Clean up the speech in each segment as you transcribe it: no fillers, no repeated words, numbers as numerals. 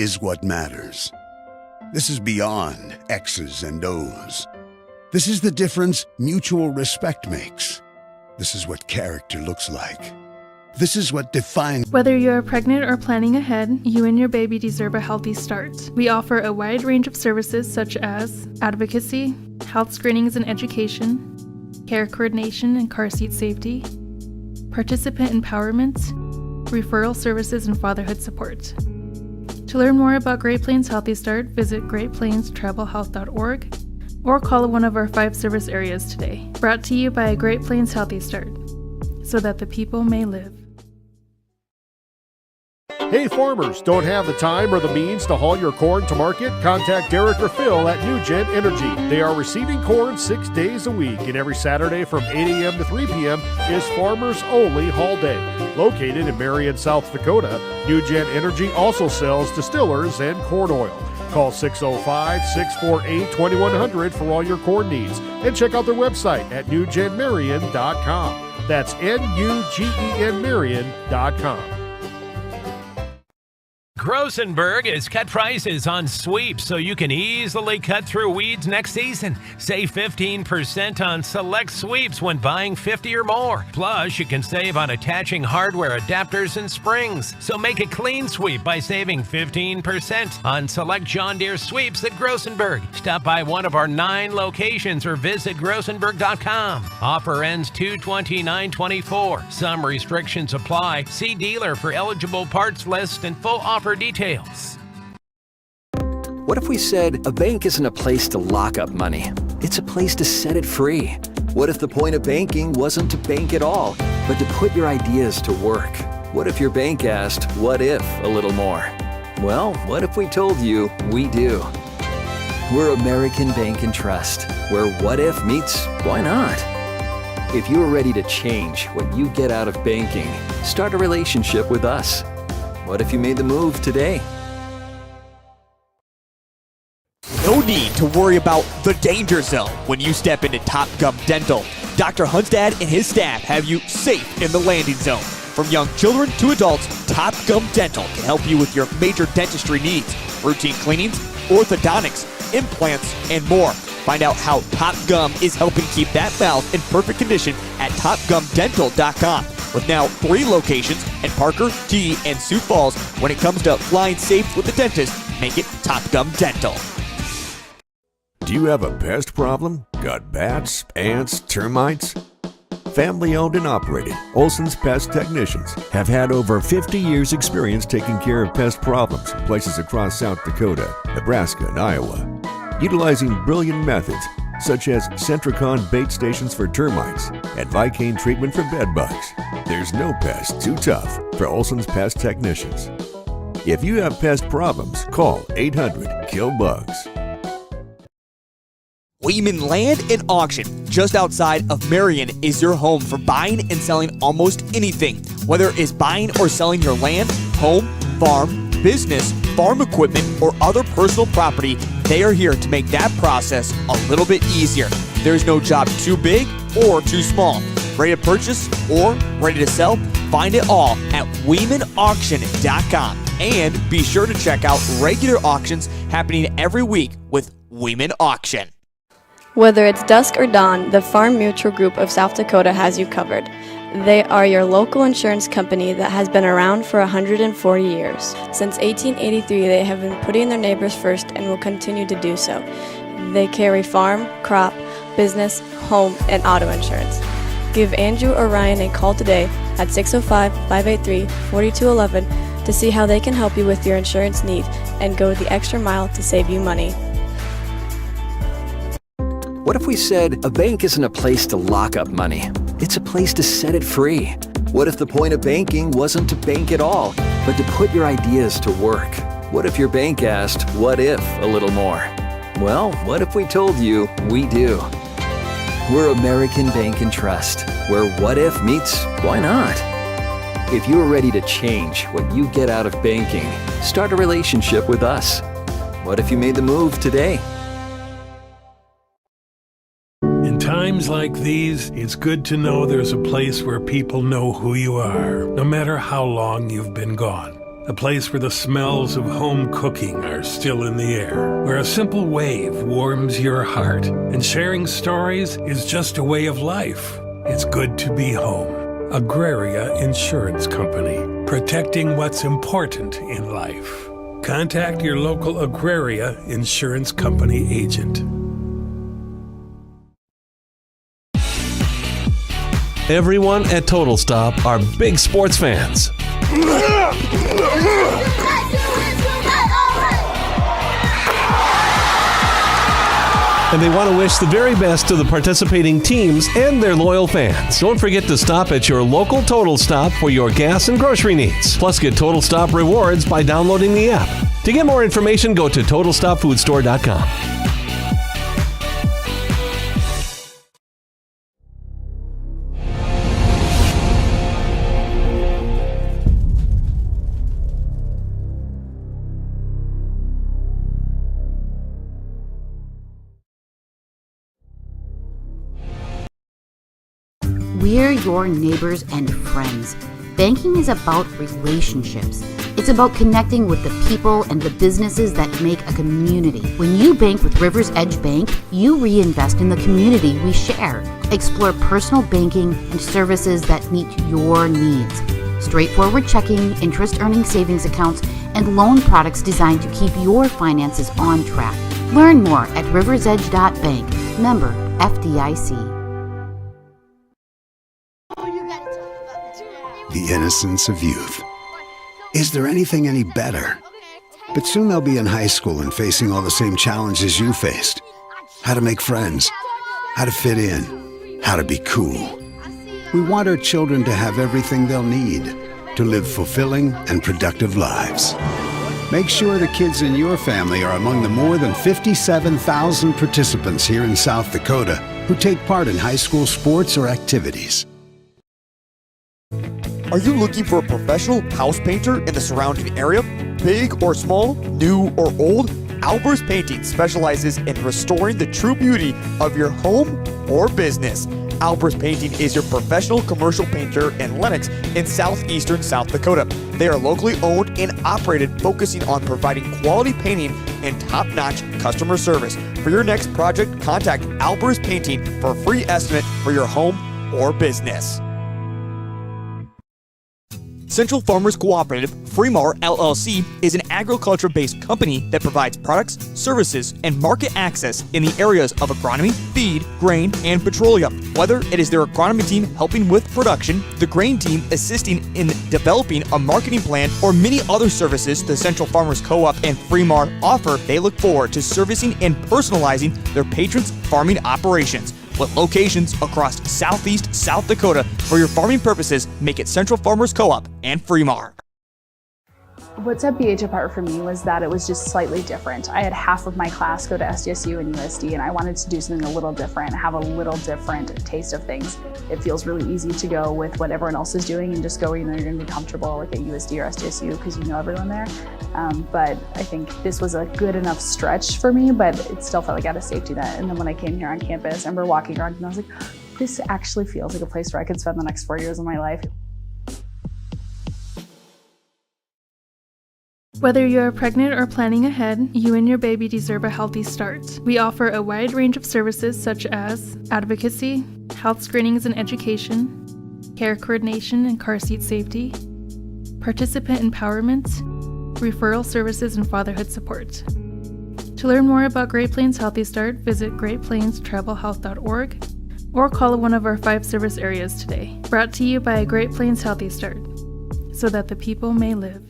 is what matters. This is beyond X's and O's. This is the difference mutual respect makes. This is what character looks like. This is what defines. Whether you are pregnant or planning ahead, you and your baby deserve a healthy start. We offer a wide range of services such as advocacy, health screenings and education, care coordination and car seat safety, participant empowerment, referral services, and fatherhood support. To learn more about Great Plains Healthy Start, visit greatplainstravelhealth.org or call one of our 5 service areas today. Brought to you by Great Plains Healthy Start, so that the people may live. Hey farmers, don't have the time or the means to haul your corn to market? Contact Derek or Phil at NewGen Energy. They are receiving corn 6 days a week, and every Saturday from 8 a.m. to 3 p.m. is Farmers Only Haul Day. Located in Marion, South Dakota, NewGen Energy also sells distillers and corn oil. Call 605-648-2100 for all your corn needs, and check out their website at newgenmarion.com. That's NUGEN Marion.com. Grosenberg has cut prices on sweeps so you can easily cut through weeds next season. Save 15% on select sweeps when buying 50 or more. Plus, you can save on attaching hardware adapters and springs. So make a clean sweep by saving 15% on select John Deere sweeps at Grosenberg. Stop by one of our 9 locations or visit grosenberg.com. Offer ends 2/29/24. Some restrictions apply. See dealer for eligible parts list and full offer details. What if we said a bank isn't a place to lock up money? It's a place to set it free. What if the point of banking wasn't to bank at all, but to put your ideas to work? What if your bank asked, what if, a little more? Well, what if we told you we do? We're American Bank and Trust, where what if meets why not? If you're ready to change what you get out of banking, start a relationship with us. What if you made the move today? No need to worry about the danger zone when you step into Top Gum Dental. Dr. Hunstad and his staff have you safe in the landing zone. From young children to adults, Top Gum Dental can help you with your major dentistry needs, routine cleanings, orthodontics, implants, and more. Find out how Top Gum is helping keep that mouth in perfect condition at topgumdental.com. With now 3 locations in Parker, T, and Sioux Falls, when it comes to flying safe with the dentist, make it Top Gum Dental. Do you have a pest problem? Got bats, ants, termites? Family owned and operated, Olson's Pest Technicians have had over 50 years experience taking care of pest problems in places across South Dakota, Nebraska, and Iowa. Utilizing brilliant methods such as Centricon bait stations for termites and Vicane treatment for bed bugs. There's no pest too tough for Olson's Pest Technicians. If you have pest problems, call 800-KILL-BUGS. Weeman Land and Auction, just outside of Marion, is your home for buying and selling almost anything. Whether it is buying or selling your land, home, farm, business, farm equipment, or other personal property, they are here to make that process a little bit easier. There's no job too big or too small. Ready to purchase or ready to sell? Find it all at WeemanAuction.com. And be sure to check out regular auctions happening every week with Weeman Auction. Whether it's dusk or dawn, the Farm Mutual Group of South Dakota has you covered. They are your local insurance company that has been around for 140 years. Since 1883, they have been putting their neighbors first and will continue to do so. They carry farm, crop, business, home, and auto insurance. Give Andrew or Ryan a call today at 605-583-4211 to see how they can help you with your insurance needs and go the extra mile to save you money. What if we said a bank isn't a place to lock up money? It's a place to set it free. What if the point of banking wasn't to bank at all, but to put your ideas to work? What if your bank asked, what if, a little more? Well, what if we told you we do? We're American Bank and Trust, where what if meets why not? If you're ready to change what you get out of banking, start a relationship with us. What if you made the move today? In times like these, it's good to know there's a place where people know who you are, no matter how long you've been gone. A place where the smells of home cooking are still in the air, where a simple wave warms your heart, and sharing stories is just a way of life. It's good to be home. Agraria Insurance Company, protecting what's important in life. Contact your local Agraria Insurance Company agent. Everyone at Total Stop are big sports fans. And they want to wish the very best to the participating teams and their loyal fans. Don't forget to stop at your local Total Stop for your gas and grocery needs. Plus, get Total Stop rewards by downloading the app. To get more information, go to TotalStopFoodStore.com. We're your neighbors and friends. Banking is about relationships. It's about connecting with the people and the businesses that make a community. When you bank with Rivers Edge Bank, you reinvest in the community we share. Explore personal banking and services that meet your needs. Straightforward checking, interest-earning savings accounts, and loan products designed to keep your finances on track. Learn more at riversedge.bank. Member FDIC. The innocence of youth. Is there anything any better? But soon they'll be in high school and facing all the same challenges you faced. How to make friends, how to fit in, how to be cool. We want our children to have everything they'll need to live fulfilling and productive lives. Make sure the kids in your family are among the more than 57,000 participants here in South Dakota who take part in high school sports or activities. Are you looking for a professional house painter in the surrounding area? Big or small, new or old, Albers Painting specializes in restoring the true beauty of your home or business. Albers Painting is your professional commercial painter in Lennox in southeastern South Dakota. They are locally owned and operated, focusing on providing quality painting and top-notch customer service. For your next project, contact Albers Painting for a free estimate for your home or business. Central Farmers Cooperative, Fremar LLC, is an agriculture-based company that provides products, services, and market access in the areas of agronomy, feed, grain, and petroleum. Whether it is their agronomy team helping with production, the grain team assisting in developing a marketing plan, or many other services the Central Farmers Co-op and Fremar offer, they look forward to servicing and personalizing their patrons' farming operations. With locations across southeast South Dakota, for your farming purposes, make it Central Farmers Co-op and Fremar. What set BH apart for me was that it was just slightly different. I had half of my class go to SDSU and USD, and I wanted to do something a little different, have a little different taste of things. It feels really easy to go with what everyone else is doing and just go where you know you're going to be comfortable, like at USD or SDSU, because you know everyone there. But I think this was a good enough stretch for me, but it still felt like I had a safety net. And then when I came here on campus, I remember walking around and I was like, this actually feels like a place where I could spend the next 4 years of my life. Whether you are pregnant or planning ahead, you and your baby deserve a healthy start. We offer a wide range of services such as advocacy, health screenings and education, care coordination and car seat safety, participant empowerment, referral services, and fatherhood support. To learn more about Great Plains Healthy Start, visit greatplainstravelhealth.org or call one of our 5 service areas today. Brought to you by Great Plains Healthy Start, so that the people may live.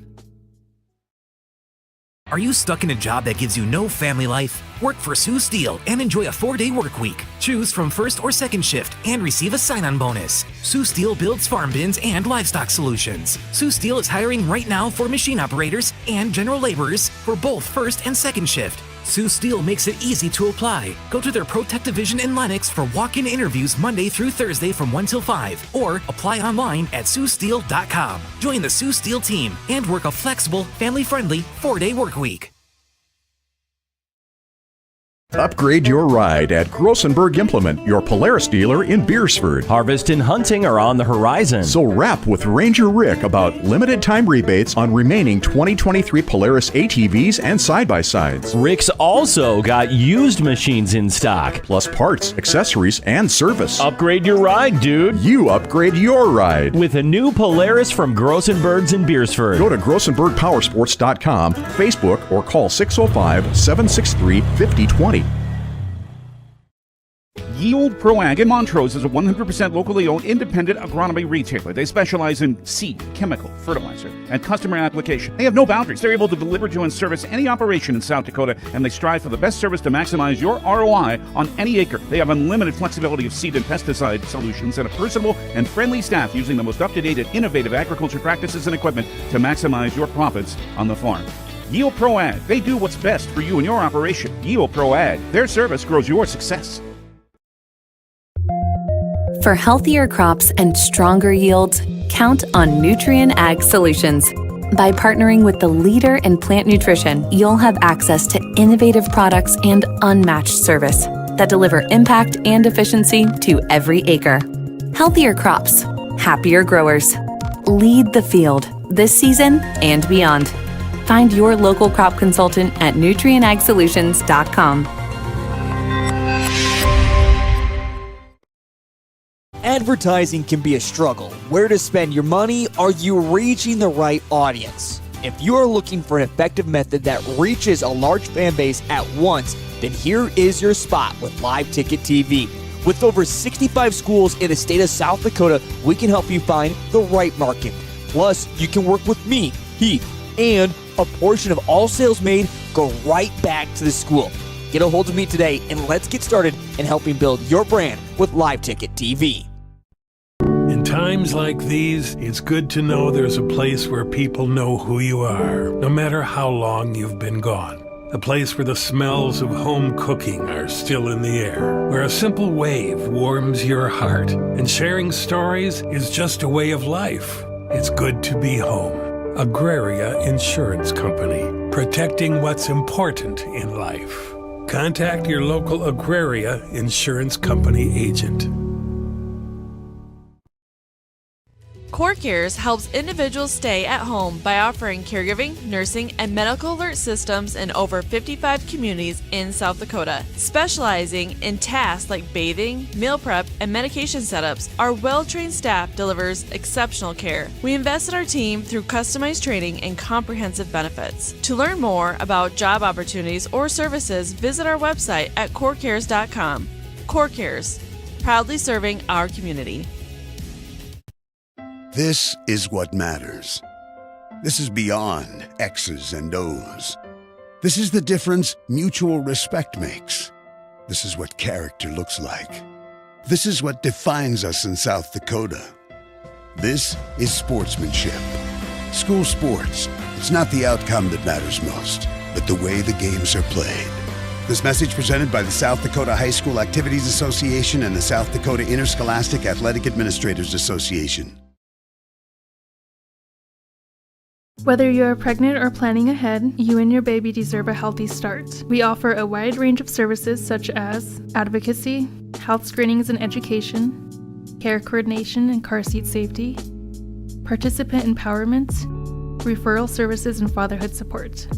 Are you stuck in a job that gives you no family life? Work for Sioux Steel and enjoy a 4-day work week. Choose from first or second shift and receive a sign-on bonus. Sioux Steel builds farm bins and livestock solutions. Sioux Steel is hiring right now for machine operators and general laborers for both first and second shift. Sioux Steel makes it easy to apply. Go to their ProTech division in Lennox for walk-in interviews Monday through Thursday from 1 till 5, or apply online at SiouxSteel.com. Join the Sioux Steel team and work a flexible, family-friendly 4-day work week. Upgrade your ride at Grossenberg Implement, your Polaris dealer in Beersford. Harvest and hunting are on the horizon. So rap with Ranger Rick about limited time rebates on remaining 2023 Polaris ATVs and side-by-sides. Rick's also got used machines in stock. Plus parts, accessories, and service. Upgrade your ride, dude. You upgrade your ride. With a new Polaris from Grossenberg's in Beersford. Go to GrossenbergPowersports.com, Facebook, or call 605-763-5020. Ye Olde Pro-Ag in Montrose is a 100% locally owned independent agronomy retailer. They specialize in seed, chemical, fertilizer, and customer application. They have no boundaries. They're able to deliver to and service any operation in South Dakota, and they strive for the best service to maximize your ROI on any acre. They have unlimited flexibility of seed and pesticide solutions and a personable and friendly staff using the most up-to-date and innovative agriculture practices and equipment to maximize your profits on the farm. Ye Olde Pro-Ag, they do what's best for you and your operation. Ye Olde Pro-Ag, their service grows your success. For healthier crops and stronger yields, count on Nutrien Ag Solutions. By partnering with the leader in plant nutrition, you'll have access to innovative products and unmatched service that deliver impact and efficiency to every acre. Healthier crops, happier growers. Lead the field this season and beyond. Find your local crop consultant at nutrienagsolutions.com. Advertising can be a struggle. Where to spend your money? Are you reaching the right audience? If you are looking for an effective method that reaches a large fan base at once, then here is your spot with Live Ticket TV. With over 65 schools in the state of South Dakota, we can help you find the right market. Plus, you can work with me, Heath, and a portion of all sales made go right back to the school. Get a hold of me today and let's get started in helping build your brand with Live Ticket TV. In times like these, it's good to know there's a place where people know who you are, no matter how long you've been gone. A place where the smells of home cooking are still in the air, where a simple wave warms your heart, and sharing stories is just a way of life. It's good to be home. Agraria Insurance Company, protecting what's important in life. Contact your local Agraria Insurance Company agent. CoreCares helps individuals stay at home by offering caregiving, nursing, and medical alert systems in over 55 communities in South Dakota. Specializing in tasks like bathing, meal prep, and medication setups, our well-trained staff delivers exceptional care. We invest in our team through customized training and comprehensive benefits. To learn more about job opportunities or services, visit our website at corecares.com. CoreCares, proudly serving our community. This is what matters. This is beyond X's and O's. This is the difference mutual respect makes. This is what character looks like. This is what defines us in South Dakota. This is sportsmanship. School sports, it's not the outcome that matters most, but the way the games are played. This message presented by the South Dakota High School Activities Association and the South Dakota Interscholastic Athletic Administrators Association. Whether you are pregnant or planning ahead, you and your baby deserve a healthy start. We offer a wide range of services such as advocacy, health screenings and education, care coordination and car seat safety, participant empowerment, referral services, and fatherhood support.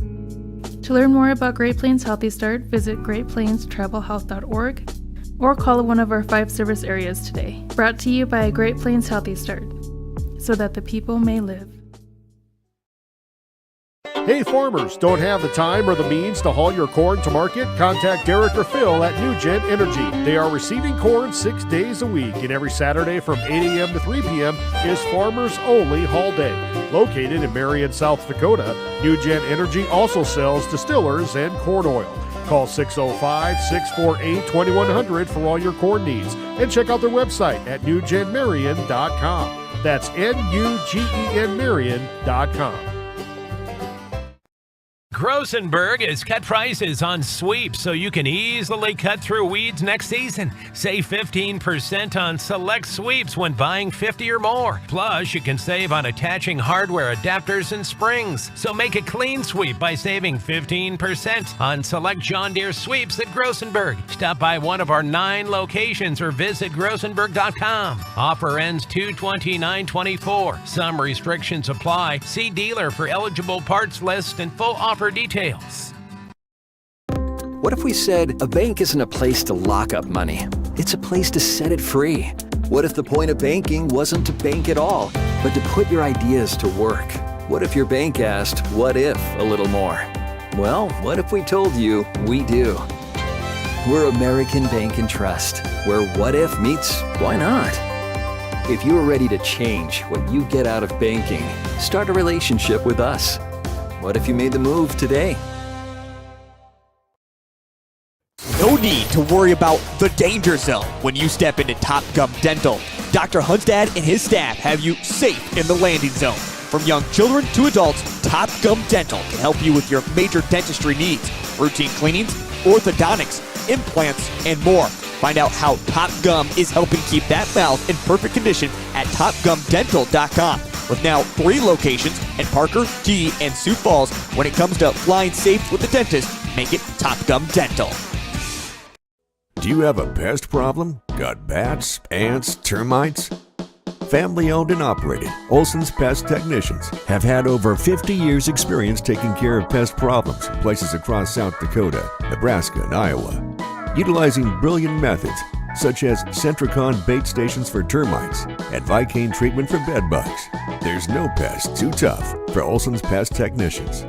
To learn more about Great Plains Healthy Start, visit greatplainstravelhealth.org or call one of our 5 service areas today. Brought to you by Great Plains Healthy Start, so that the people may live. Hey farmers, don't have the time or the means to haul your corn to market? Contact Derek or Phil at NewGen Energy. They are receiving corn 6 days a week, and every Saturday from 8 a.m. to 3 p.m. is Farmers Only Haul Day. Located in Marion, South Dakota, NewGen Energy also sells distillers and corn oil. Call 605-648-2100 for all your corn needs, and check out their website at newgenmarion.com. That's NUGEN Marion.com. Grossenberg has cut prices on sweeps so you can easily cut through weeds next season. Save 15% on select sweeps when buying 50 or more. Plus, you can save on attaching hardware adapters and springs. So make a clean sweep by saving 15% on select John Deere sweeps at Grossenberg. Stop by one of our 9 locations or visit grossenberg.com. Offer ends 2/29/24. Some restrictions apply. See dealer for eligible parts list and full offer details. What if we said a bank isn't a place to lock up money? It's a place to set it free. What if the point of banking wasn't to bank at all, but to put your ideas to work? What if your bank asked, what if, a little more? Well, what if we told you we do? We're American Bank and Trust, where what if meets why not? If you are ready to change what you get out of banking, start a relationship with us. What if you made the move today? No need to worry about the danger zone when you step into Top Gum Dental. Dr. Hunstad and his staff have you safe in the landing zone. From young children to adults, Top Gum Dental can help you with your major dentistry needs, routine cleanings, orthodontics, implants, and more. Find out how Top Gum is helping keep that mouth in perfect condition at TopGumDental.com. With now 3 locations in Parker, Key, and Sioux Falls, when it comes to flying safe with the dentist, make it Top Gum Dental. Do you have a pest problem? Got bats, ants, termites? Family owned and operated, Olson's Pest Technicians have had over 50 years experience taking care of pest problems in places across South Dakota, Nebraska, and Iowa. Utilizing brilliant methods such as Centricon bait stations for termites and Vicane treatment for bed bugs. There's no pest too tough for Olson's Pest Technicians.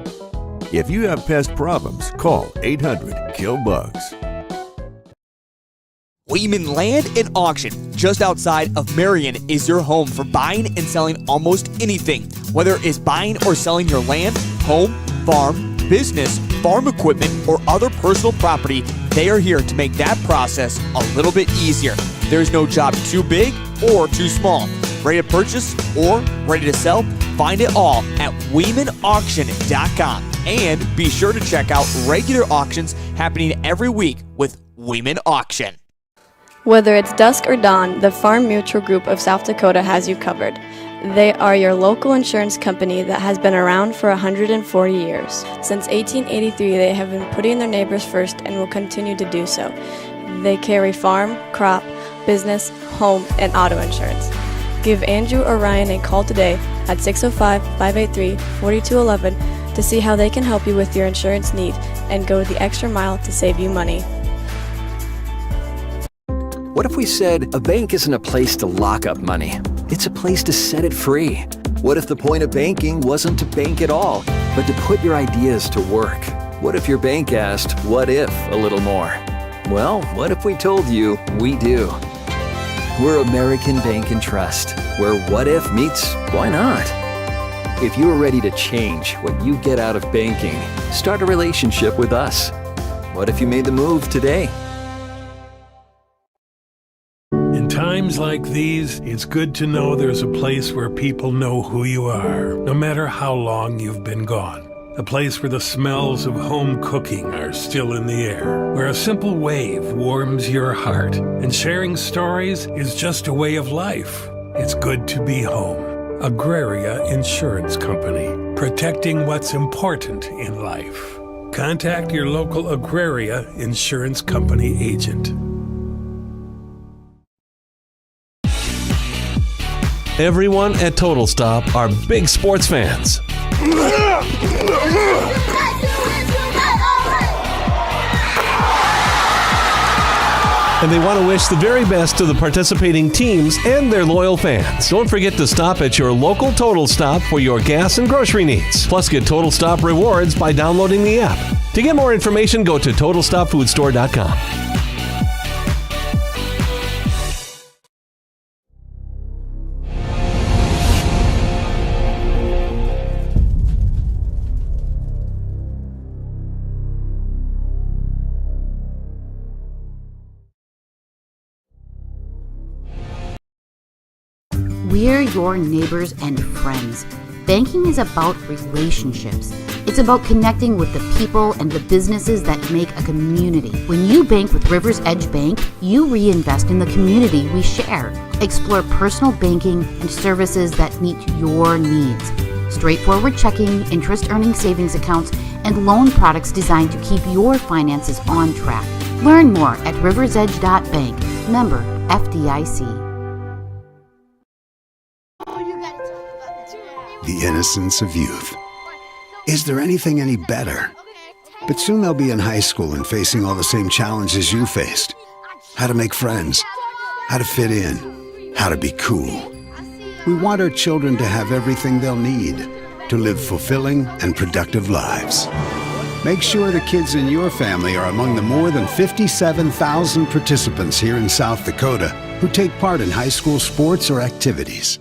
If you have pest problems, call 800-KILL-BUGS. Weeman Land and Auction, just outside of Marion, is your home for buying and selling almost anything. Whether it is buying or selling your land, home, farm, business, farm equipment, or other personal property, they are here to make that process a little bit easier. There's no job too big or too small. Ready to purchase or ready to sell? Find it all at WeemanAuction.com. And be sure to check out regular auctions happening every week with Weeman Auction. Whether it's dusk or dawn, the Farm Mutual Group of South Dakota has you covered. They are your local insurance company that has been around for 140 years. Since 1883, they have been putting their neighbors first and will continue to do so. They carry farm, crop, business, home, and auto insurance. Give Andrew or Ryan a call today at 605-583-4211 to see how they can help you with your insurance need and go the extra mile to save you money. What if we said a bank isn't a place to lock up money? It's a place to set it free. What if the point of banking wasn't to bank at all, but to put your ideas to work? What if your bank asked, what if, a little more? Well, what if we told you we do? We're American Bank and Trust, where what if meets why not? If you are ready to change what you get out of banking, start a relationship with us. What if you made the move today? In times like these, it's good to know there's a place where people know who you are, no matter how long you've been gone. A place where the smells of home cooking are still in the air, where a simple wave warms your heart, and sharing stories is just a way of life. It's good to be home. Agraria Insurance Company, protecting what's important in life. Contact your local Agraria Insurance Company agent. Everyone at Total Stop are big sports fans. And they want to wish the very best to the participating teams and their loyal fans. Don't forget to stop at your local Total Stop for your gas and grocery needs. Plus, get Total Stop rewards by downloading the app. To get more information, go to TotalStopFoodStore.com. We're your neighbors and friends. Banking is about relationships. It's about connecting with the people and the businesses that make a community. When you bank with Rivers Edge Bank, you reinvest in the community we share. Explore personal banking and services that meet your needs. Straightforward checking, interest-earning savings accounts, and loan products designed to keep your finances on track. Learn more at riversedge.bank. Member FDIC. The innocence of youth. Is there anything any better? But soon they'll be in high school and facing all the same challenges you faced. How to make friends, how to fit in, how to be cool. We want our children to have everything they'll need to live fulfilling and productive lives. Make sure the kids in your family are among the more than 57,000 participants here in South Dakota who take part in high school sports or activities.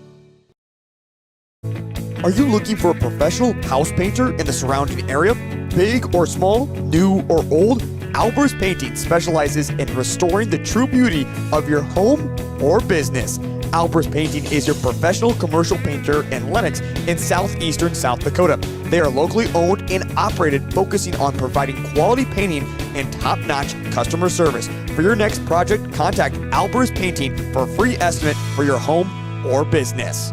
Are you looking for a professional house painter in the surrounding area? Big or small, new or old, Albers Painting specializes in restoring the true beauty of your home or business. Albers Painting is your professional commercial painter in Lenox in southeastern South Dakota. They are locally owned and operated, focusing on providing quality painting and top-notch customer service. For your next project, contact Albers Painting for a free estimate for your home or business.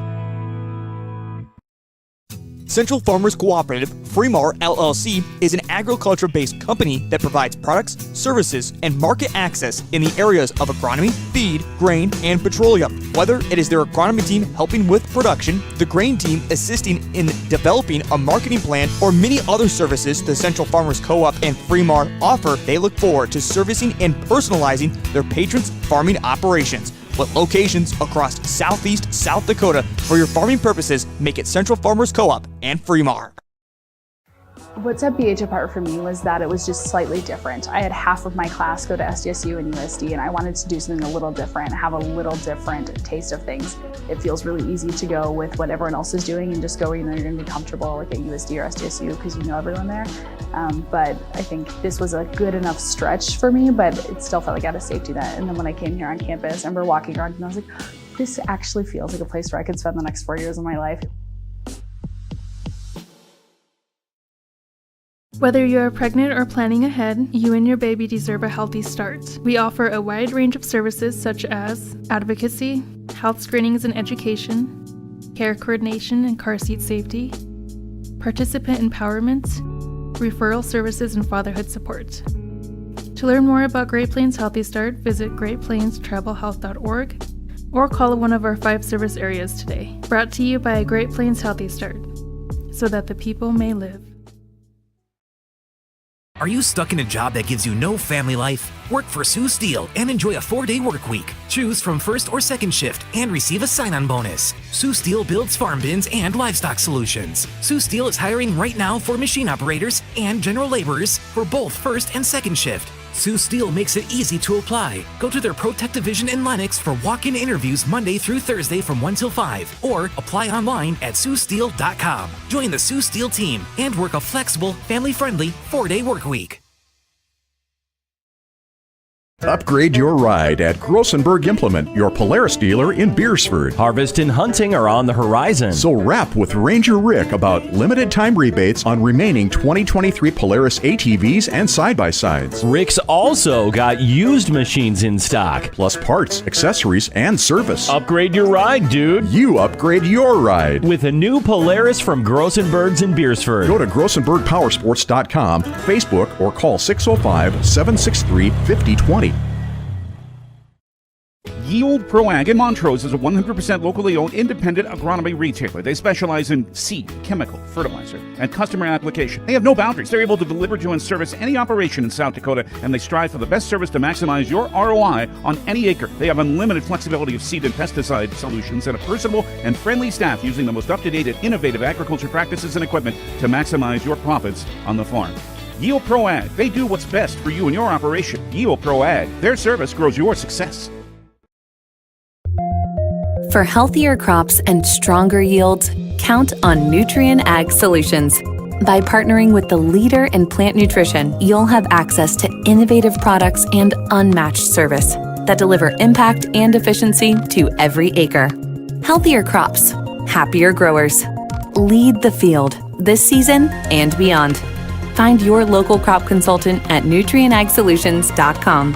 Central Farmers Cooperative, Fremar LLC, is an agriculture-based company that provides products, services, and market access in the areas of agronomy, feed, grain, and petroleum. Whether it is their agronomy team helping with production, the grain team assisting in developing a marketing plan, or many other services the Central Farmers Co-op and Fremar offer, they look forward to servicing and personalizing their patrons' farming operations. With locations across southeast South Dakota, for your farming purposes, make it Central Farmers Co-op and Fremar. What set BH apart for me was that it was just slightly different. I had half of my class go to SDSU and USD, and I wanted to do something a little different, have a little different taste of things. It feels really easy to go with what everyone else is doing and just go where you know you're going to be comfortable, like at USD or SDSU, because you know everyone there. But I think this was a good enough stretch for me, but it still felt like I had a safety net. And then when I came here on campus, I remember walking around and I was like, this actually feels like a place where I could spend the next 4 years of my life. Whether you are pregnant or planning ahead, you and your baby deserve a healthy start. We offer a wide range of services such as advocacy, health screenings and education, care coordination and car seat safety, participant empowerment, referral services, and fatherhood support. To learn more about Great Plains Healthy Start, visit greatplainstravelhealth.org or call one of our 5 service areas today. Brought to you by Great Plains Healthy Start, so that the people may live. Are you stuck in a job that gives you no family life? Work for Sue Steele and enjoy a 4-day work week. Choose from first or second shift and receive a sign-on bonus. Sue Steele builds farm bins and livestock solutions. Sue Steele is hiring right now for machine operators and general laborers for both first and second shift. Sue Steele makes it easy to apply. Go to their ProTech division in Lenox for walk-in interviews Monday through Thursday from 1 till 5, or apply online at SueSteele.com. Join the Sue Steele team and work a flexible, family-friendly 4-day work week. Upgrade your ride at Grossenberg Implement, your Polaris dealer in Beersford. Harvest and hunting are on the horizon. So rap with Ranger Rick about limited time rebates on remaining 2023 Polaris ATVs and side-by-sides. Rick's also got used machines in stock. Plus parts, accessories, and service. Upgrade your ride, dude. You upgrade your ride. With a new Polaris from Grossenberg's in Beersford. Go to GrossenbergPowersports.com, Facebook, or call 605-763-5020. Ye Olde Pro-Ag in Montrose is a 100% locally owned independent agronomy retailer. They specialize in seed, chemical, fertilizer, and customer application. They have no boundaries. They're able to deliver to and service any operation in South Dakota, and they strive for the best service to maximize your ROI on any acre. They have unlimited flexibility of seed and pesticide solutions and a personable and friendly staff using the most up-to-date and innovative agriculture practices and equipment to maximize your profits on the farm. Ye Olde Pro-Ag, they do what's best for you and your operation. Ye Olde Pro-Ag, their service grows your success. For healthier crops and stronger yields, count on Nutrien Ag Solutions. By partnering with the leader in plant nutrition, you'll have access to innovative products and unmatched service that deliver impact and efficiency to every acre. Healthier crops, happier growers. lead the field this season and beyond. Find your local crop consultant at nutrienagsolutions.com.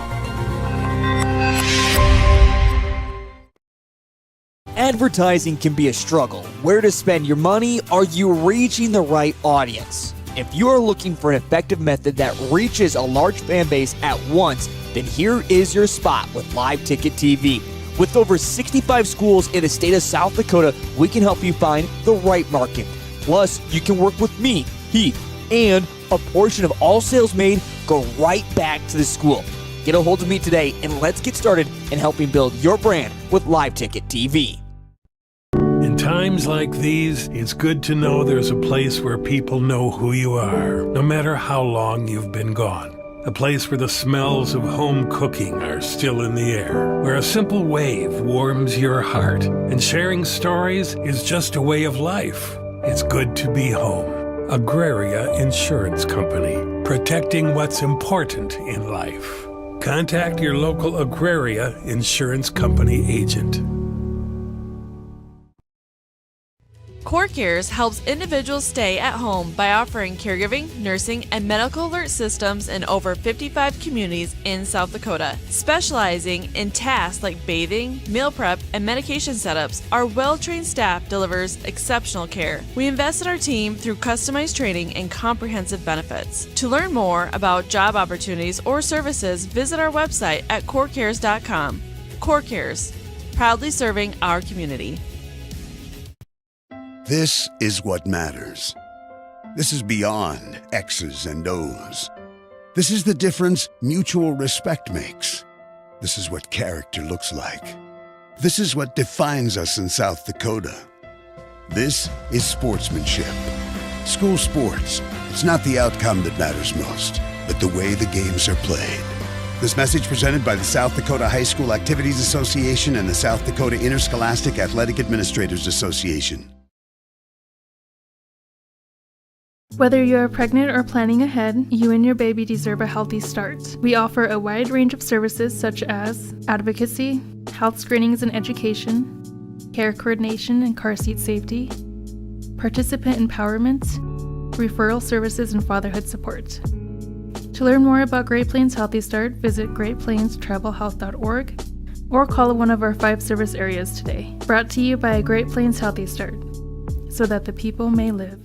Advertising can be a struggle. Where to spend your money? Are you reaching the right audience? If you are looking for an effective method that reaches a large fan base at once, then here is your spot with Live Ticket TV. With over 65 schools in the state of South Dakota, we can help you find the right market. Plus, you can work with me, Heath, and a portion of all sales made go right back to the school. Get a hold of me today and let's get started in helping build your brand with Live Ticket TV. In times like these, it's good to know there's a place where people know who you are, no matter how long you've been gone. A place where the smells of home cooking are still in the air, where a simple wave warms your heart, and sharing stories is just a way of life. It's good to be home. Agraria Insurance Company, protecting what's important in life. Contact your local Agraria Insurance Company agent. CoreCares helps individuals stay at home by offering caregiving, nursing, and medical alert systems in over 55 communities in South Dakota. Specializing in tasks like bathing, meal prep, and medication setups, our well-trained staff delivers exceptional care. We invest in our team through customized training and comprehensive benefits. To learn more about job opportunities or services, visit our website at corecares.com. CoreCares, proudly serving our community. This is what matters. This is beyond X's and O's. This is the difference mutual respect makes. This is what character looks like. This is what defines us in South Dakota. This is sportsmanship. School sports, it's not the outcome that matters most, but the way the games are played. This message presented by the South Dakota High School Activities Association and the South Dakota Interscholastic Athletic Administrators Association. Whether you are pregnant or planning ahead, you and your baby deserve a healthy start. We offer a wide range of services such as advocacy, health screenings and education, care coordination and car seat safety, participant empowerment, referral services, and fatherhood support. To learn more about Great Plains Healthy Start, visit greatplainstravelhealth.org or call one of our 5 service areas today. Brought to you by Great Plains Healthy Start, so that the people may live.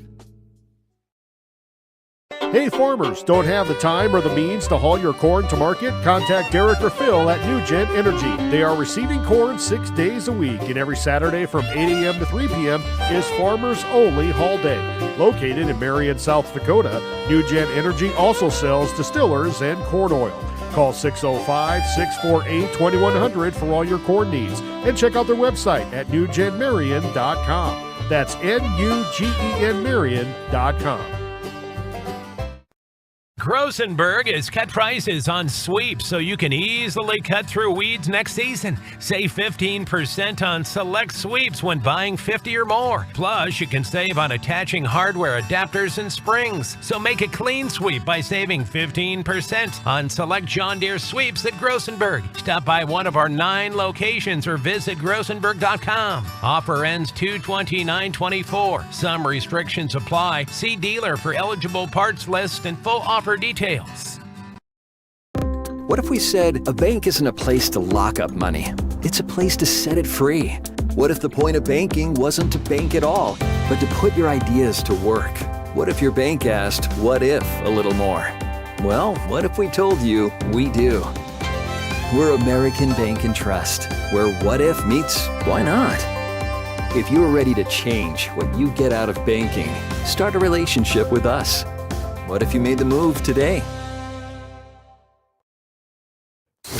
Hey farmers, don't have the time or the means to haul your corn to market? Contact Derek or Phil at NewGen Energy. They are receiving corn 6 days a week, and every Saturday from 8 a.m. to 3 p.m. is Farmers Only Haul Day. Located in Marion, South Dakota, NewGen Energy also sells distillers and corn oil. Call 605-648-2100 for all your corn needs, and check out their website at newgenmarion.com. That's NUGEN Grosenberg has cut prices on sweeps so you can easily cut through weeds next season. Save 15% on select sweeps when buying 50 or more. Plus, you can save on attaching hardware adapters and springs. So make a clean sweep by saving 15% on select John Deere sweeps at Grosenberg. Stop by one of our 9 locations or visit grosenberg.com. Offer ends 2/29/24. Some restrictions apply. See dealer for eligible parts list and full offer details. What if we said a bank isn't a place to lock up money? It's a place to set it free. What if the point of banking wasn't to bank at all, but to put your ideas to work? What if your bank asked, what if a little more? Well, what if we told you we do? We're American Bank and Trust, where what if meets why not? If you are ready to change what you get out of banking, start a relationship with us. What if you made the move today?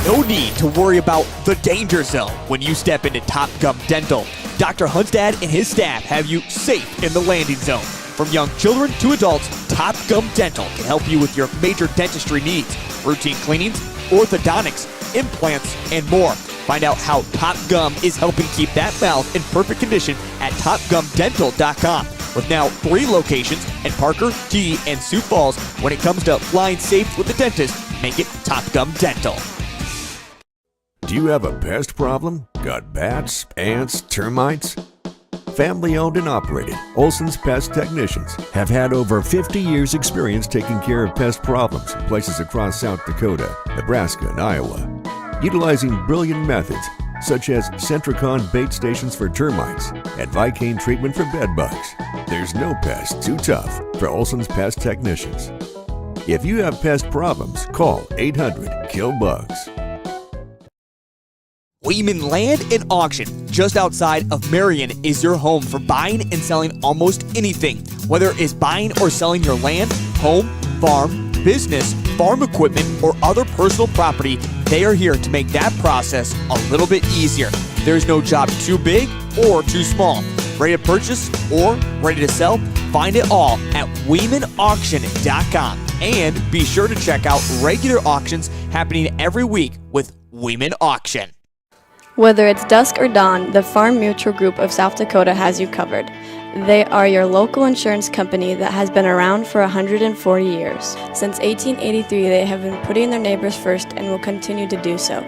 No need to worry about the danger zone when you step into Top Gum Dental. Dr. Hunstad and his staff have you safe in the landing zone. From young children to adults, Top Gum Dental can help you with your major dentistry needs, routine cleanings, orthodontics, implants, and more. Find out how Top Gum is helping keep that mouth in perfect condition at topgumdental.com. With now 3 locations in Parker, Key, and Sioux Falls, when it comes to flying safe with the dentist, make it Top Gum Dental. Do you have a pest problem? Got bats, ants, termites? Family owned and operated, Olson's Pest Technicians have had over 50 years experience taking care of pest problems in places across South Dakota, Nebraska, and Iowa. Utilizing brilliant methods such as Centricon bait stations for termites and Vicane treatment for bed bugs, there's no pest too tough for Olson's Pest Technicians. If you have pest problems, call 800-KILL-BUGS. Weeman Land and Auction, just outside of Marion, is your home for buying and selling almost anything. Whether it is buying or selling your land, home, farm, business, farm equipment, or other personal property, they are here to make that process a little bit easier. There's no job too big or too small. Ready to purchase or ready to sell? Find it all at WeemanAuction.com. And be sure to check out regular auctions happening every week with Weeman Auction. Whether it's dusk or dawn, the Farm Mutual Group of South Dakota has you covered. They are your local insurance company that has been around for 140 years. Since 1883, they have been putting their neighbors first and will continue to do so.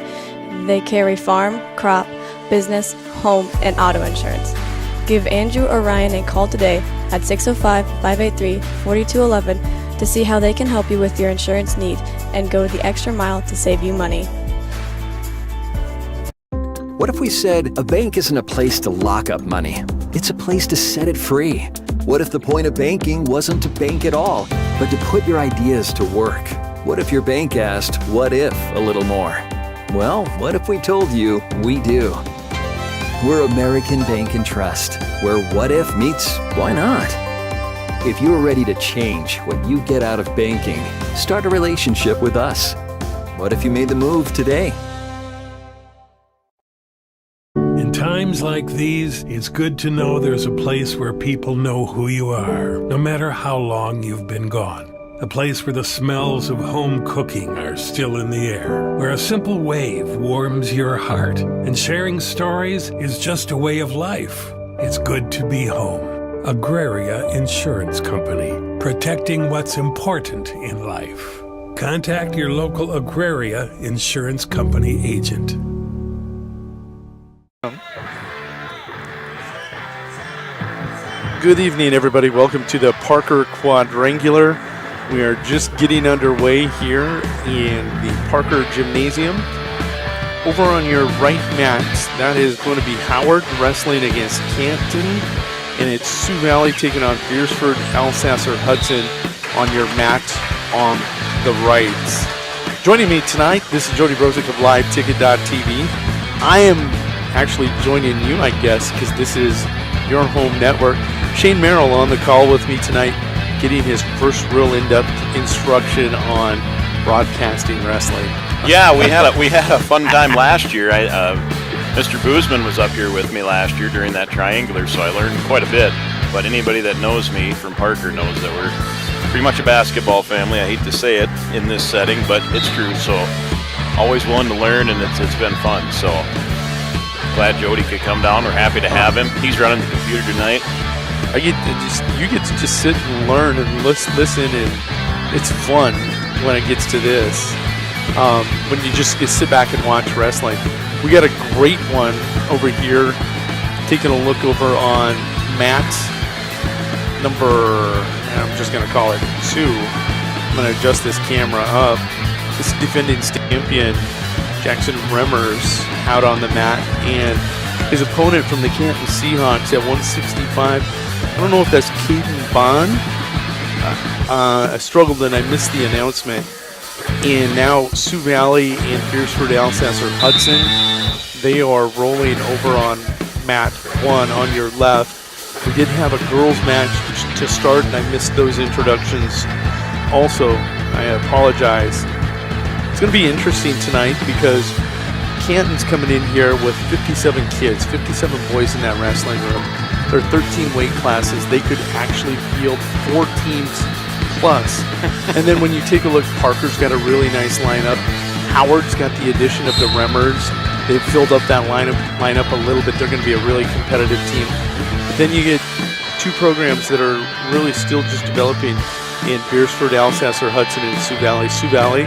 They carry farm, crop, business, home, and auto insurance. Give Andrew or Ryan a call today at 605-583-4211 to see how they can help you with your insurance need and go the extra mile to save you money. What if we said a bank isn't a place to lock up money? It's a place to set it free. What if the point of banking wasn't to bank at all, but to put your ideas to work? What if your bank asked, what if a little more? Well, what if we told you we do? We're American Bank and Trust, where what if meets why not? If you're ready to change what you get out of banking, start a relationship with us. What if you made the move today? In times like these, it's good to know there's a place where people know who you are, no matter how long you've been gone. A place where the smells of home cooking are still in the air, where a simple wave warms your heart, and sharing stories is just a way of life. It's good to be home. Agraria Insurance Company, protecting what's important in life. Contact your local Agraria Insurance Company agent. Good evening, everybody. Welcome to the Parker Quadrangular. We are just getting underway here in the Parker Gymnasium. Over on your right, Matt, that is going to be Howard wrestling against Canton, and it's Sioux Valley taking on Beersford Alsasser Hudson on your mat on the right. Joining me tonight, this is Jody Brosick of LiveTicket.tv. I am actually joining you, I guess, because this is your home network. Shane Merrill on the call with me tonight, getting his first real in-depth instruction on broadcasting wrestling. Yeah, we had a fun time last year. Mr. Boozman was up here with me last year during that triangular, so I learned quite a bit. But anybody that knows me from Parker knows that we're pretty much a basketball family. I hate to say it in this setting, but it's true. So always willing to learn, and it's been fun. So glad Jody could come down. We're happy to have him. He's running the computer tonight. You get to just sit and learn and listen, and it's fun when it gets to this. When you just sit back and watch wrestling. We got a great one over here. Taking a look over on mat number, I'm just going to call it 2. I'm going to adjust this camera up. This is defending champion Jackson Remmers out on the mat, and his opponent from the Canton Seahawks at 165. I don't know if that's Caden Bond. I struggled and I missed the announcement. And now Sioux Valley and Beersford Alsasser Hudson, they are rolling over on mat 1 on your left. We did have a girls match to start, and I missed those introductions. Also, I apologize. It's going to be interesting tonight because Canton's coming in here with 57 kids, 57 boys in that wrestling room. There are 13 weight classes. They could actually field 4 teams plus. And then when you take a look, Parker's got a really nice lineup. Howard's got the addition of the Remmers. They've filled up that lineup a little bit. They're going to be a really competitive team. But then you get 2 programs that are really still just developing in Beersford, Alsasser, Hudson, and Sioux Valley. Sioux Valley,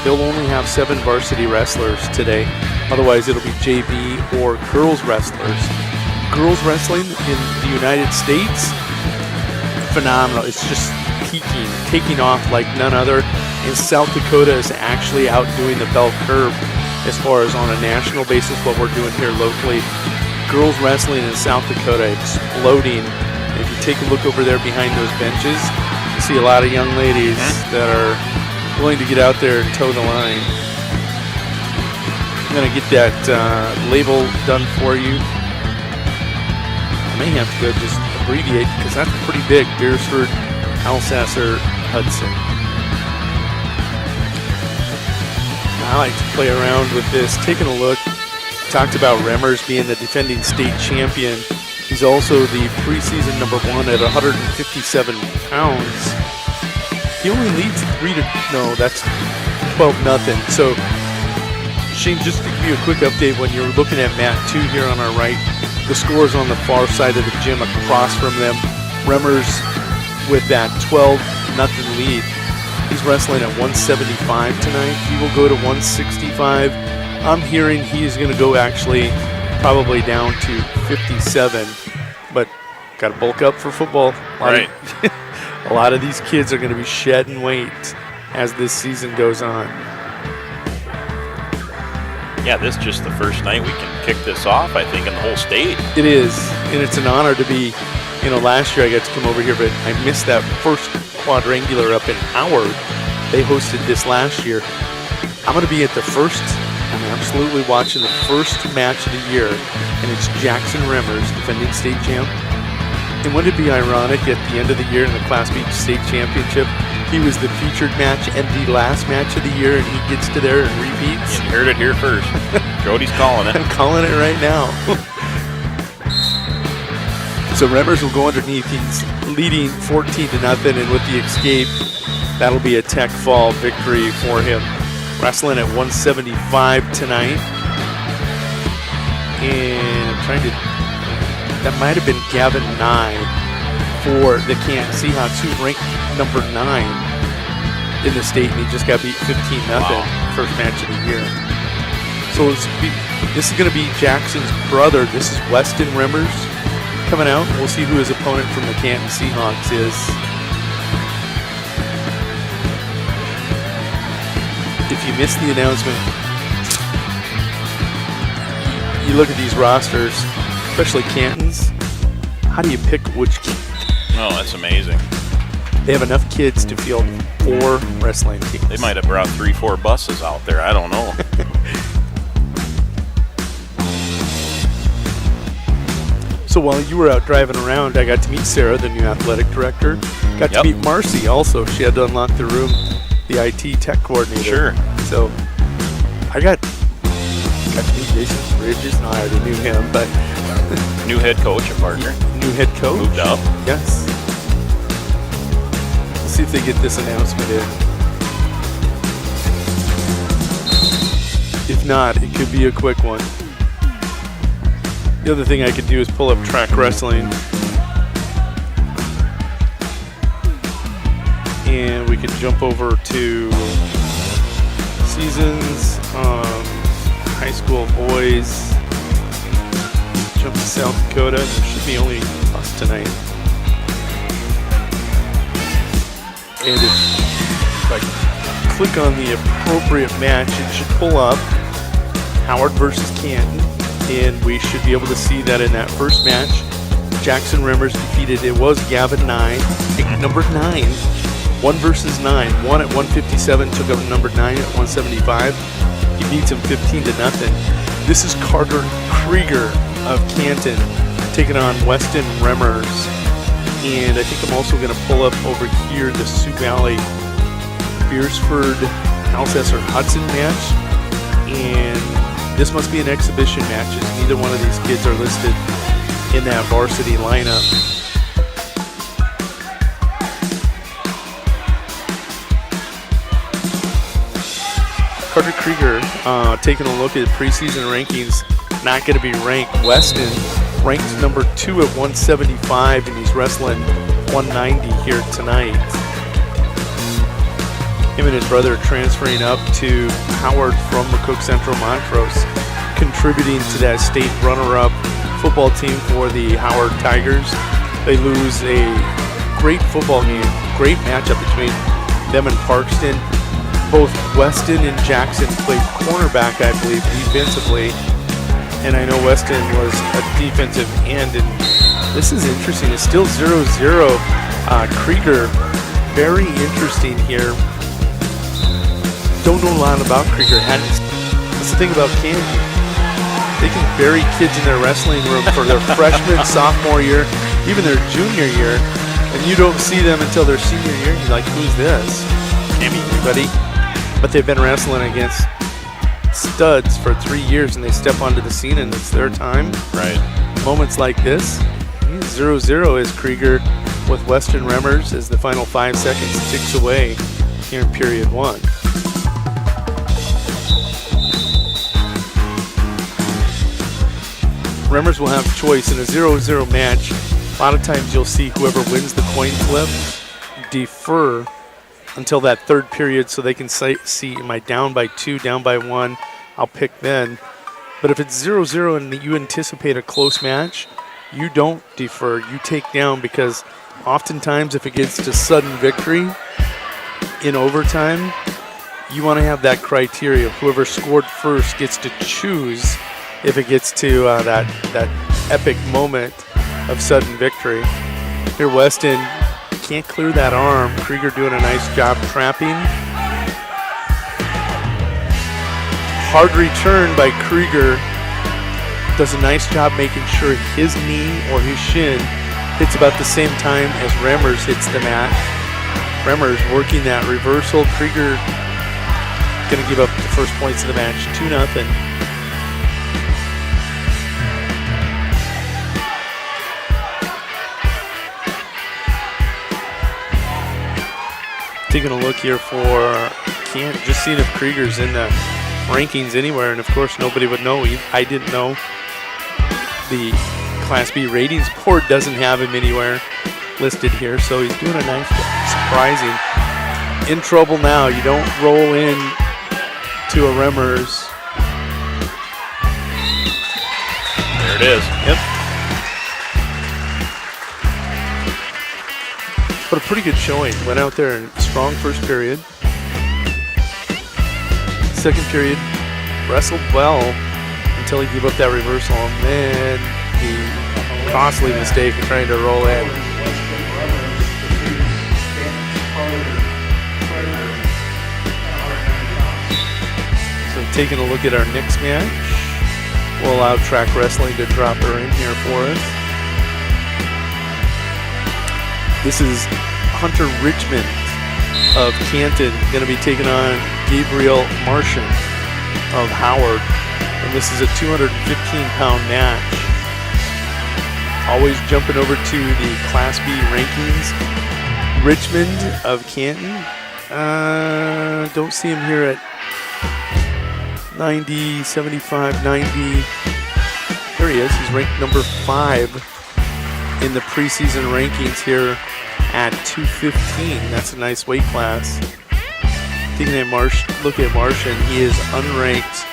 they'll only have 7 varsity wrestlers today. Otherwise, it'll be JV or girls wrestlers. girls wrestling in the United States, phenomenal. It's just peaking, taking off like none other. And South Dakota is actually outdoing the bell curve as far as on a national basis what we're doing here locally. Girls wrestling in South Dakota exploding. And if you take a look over there behind those benches, you see a lot of young ladies that are willing to get out there and toe the line. I'm going to get that label done for you. I may have to go just abbreviate because that's pretty big. Beersford, Alsasser, Hudson. I like to play around with this. Taking a look, talked about Remmers being the defending state champion. He's also the preseason #1 at 157 pounds. He only leads 12-0. So, Shane, just to give you a quick update, when you're looking at Mat 2 here on our right, the score's on the far side of the gym across from them. Remmers with that 12-0 lead. He's wrestling at 175 tonight. He will go to 165. I'm hearing he's going to go actually probably down to 57, but got to bulk up for football. Right. A lot of these kids are going to be shedding weight as this season goes on. Yeah, this is just the first night we can kick this off, I think, in the whole state. It is, and it's an honor to be, last year I got to come over here, but I missed that first quadrangular up in Howard. They hosted this last year. I'm going to be at the first, I'm absolutely watching the first match of the year, and it's Jackson Remmers, defending state champ. And wouldn't it be ironic at the end of the year in the Class B state championship, he was the featured match and the last match of the year, and he gets to there and repeats? You heard it here first. Jody's calling it. I'm calling it right now. So Remmers will go underneath. He's leading 14-0, and with the escape, that'll be a tech fall victory for him. Wrestling at 175 tonight. And I'm trying to, that might have been Gavin Nye for the Canton Seahawks, who's ranked number 9 in the state, and he just got beat 15-0. Wow. First match of the year. So this is going to be Jackson's brother. This is Weston Remmers coming out. We'll see who his opponent from the Canton Seahawks is. If you missed the announcement, you look at these rosters, especially Canton's. How do you pick which kid? Oh, that's amazing. They have enough kids to field 4 wrestling teams. They might have brought 3-4 buses out there. I don't know. So while you were out driving around, I got to meet Sarah, the new athletic director. Got to meet Marcy also. She had to unlock the room, the IT tech coordinator. Sure. So I got to meet Jason Bridges. No, I already knew him, but new head coach at Parker. New head coach. Moved up. Yes. Let's see if they get this announcement in. If not, it could be a quick one. The other thing I could do is pull up track wrestling. And we can jump over to seasons, high school boys. Jump to South Dakota. There should be only us tonight. And if I click on the appropriate match, it should pull up Howard versus Canton. And we should be able to see that in that first match, Jackson Remmers defeated, it was Gavin Nye, number 9, 1 versus 9. 1 at 157, took up number 9 at 175. He beats him 15-0. This is Carter Krieger of Canton taking on Weston Remmers. And I think I'm also going to pull up over here the Sioux Valley Beersford Alsasser Hudson match. And this must be an exhibition match, as neither one of these kids are listed in that varsity lineup. Carter Krieger, taking a look at preseason rankings, not going to be ranked. Weston ranked number 2 at 175, and he's wrestling 190 here tonight. Him and his brother transferring up to Howard from McCook Central Montrose, contributing to that state runner-up football team for the Howard Tigers. They lose a great football game, great matchup between them and Parkston. Both Weston and Jackson played cornerback, I believe, defensively. And I know Weston was a defensive end. And this is interesting. It's still 0-0. Krieger, very interesting here. Don't know a lot about Krieger. That's the thing about Canton. They can bury kids in their wrestling room for their freshman, sophomore year, even their junior year, and you don't see them until their senior year. You're like, who's this? Can't be anybody. But they've been wrestling against studs for 3 years, and they step onto the scene, and it's their time. Right. Moments like this. 0-0 is Krieger with Western Remmers as the final 5 seconds ticks away here in period 1. Remmers will have choice in a 0-0 match. A lot of times you'll see whoever wins the coin flip defer until that third period so they can see, am I down by 2, down by 1? I'll pick then. But if it's 0-0 and you anticipate a close match, you don't defer, you take down, because oftentimes if it gets to sudden victory in overtime, you want to have that criteria. Whoever scored first gets to choose if it gets to that epic moment of sudden victory. Here Weston can't clear that arm. Krieger doing a nice job trapping. Hard return by Krieger. Does a nice job making sure his knee or his shin hits about the same time as Remmers hits the mat. Remmers working that reversal. Krieger going to give up the first points of the match, 2-0. Taking a look here for Canton, just seeing if Krieger's in the rankings anywhere, and of course nobody would know. I didn't know. The Class B ratings board doesn't have him anywhere listed here, so he's doing a nice job. Surprising. In trouble now. You don't roll in to a Remmers. There it is. Yep. But a pretty good showing. Went out there in strong first period. Second period, wrestled well until he gave up that reversal, and then the costly mistake of trying to roll in. So taking a look at our next match, we'll allow Track Wrestling to drop her in here for us. This is Hunter Richmond of Canton going to be taking on Gabriel Martian of Howard. And this is a 215-pound match. Always jumping over to the Class B rankings. Richmond of Canton. Don't see him here at 90, 75, 90. There he is. He's ranked number 5 in the preseason rankings here at 215. That's a nice weight class. Taking a look at Martian, he is unranked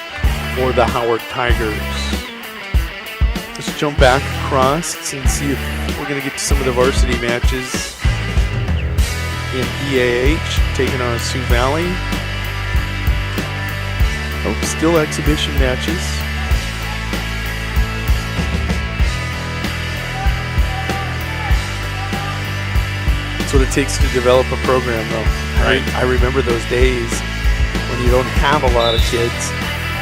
for the Howard Tigers. Let's jump back across and see if we're going to get to some of the varsity matches in EAH, taking on Sioux Valley. Oh, still exhibition matches. That's what it takes to develop a program, though. Right. I remember those days when you don't have a lot of kids,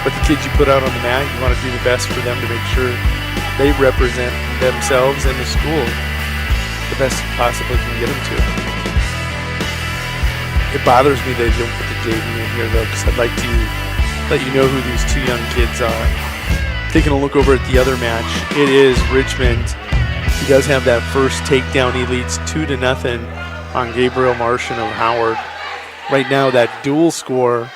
but the kids you put out on the mat, you want to do the best for them to make sure they represent themselves and the school the best you possibly can get them to. It bothers me they don't put the JV in here, though, because I'd like to let you know who these 2 young kids are. Taking a look over at the other match, it is Richmond. He does have that first takedown. He leads 2-0 on Gabriel Martian of Howard. Right now, that dual score,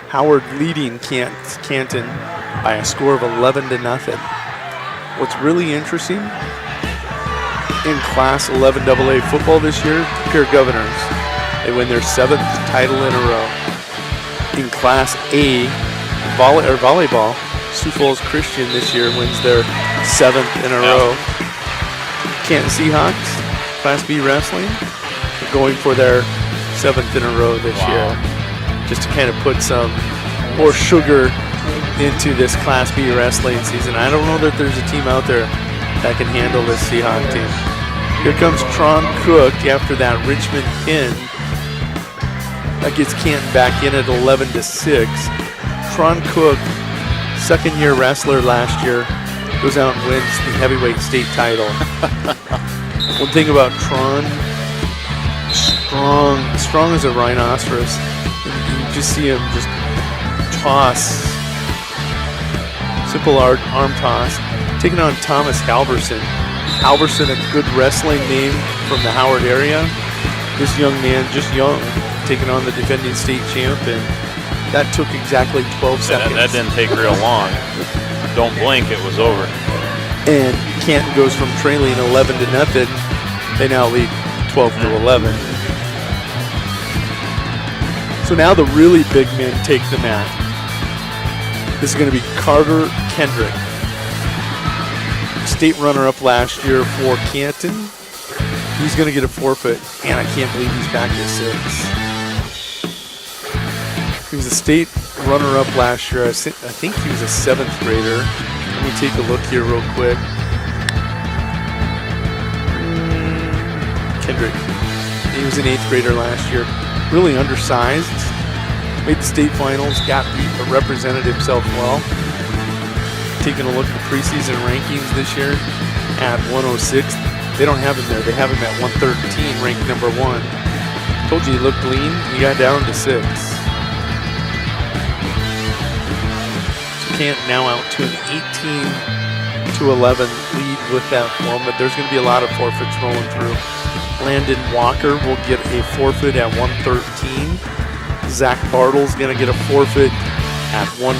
Howard leading Canton by a score of 11-0. What's really interesting, in Class 11 AA football this year, Pierre Governors, they win their 7th title in a row. In Class A, volleyball. Sioux Falls Christian this year wins their 7th in a row. Canton Seahawks, Class B wrestling, going for their 7th in a row this year. Just to kind of put some more sugar into this Class B wrestling season. I don't know that there's a team out there that can handle this Seahawk team. Here comes Tron Cook after that Richmond pin. That gets Canton back in at 11-6. Tron Cook, second-year wrestler last year, goes out and wins the heavyweight state title. One thing about Tron, strong as a rhinoceros. You just see him just toss, simple arm toss, taking on Thomas Halverson. Halverson, a good wrestling name from the Howard area. This young man, just young, taking on the defending state champ, and that took exactly 12 seconds. That didn't take real long. Don't blink, it was over. And Canton goes from trailing 11-0. They now lead 12-11. So now the really big men take the mat. This is going to be Carter Kendrick, state runner-up last year for Canton. He's going to get a forfeit, and I can't believe he's back at 6. He was a state runner-up last year. I think he was a 7th grader. Let me take a look here real quick. Kendrick, he was an 8th grader last year. Really undersized. Made the state finals, got beat, but represented himself well. Taking a look at the preseason rankings this year at 106. They don't have him there. They have him at 113, ranked number 1. Told you he looked lean. He got down to 6. So Canton now out to an 18-11 lead with that one, but there's going to be a lot of forfeits rolling through. Landon Walker will get a forfeit at 113. Zach Bartle's going to get a forfeit at 120.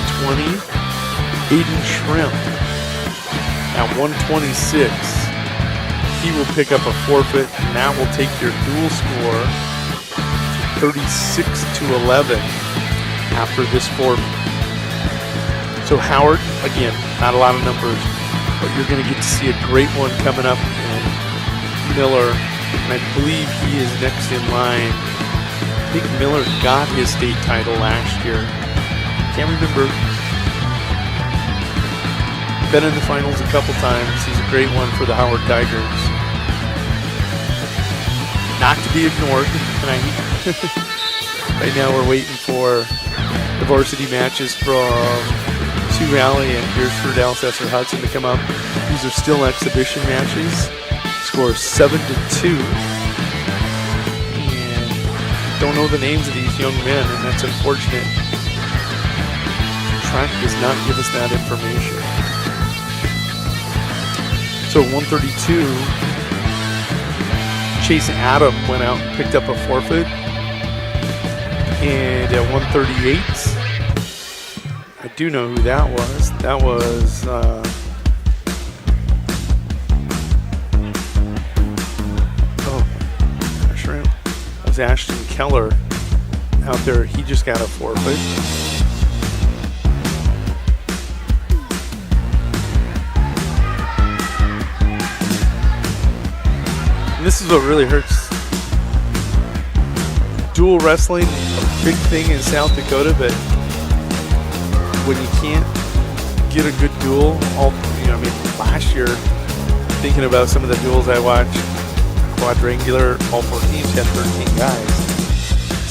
Aiden Shrimp at 126. He will pick up a forfeit, and that will take your dual score to 36-11 after this forfeit. So Howard, again, not a lot of numbers, but you're going to get to see a great one coming up in Miller, and I believe he is next in line. I think Miller got his state title last year. Can't remember. Been in the finals a couple times. He's a great one for the Howard Tigers. Not to be ignored tonight. Right now we're waiting for the varsity matches from Sioux Valley and Deersford, Alcester, Hudson to come up. These are still exhibition matches. Score 7-2. Don't know the names of these young men, and that's unfortunate. Track does not give us that information. So 132, Chase Adam went out and picked up a forfeit. And at 138, I do know who that was. That was Ashton Keller out there. He just got a forfeit. And this is what really hurts. Dual wrestling, a big thing in South Dakota, but when you can't get a good duel, last year, thinking about some of the duels I watched, quadrangular, all 4 teams had 13 guys.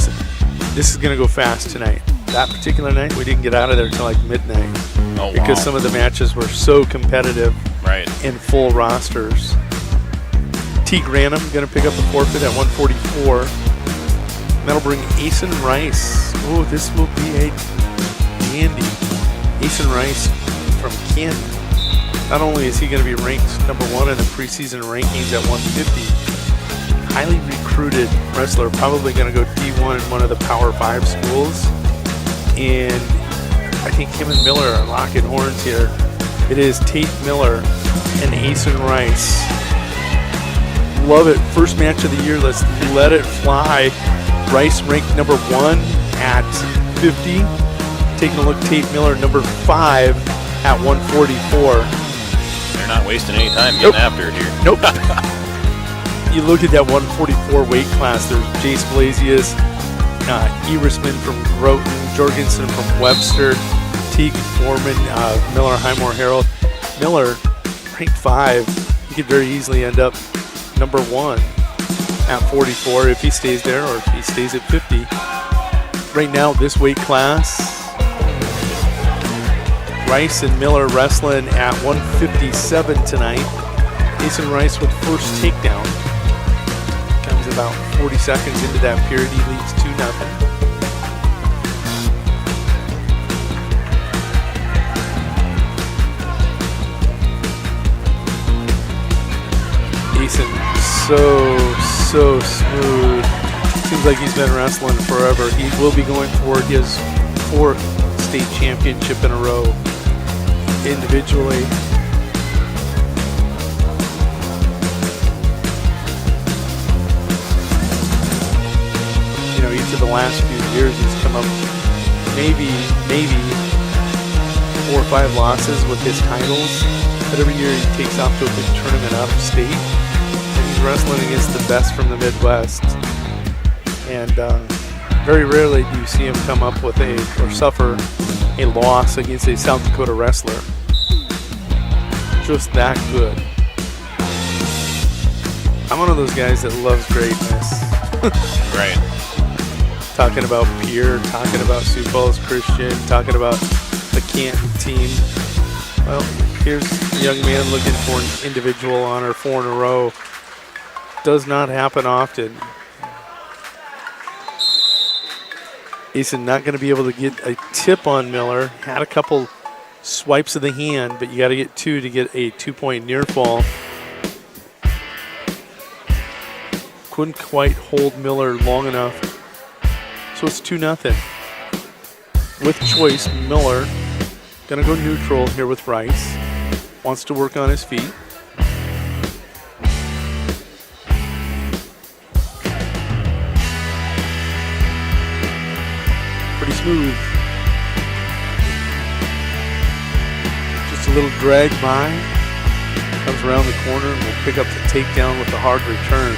So this is going to go fast tonight. That particular night, we didn't get out of there until like midnight. Because some of the matches were so competitive in full rosters. T. Granum going to pick up a forfeit at 144. That'll bring Asen Rice. Oh, this will be a dandy. Asen Rice from Canton. Not only is he going to be ranked number 1 in the preseason rankings at 150, highly recruited wrestler, probably going to go D1 in one of the Power 5 schools. And I think him and Miller are locking horns here. It is Tate Miller and Asen Rice. Love it. First match of the year. Let's let it fly. Rice ranked number 1 at 50. taking a look, Tate Miller, number 5 at 144. They're not wasting any time getting after it here. Nope. You look at that 144 weight class, there's Jace Blasius, Erisman from Groton, Jorgensen from Webster, Teague Foreman, Miller, Highmore, Harold. Miller, ranked 5, he could very easily end up number 1 at 44 if he stays there, or if he stays at 50. Right now, this weight class, Rice and Miller wrestling at 157 tonight. Mason Rice with first takedown. Comes about 40 seconds into that period. He leads 2-0. Mason, so smooth. Seems like he's been wrestling forever. He will be going for his 4th state championship in a row individually. You know, each of the last few years he's come up maybe 4 or 5 losses with his titles, but every year he takes off to a big tournament upstate, and he's wrestling against the best from the Midwest. And very rarely do you see him come up with or suffer a loss against a South Dakota wrestler. Just that good. I'm one of those guys that loves greatness. Right. Talking about Pierre, talking about Sioux Falls Christian, talking about the Canton team. Well, here's a young man looking for an individual honor 4 in a row. Does not happen often. Eason not going to be able to get a tip on Miller. Had a couple swipes of the hand, but you got to get 2 to get a 2-point near fall. Couldn't quite hold Miller long enough. So it's 2-0. With choice, Miller going to go neutral here with Rice. Wants to work on his feet. Pretty smooth. Just a little drag by. Comes around the corner and will pick up the takedown with a hard return.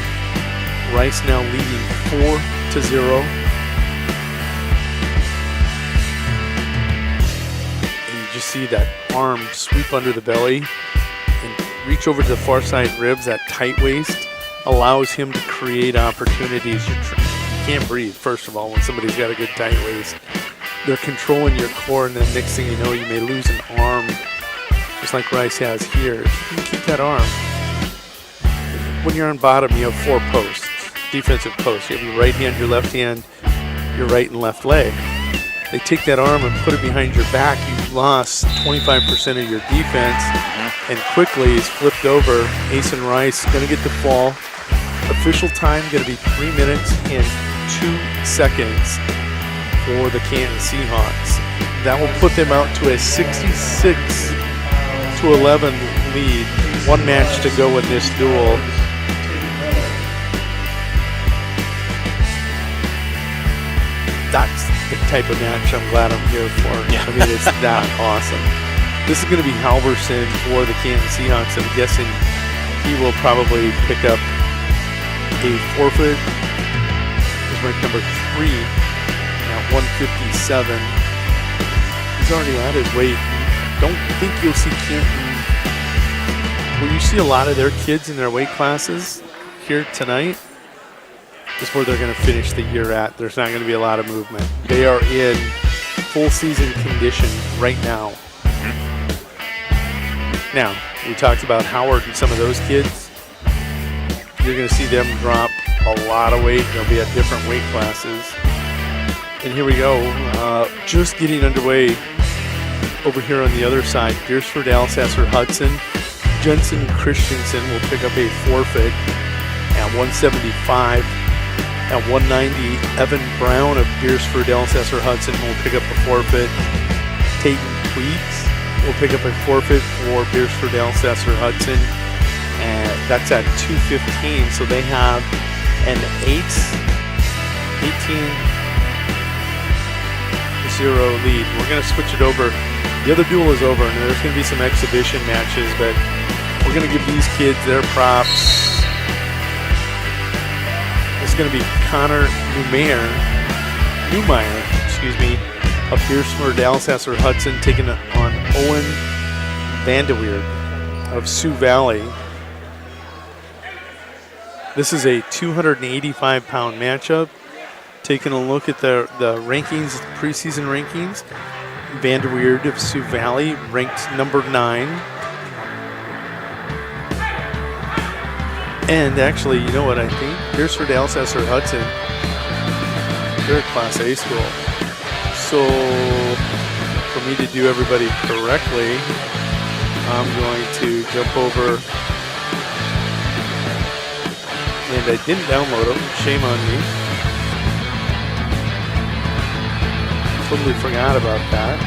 Rice now leading 4-0. And you just see that arm sweep under the belly and reach over to the far side ribs. That tight waist allows him to create opportunities. You can't breathe, first of all, when somebody's got a good tight waist. They're controlling your core, and then next thing you know, you may lose an arm, just like Rice has here. If you can keep that arm. When you're on bottom, you have 4 posts, defensive posts. You have your right hand, your left hand, your right and left leg. They take that arm and put it behind your back. You've lost 25% of your defense, and quickly is flipped over. Asen Rice going to get the fall. Official time going to be 3 minutes and 2 seconds for the Canton Seahawks. That will put them out to a 66-11 lead. 1 match to go in this duel. That's the type of match I'm glad I'm here for. I mean, it's that awesome. This is going to be Halverson for the Canton Seahawks. I'm guessing he will probably pick up a forfeit. He's ranked number 3 at 157. He's already added weight. Don't think you'll see Canton. Will you see a lot of their kids in their weight classes here tonight? Is where they're going to finish the year at. There's not going to be a lot of movement. They are in full season condition right now. Now, we talked about Howard and some of those kids. You're going to see them drop a lot of weight. They'll be at different weight classes. And here we go. Just getting underway over here on the other side. Beersford, Alsasser, Hudson. Jensen Christensen will pick up a forfeit at 175. At 190, Evan Brown of Beersford, Alsasser, Hudson will pick up a forfeit. Tayton Tweets will pick up a forfeit for Beersford, Alsasser, Hudson. And that's at 215. So they have an 18. lead. We're going to switch it over. The other duel is over, and there's going to be some exhibition matches, but we're going to give these kids their props. It's going to be Connor Newmeyer, of Piercemer, Dalsasser Hudson, taking on Owen Vanderweerd of Sioux Valley. This is a 285-pound matchup. Taking a look at the rankings, preseason rankings, Vanderweerd of Sioux Valley ranked number 9. And actually, you know what I think? Piercemer, Dalsasser Hudson, they're a Class A school. So for me to do everybody correctly, I'm going to jump over, and I didn't download them, shame on me. Totally forgot about that.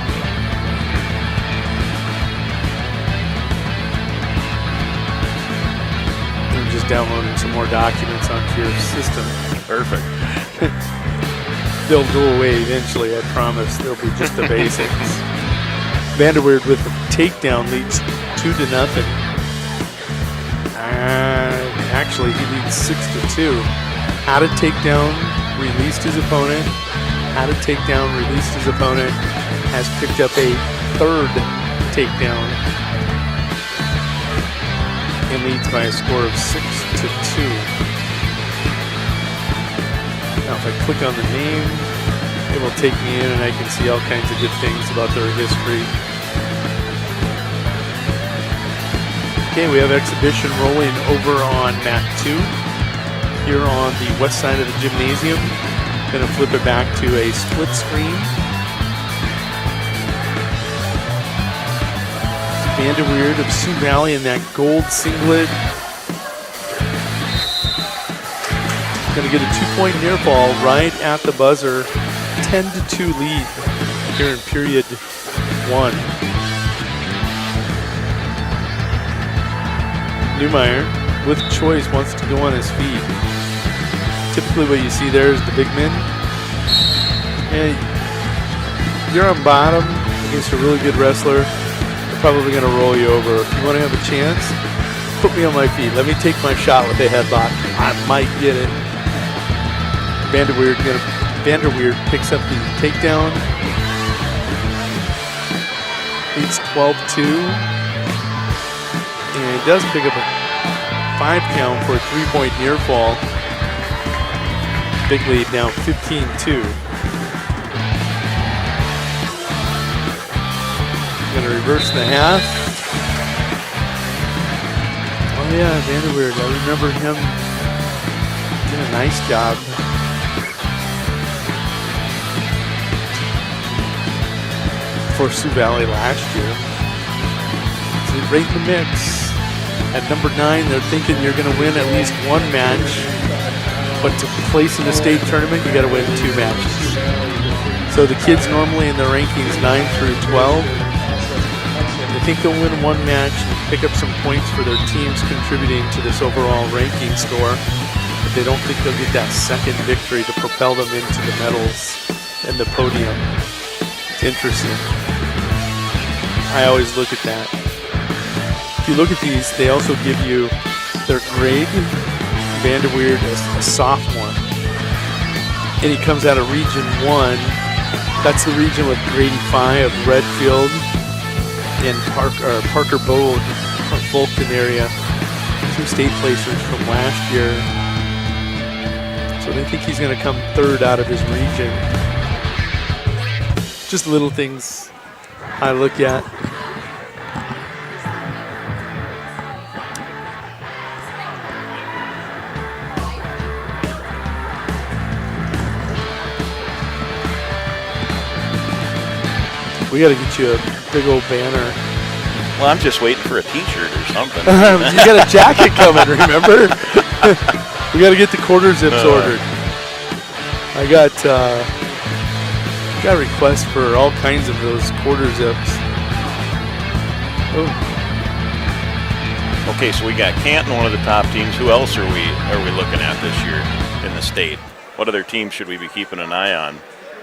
I'm just downloading some more documents onto your system. Perfect. They'll go away eventually, I promise. They'll be just the basics. Vanderweerd with the takedown leads 2-0. Actually, he leads 6-2. How to take down, released his opponent. How to take down, released his opponent. Has picked up a 3rd takedown. And leads by a score of 6-2. Now, if I click on the name, it will take me in and I can see all kinds of good things about their history. Okay, we have exhibition rolling over on mat 2 here on the west side of the gymnasium. Going to flip it back to a split screen. Vanderweerd of Sioux Valley in that gold singlet. Going to get a 2-point near ball right at the buzzer. 10-2 lead here in period 1. Newmeyer with choice wants to go on his feet. Typically what you see there is the big men. And you're on bottom against a really good wrestler. They're probably going to roll you over. If you want to have a chance, put me on my feet. Let me take my shot with a headlock. I might get it. Vanderweerd picks up the takedown. Leads 12-2. And he does pick up a 5 count for a 3-point near fall. Big lead now 15-2. Gonna reverse the half. Oh yeah, Vanderweerd, I remember him doing a nice job. For Sioux Valley last year. So right in the mix. At number 9, they're thinking you're going to win at least one match, but to place in the state tournament, you got to win 2 matches. So the kids normally in the rankings 9 through 12, they think they'll win one match and pick up some points for their teams contributing to this overall ranking score, but they don't think they'll get that second victory to propel them into the medals and the podium. It's interesting. I always look at that. If you look at these, they also give you their grade. Vanderweerd is a sophomore. And he comes out of Region 1. That's the region with Grady Fye of Redfield and Parker Bode from Fulton area. 2 state placers from last year. So they think he's going to come 3rd out of his region. Just little things I look at. We got to get you a big old banner. Well, I'm just waiting for a t-shirt or something. You got a jacket coming, remember? We got to get the quarter zips ordered. I got requests for all kinds of those quarter zips. Oh. Okay, so we got Canton, one of the top teams. Who else are we looking at this year in the state? What other teams should we be keeping an eye on?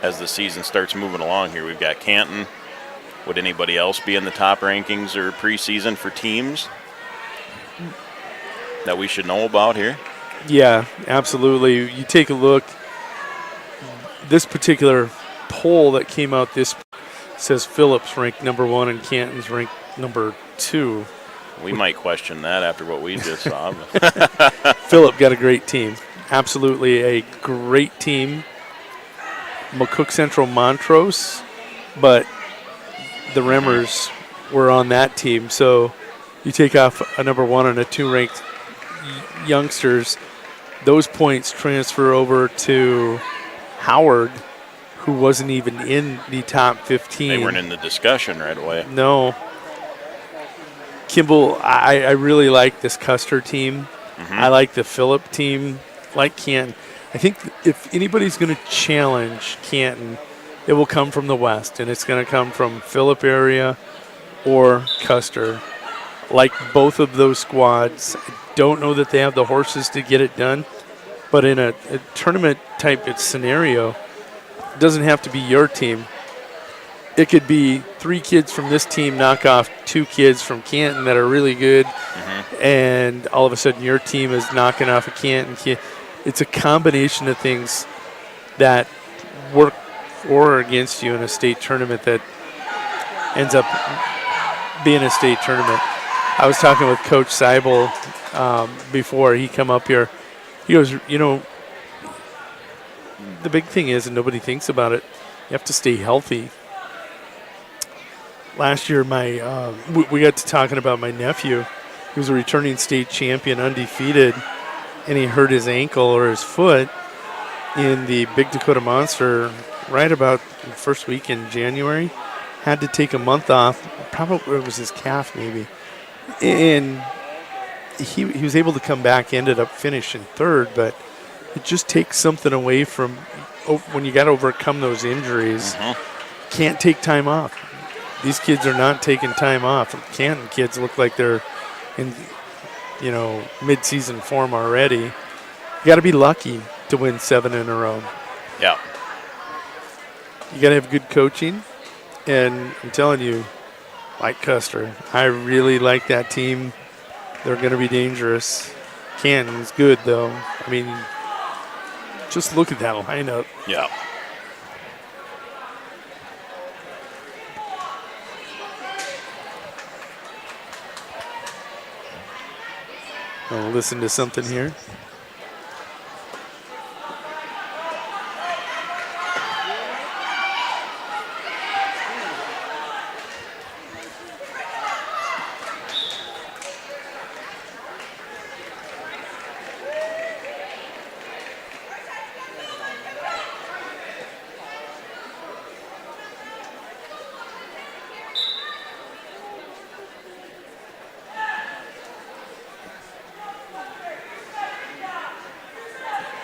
as the season starts moving along here. We've got Canton. Would anybody else be in the top rankings or preseason for teams that we should know about here? Yeah, absolutely. You take a look. This particular poll that came out this says Phillips ranked number 1 and Canton's ranked number 2. We might question that after what we just saw. Phillip got a great team. Absolutely a great team. McCook Central Montrose, but the Remmers were on that team. So you take off a number 1 and a 2 ranked youngsters, those points transfer over to Howard, who wasn't even in the top 15. They weren't in the discussion right away. No. Kimball, I really like this Custer team. I like the Phillip team, like Canton. I think if anybody's going to challenge Canton, it will come from the West, and it's going to come from Phillip area or Custer. Like both of those squads, I don't know that they have the horses to get it done, but in a tournament type scenario, it doesn't have to be your team. It could be 3 kids from this team knock off 2 kids from Canton that are really good, and all of a sudden your team is knocking off a Canton kid. It's a combination of things that work for or against you in a state tournament that ends up being a state tournament. I was talking with Coach Seibel before he come up here. He goes, you know, the big thing is, and nobody thinks about it, you have to stay healthy. Last year, we got to talking about my nephew. He was a returning state champion, undefeated, and he hurt his ankle or his foot in the Big Dakota Monster right about the first week in January. Had to take a month off. Probably it was his calf maybe. And he was able to come back, ended up finishing 3rd, but it just takes something away from when you got to overcome those injuries. Can't take time off. These kids are not taking time off. Canton kids look like they're in, mid-season form already. You got to be lucky to win 7 in a row. Yeah. You got to have good coaching, and I'm telling you, like Custer, I really like that team. They're going to be dangerous. Canton's good, though. I mean, just look at that lineup. Yeah. I'll listen to something here.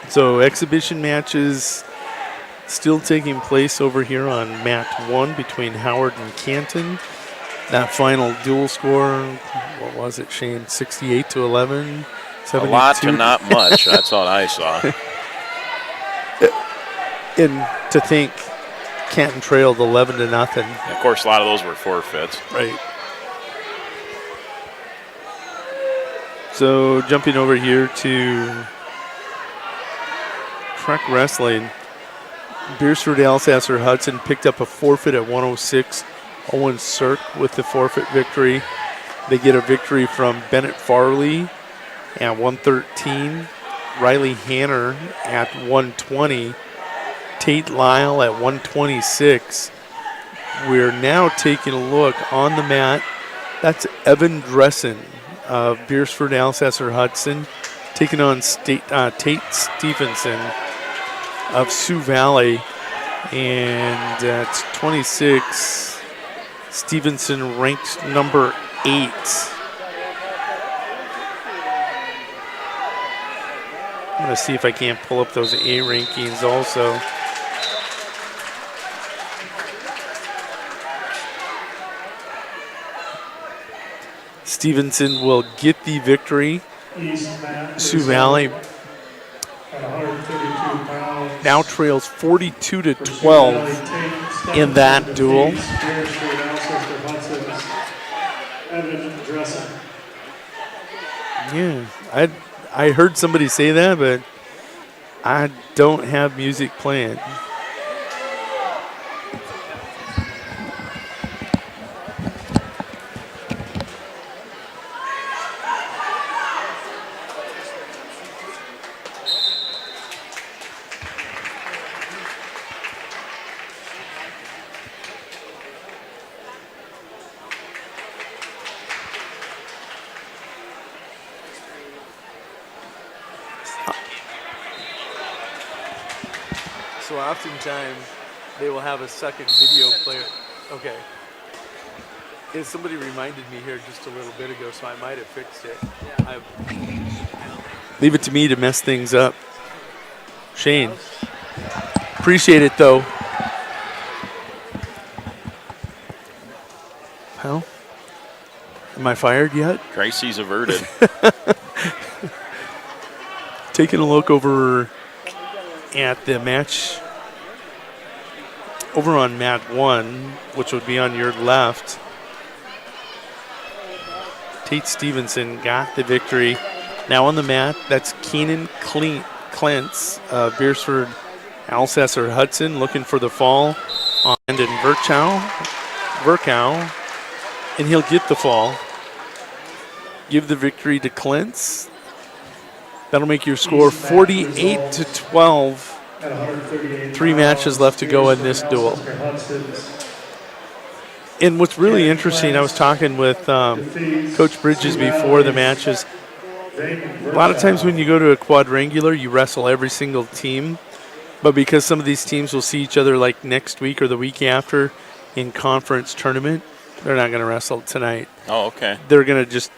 So exhibition matches still taking place over here on mat 1 between Howard and Canton. That final dual score, what was it, Shane? 68-11, 72. A lot to not much. That's what I saw. And to think Canton trailed 11-0. Of course, a lot of those were forfeits. Right. So jumping over here to track wrestling, Beersford Alsasser Hudson picked up a forfeit at 106. Owen Cirque with the forfeit victory. They get a victory from Bennett Farley at 113. Riley Hanner at 120. Tate Lyle at 126. We're now taking a look on the mat. That's Evan Dressen of Beersford Alsasser Hudson taking on Tate Stevenson of Sioux Valley, and it's 26. Stevenson ranked number 8. I'm going to see if I can't pull up those A rankings also. Stevenson will get the victory. Sioux Valley. At 132 pounds, now trails 42-12 in that duel. Yeah, I heard somebody say that, but I don't have music playing. So oftentimes they will have a second video player. Okay. And somebody reminded me here just a little bit ago, so I might have fixed it. Leave it to me to mess things up. Shane. Appreciate it, though. Well, am I fired yet? Crises averted. Taking a look over at the match over on mat 1, which would be on your left. Tate Stevenson got the victory. Now on the mat, that's Keenan Klintz, Beersford Alcesser Hudson looking for the fall on Brandon Virchow, and he'll get the fall. Give the victory to Klintz. That'll make your score 48-12. 3 matches left to go in this duel. And what's really interesting, I was talking with Coach Bridges before the matches. A lot of times when you go to a quadrangular, you wrestle every single team. But because some of these teams will see each other like next week or the week after in conference tournament, they're not going to wrestle tonight. Oh, okay. They're going to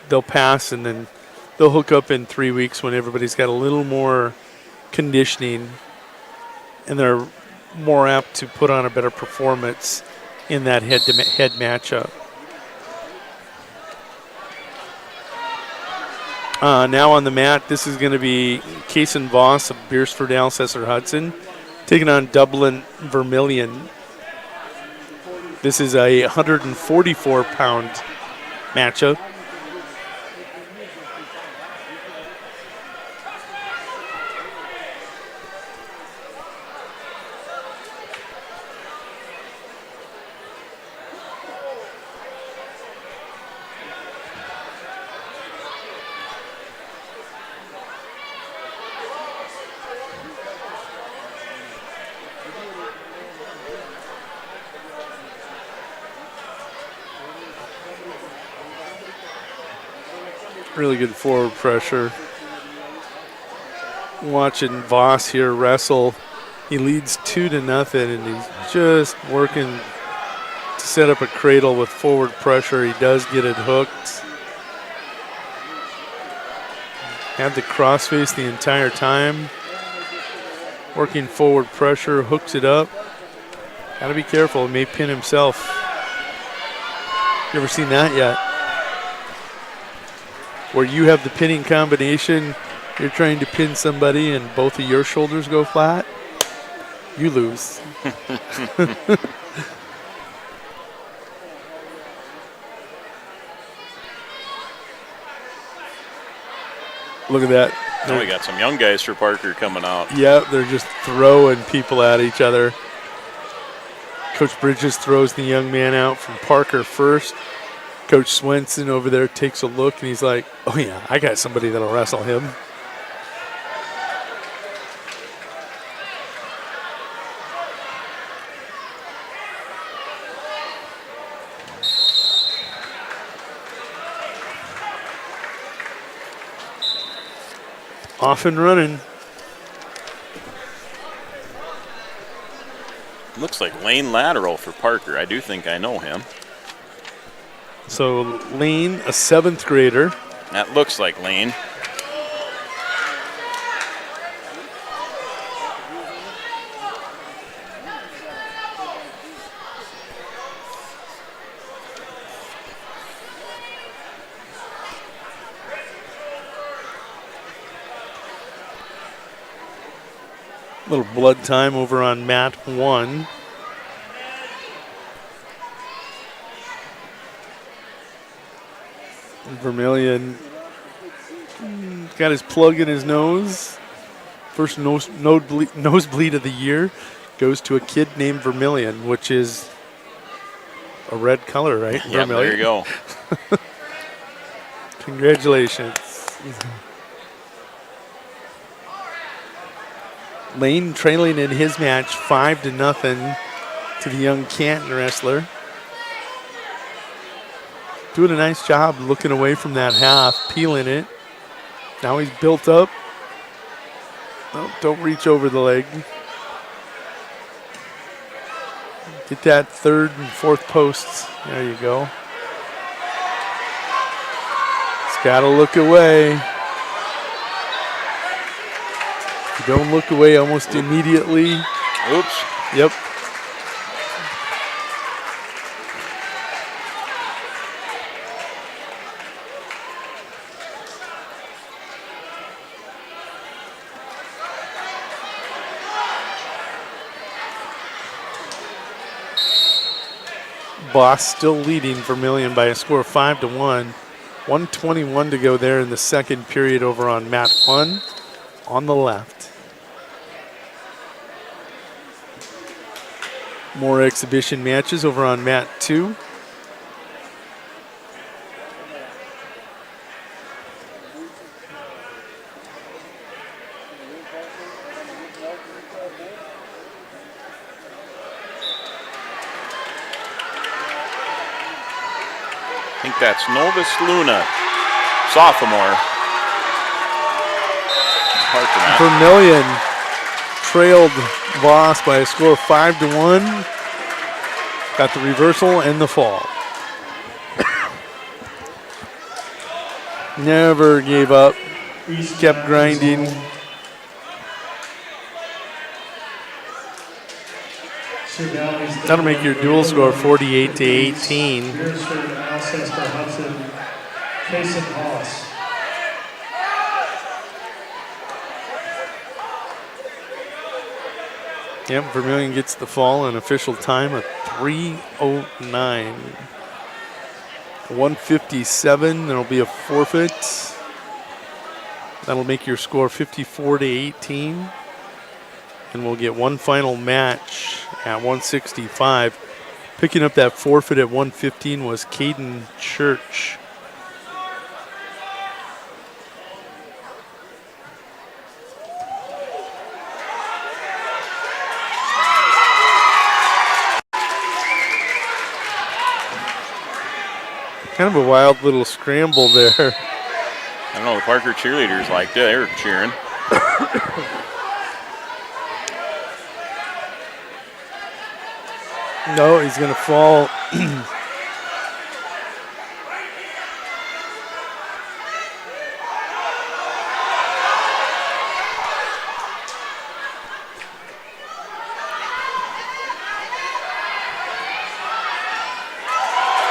they'll pass and then they'll hook up in 3 weeks when everybody's got a little more conditioning and they're more apt to put on a better performance in that head-to-head matchup. Now on the mat, this is going to be Kason Voss of Beersford Alcesser Hudson taking on Dublin Vermilion. This is a 144-pound matchup. Really good forward pressure. Watching Voss here wrestle. He leads 2-0 and he's just working to set up a cradle with forward pressure. He does get it hooked. Had the crossface the entire time. Working forward pressure, hooks it up. Gotta be careful, he may pin himself. You ever seen that yet? Where you have the pinning combination, you're trying to pin somebody and both of your shoulders go flat, you lose. Look at that. Now we got some young guys for Parker coming out. Yeah, they're just throwing people at each other. Coach Bridges throws the young man out from Parker first. Coach Swenson over there takes a look and he's like, oh yeah, I got somebody that'll wrestle him. Off and running. Looks like Lane Lateral for Parker. I do think I know him. So Lane, a 7th grader. That looks like Lane. Little blood time over on mat 1. Vermillion got his plug in his nose. First nosebleed of the year goes to a kid named Vermillion, which is a red color, right? Yeah, there you go. Congratulations. Lane trailing in his match 5-0 to the young Canton wrestler. Doing a nice job looking away from that half, peeling it. Now he's built up. Oh, don't reach over the leg. Get that third and fourth posts. There you go. He's got to look away. If you don't look away almost immediately. Oops. Yep. Boss still leading Vermillion by a score of 5-1. 1:21 to go there in the second period over on mat 1 on the left. More exhibition matches over on mat 2. I think that's Novus Luna, sophomore. Vermillion trailed Voss by a score of 5-1. Got the reversal and the fall. Never gave up. Kept grinding. That'll make your dual score 48-18. Yep, Vermillion gets the fall, and official time of 3:09. 157, there'll be a forfeit. That'll make your score 54-18. And we'll get one final match at 165. Picking up that forfeit at 115 was Caden Church. Kind of a wild little scramble there. I don't know, the Parker cheerleaders liked it. They were cheering. No, he's going to fall.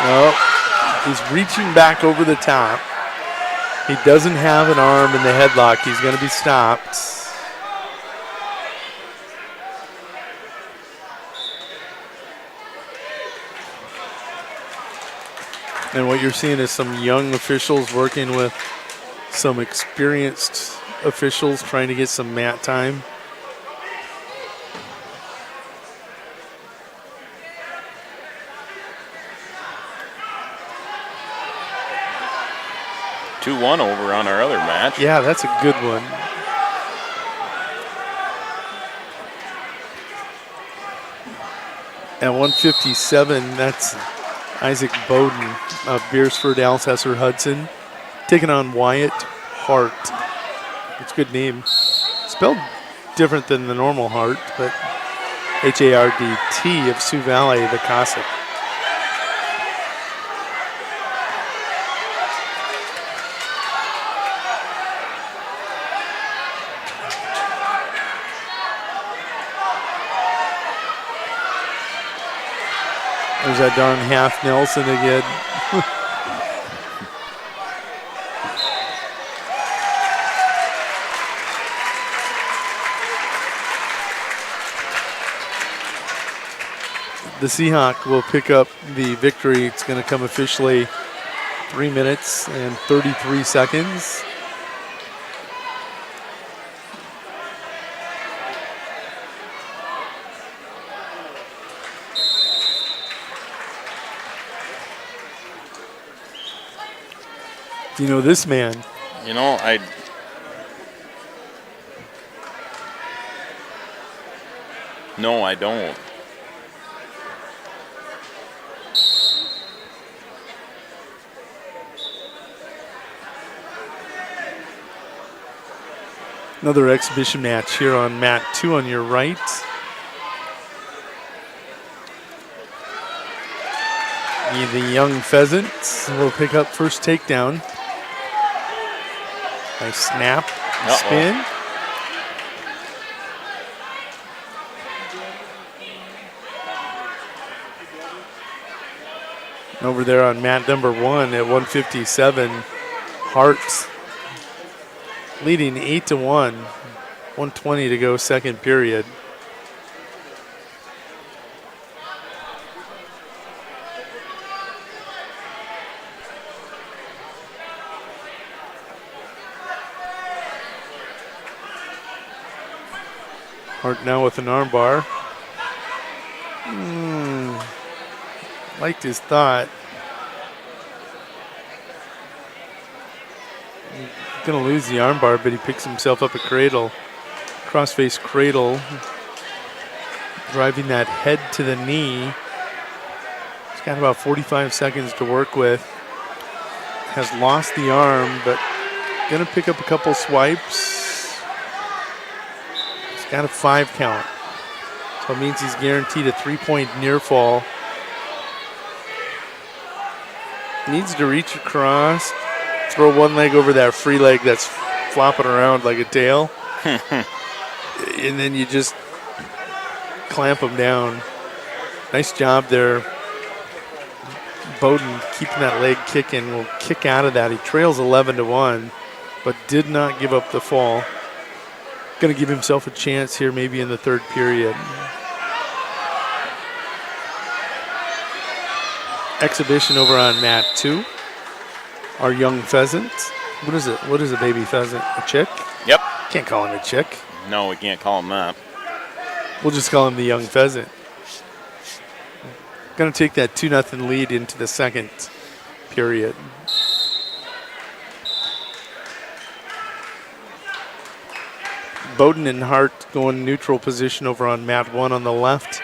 No, he's reaching back over the top. He doesn't have an arm in the headlock. He's going to be stopped. And what you're seeing is some young officials working with some experienced officials trying to get some mat time. (2-1) over on our other match. Yeah, that's a good one. At 157, that's Isaac Bowden of Beersford, Alcester, Hudson, taking on Wyatt Hart. It's a good name. Spelled different than the normal Hart, but H-A-R-D-T of Sioux Valley, the Cossack. There's that darn half Nelson again. the Seahawk will pick up the victory. It's going to come officially 3 minutes and 33 seconds. Do you know this man? You know, No, I don't. Another exhibition match here on mat 2 on your right. The Young Pheasants will pick up first takedown. Nice snap, spin. Over there on mat number 1 at 157, Hart leading 8-1, 1:20 to go, second period. Hart now with an armbar. Liked his thought. Gonna lose the armbar, but he picks himself up a cradle. Crossface cradle. Driving that head to the knee. He's got about 45 seconds to work with. Has lost the arm, but gonna pick up a couple swipes. He's got a 5 count. So it means he's guaranteed a 3-point near fall. Needs to reach across, throw one leg over that free leg that's flopping around like a tail. And then you just clamp him down. Nice job there. Bowden keeping that leg kicking, will kick out of that. He trails 11-1, but did not give up the fall. Going to give himself a chance here maybe in the third period. Exhibition over on mat 2. Our Young Pheasant. What is it? What is a baby pheasant? A chick? Yep. Can't call him a chick. No, we can't call him that. We'll just call him the Young Pheasant. Going to take that 2-0 lead into the second period. Bowden and Hart going neutral position over on mat 1 on the left.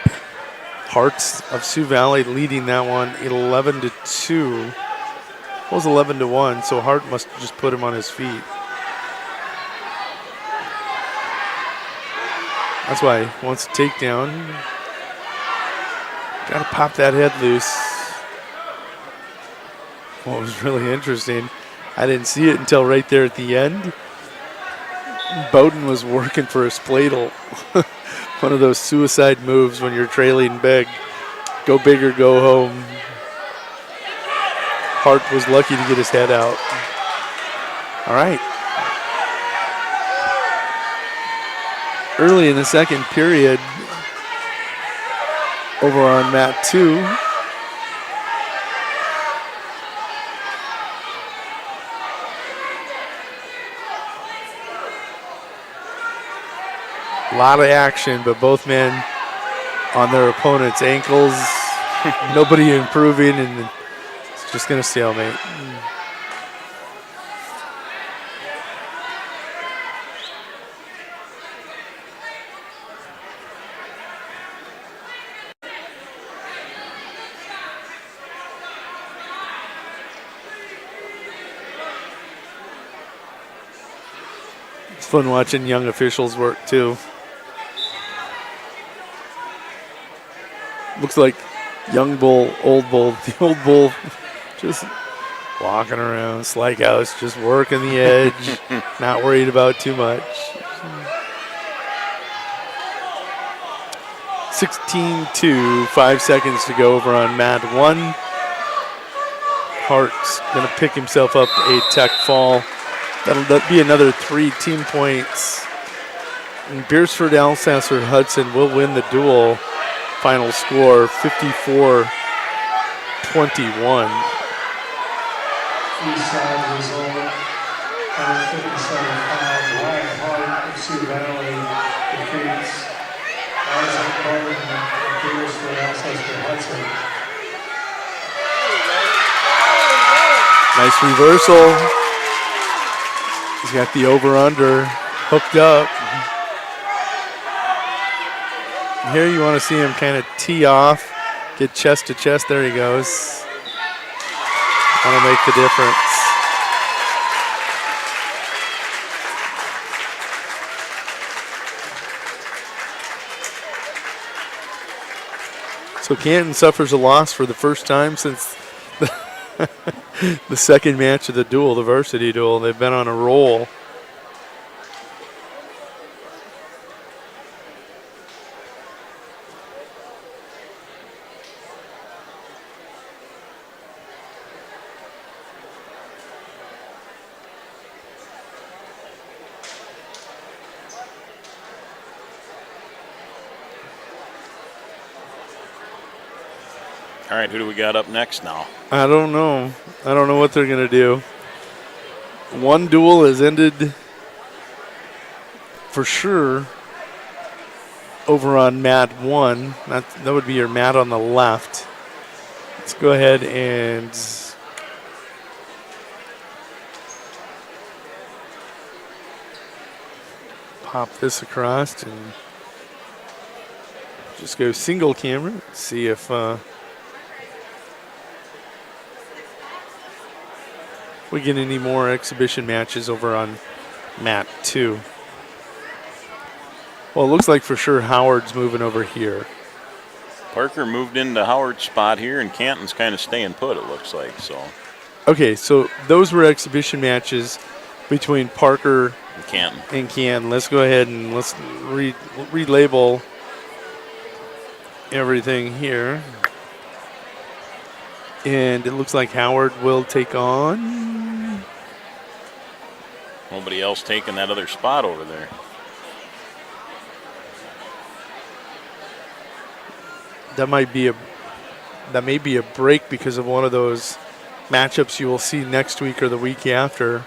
Hart of Sioux Valley leading that one 11-2. It was 11-1, so Hart must have just put him on his feet. That's why he wants a takedown. Got to pop that head loose. What was really interesting, I didn't see it until right there at the end. Bowden was working for a spladle. One of those suicide moves when you're trailing big. Go big or go home. Hart was lucky to get his head out. All right. Early in the second period, over on mat 2. A lot of action, but both men on their opponent's ankles. Nobody improving, and it's just going to stalemate. It's fun watching young officials work too. Looks like young bull, old bull. The old bull just walking around. Slykehouse just working the edge, not worried about too much. 16-2, 5 seconds to go over on mat 1. Hart's going to pick himself up a tech fall. That'll be another 3 team points. And Beersford, Alsasser, Hudson will win the duel final score 54-21. Eastside result, 57-5. Wyatt Hart of Sioux Valley defeats Isaac Barton of Petersburg, Alcester Hudson. Nice reversal. He's got the over-under hooked up. Here you want to see him kind of tee off, get chest to chest. There he goes. Want to make the difference. So Canton suffers a loss for the first time since the second match of the duel, the varsity duel. They've been on a roll. All right, who do we got up next now? I don't know. I don't know what they're going to do. One duel has ended for sure over on mat 1. That would be your mat on the left. Let's go ahead and pop this across and just go single camera. See if we get any more exhibition matches over on mat 2. Well, it looks like for sure Howard's moving over here. Parker moved into Howard's spot here, and Canton's kind of staying put, it looks like. So. Okay, so those were exhibition matches between Parker and Canton. Let's go ahead and let's relabel everything here. And it looks like Howard will take on. Nobody else taking that other spot over there. That may be a break because of one of those matchups you will see next week or the week after.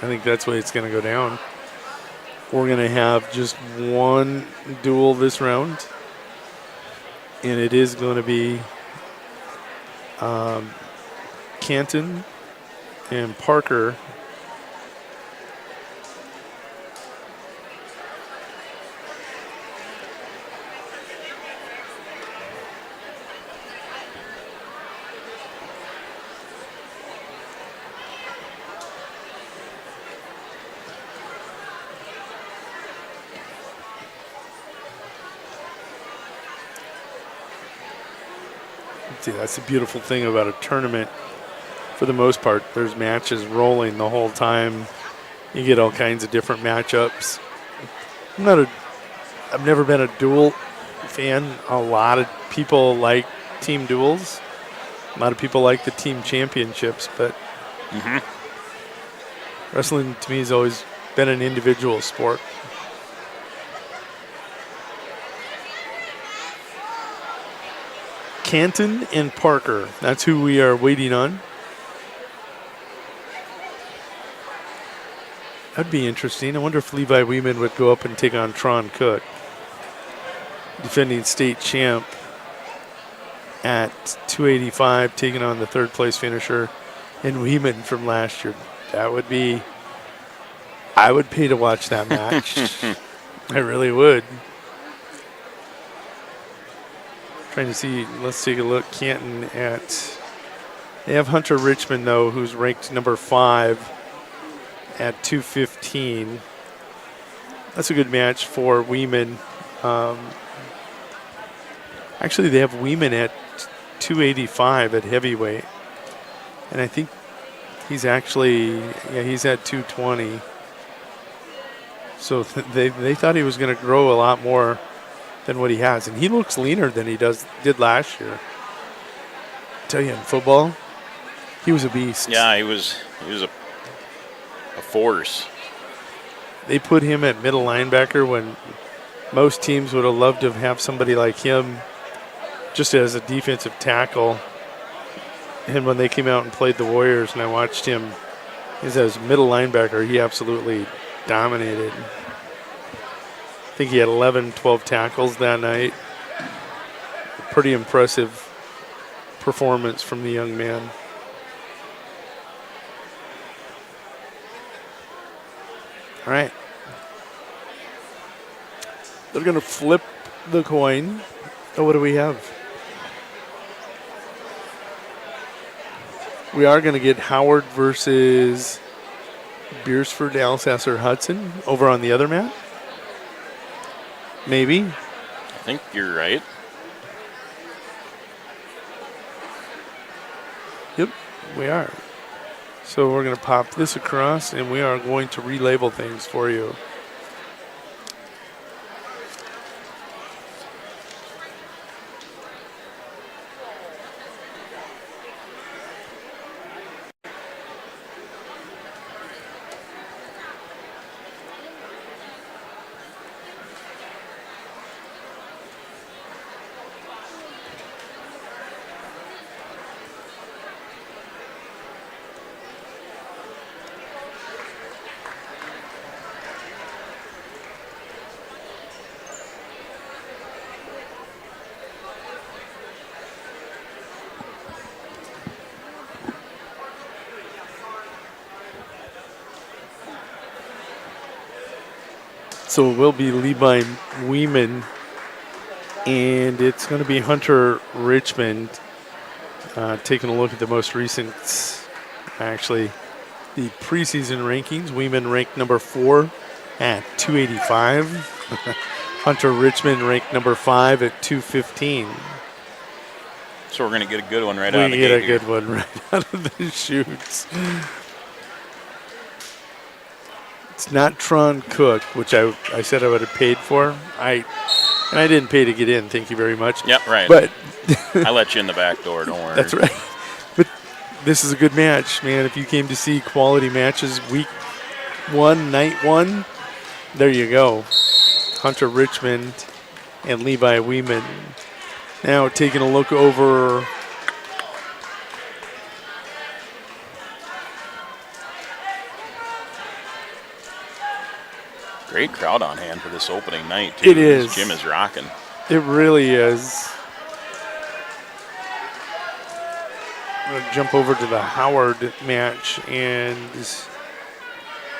I think that's the way it's going to go down. We're going to have just one duel this round, and it is going to be Canton and Parker. See, that's the beautiful thing about a tournament. For the most part, there's matches rolling the whole time. You get all kinds of different matchups. I've never been a duel fan. A lot of people like team duels. A lot of people like the team championships, but wrestling to me has always been an individual sport. Canton and Parker, that's who we are waiting on. That'd be interesting. I wonder if Levi Weeman would go up and take on Tron Cook, defending state champ at 285, taking on the third place finisher in Weeman from last year. That would be, I would pay to watch that match. I really would. Trying to see, let's take a look. Canton they have Hunter Richmond though, who's ranked number 5 at 215. That's a good match for Weeman. Actually, they have Weeman at 285 at heavyweight. And I think he's actually, he's at 220. So they thought he was going to grow a lot more than what he has. And he looks leaner than he did last year. I tell you, in football, he was a beast. Yeah, he was a force. They put him at middle linebacker when most teams would have loved to have somebody like him just as a defensive tackle. And when they came out and played the Warriors and I watched him as middle linebacker, he absolutely dominated. I think he had 11, 12 tackles that night. Pretty impressive performance from the young man. All right. They're going to flip the coin. Oh, what do we have? We are going to get Howard versus Beersford, Alsacer, Hudson over on the other mat. Maybe. I think you're right. Yep, we are. So we're going to pop this across, and we are going to relabel things for you. So it will be Levi Weeman, and it's going to be Hunter Richmond. Taking a look at the most recent, actually, the preseason rankings. Weeman ranked number 4 at 285. Hunter Richmond ranked number 5 at 215. So we're going to get a good one right out of the gate. We gate get a good one right out of the chutes. It's not Tron Cook, which I said I would have paid for. And I didn't pay to get in. Thank you very much. Yep, right. But I let you in the back door. Don't worry. That's right. But this is a good match, man. If you came to see quality matches week 1, night 1, there you go. Hunter Richmond and Levi Weeman. Now taking a look over. Great crowd on hand for this opening night, too. It is. This gym is rocking. It really is. I'm going to jump over to the Howard match, and this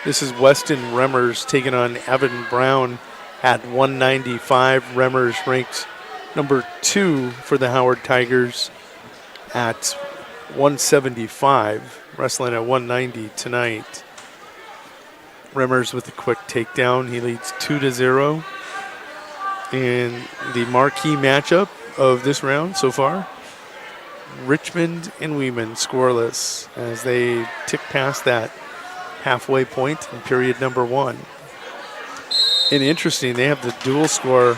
is Weston Remmers taking on Evan Brown at 195. Remmers ranked number 2 for the Howard Tigers at 175, wrestling at 190 tonight. Remmers with a quick takedown. He leads 2-0. And the marquee matchup of this round so far, Richmond and Weeman scoreless as they tick past that halfway point in period number 1. And interesting, they have the dual score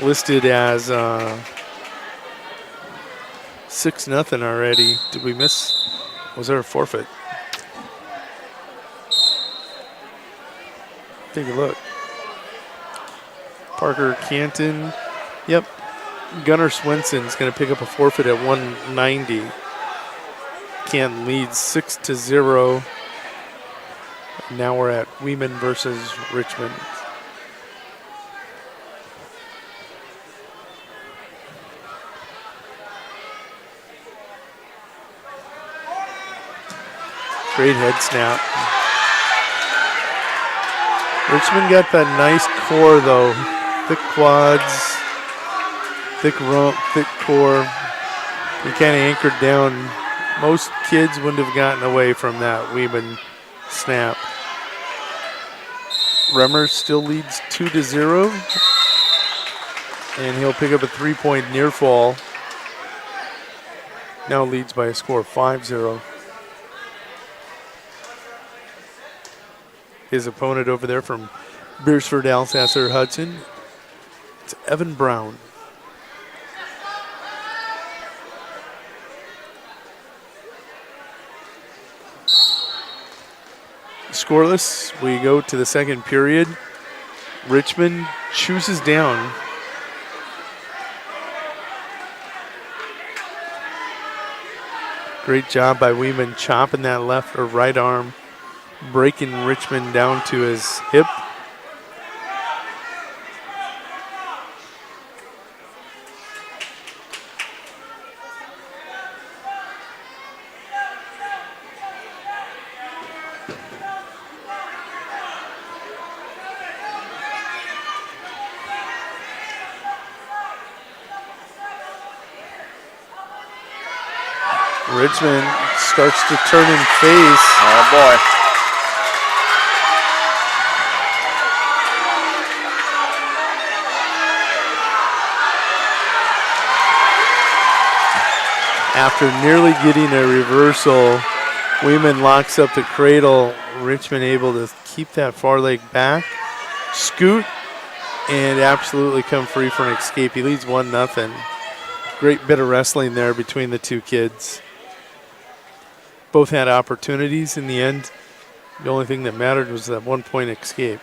listed as 6-0 already. Did we miss? Was there a forfeit? Take a look. Parker Canton. Yep. Gunnar Swenson's going to pick up a forfeit at 190. Canton leads 6-0. Now we're at Weeman versus Richmond. Great head snap. Richmond got that nice core, though. Thick quads, thick rump, thick core. He kind of anchored down. Most kids wouldn't have gotten away from that Weeman snap. Remmers still leads 2-0. And he'll pick up a 3-point near fall. Now leads by a score of 5-0. His opponent over there from Beersford, Alsasser, Hudson, it's Evan Brown. Scoreless, we go to the second period. Richmond chooses down. Great job by Weeman chopping that left or right arm, breaking Richmond down to his hip. Richmond starts to turn and face. Oh boy. After nearly getting a reversal, Weeman locks up the cradle. Richmond able to keep that far leg back, scoot, and absolutely come free for an escape. He leads 1-0. Great bit of wrestling there between the two kids. Both had opportunities. In the end, the only thing that mattered was that 1-point escape.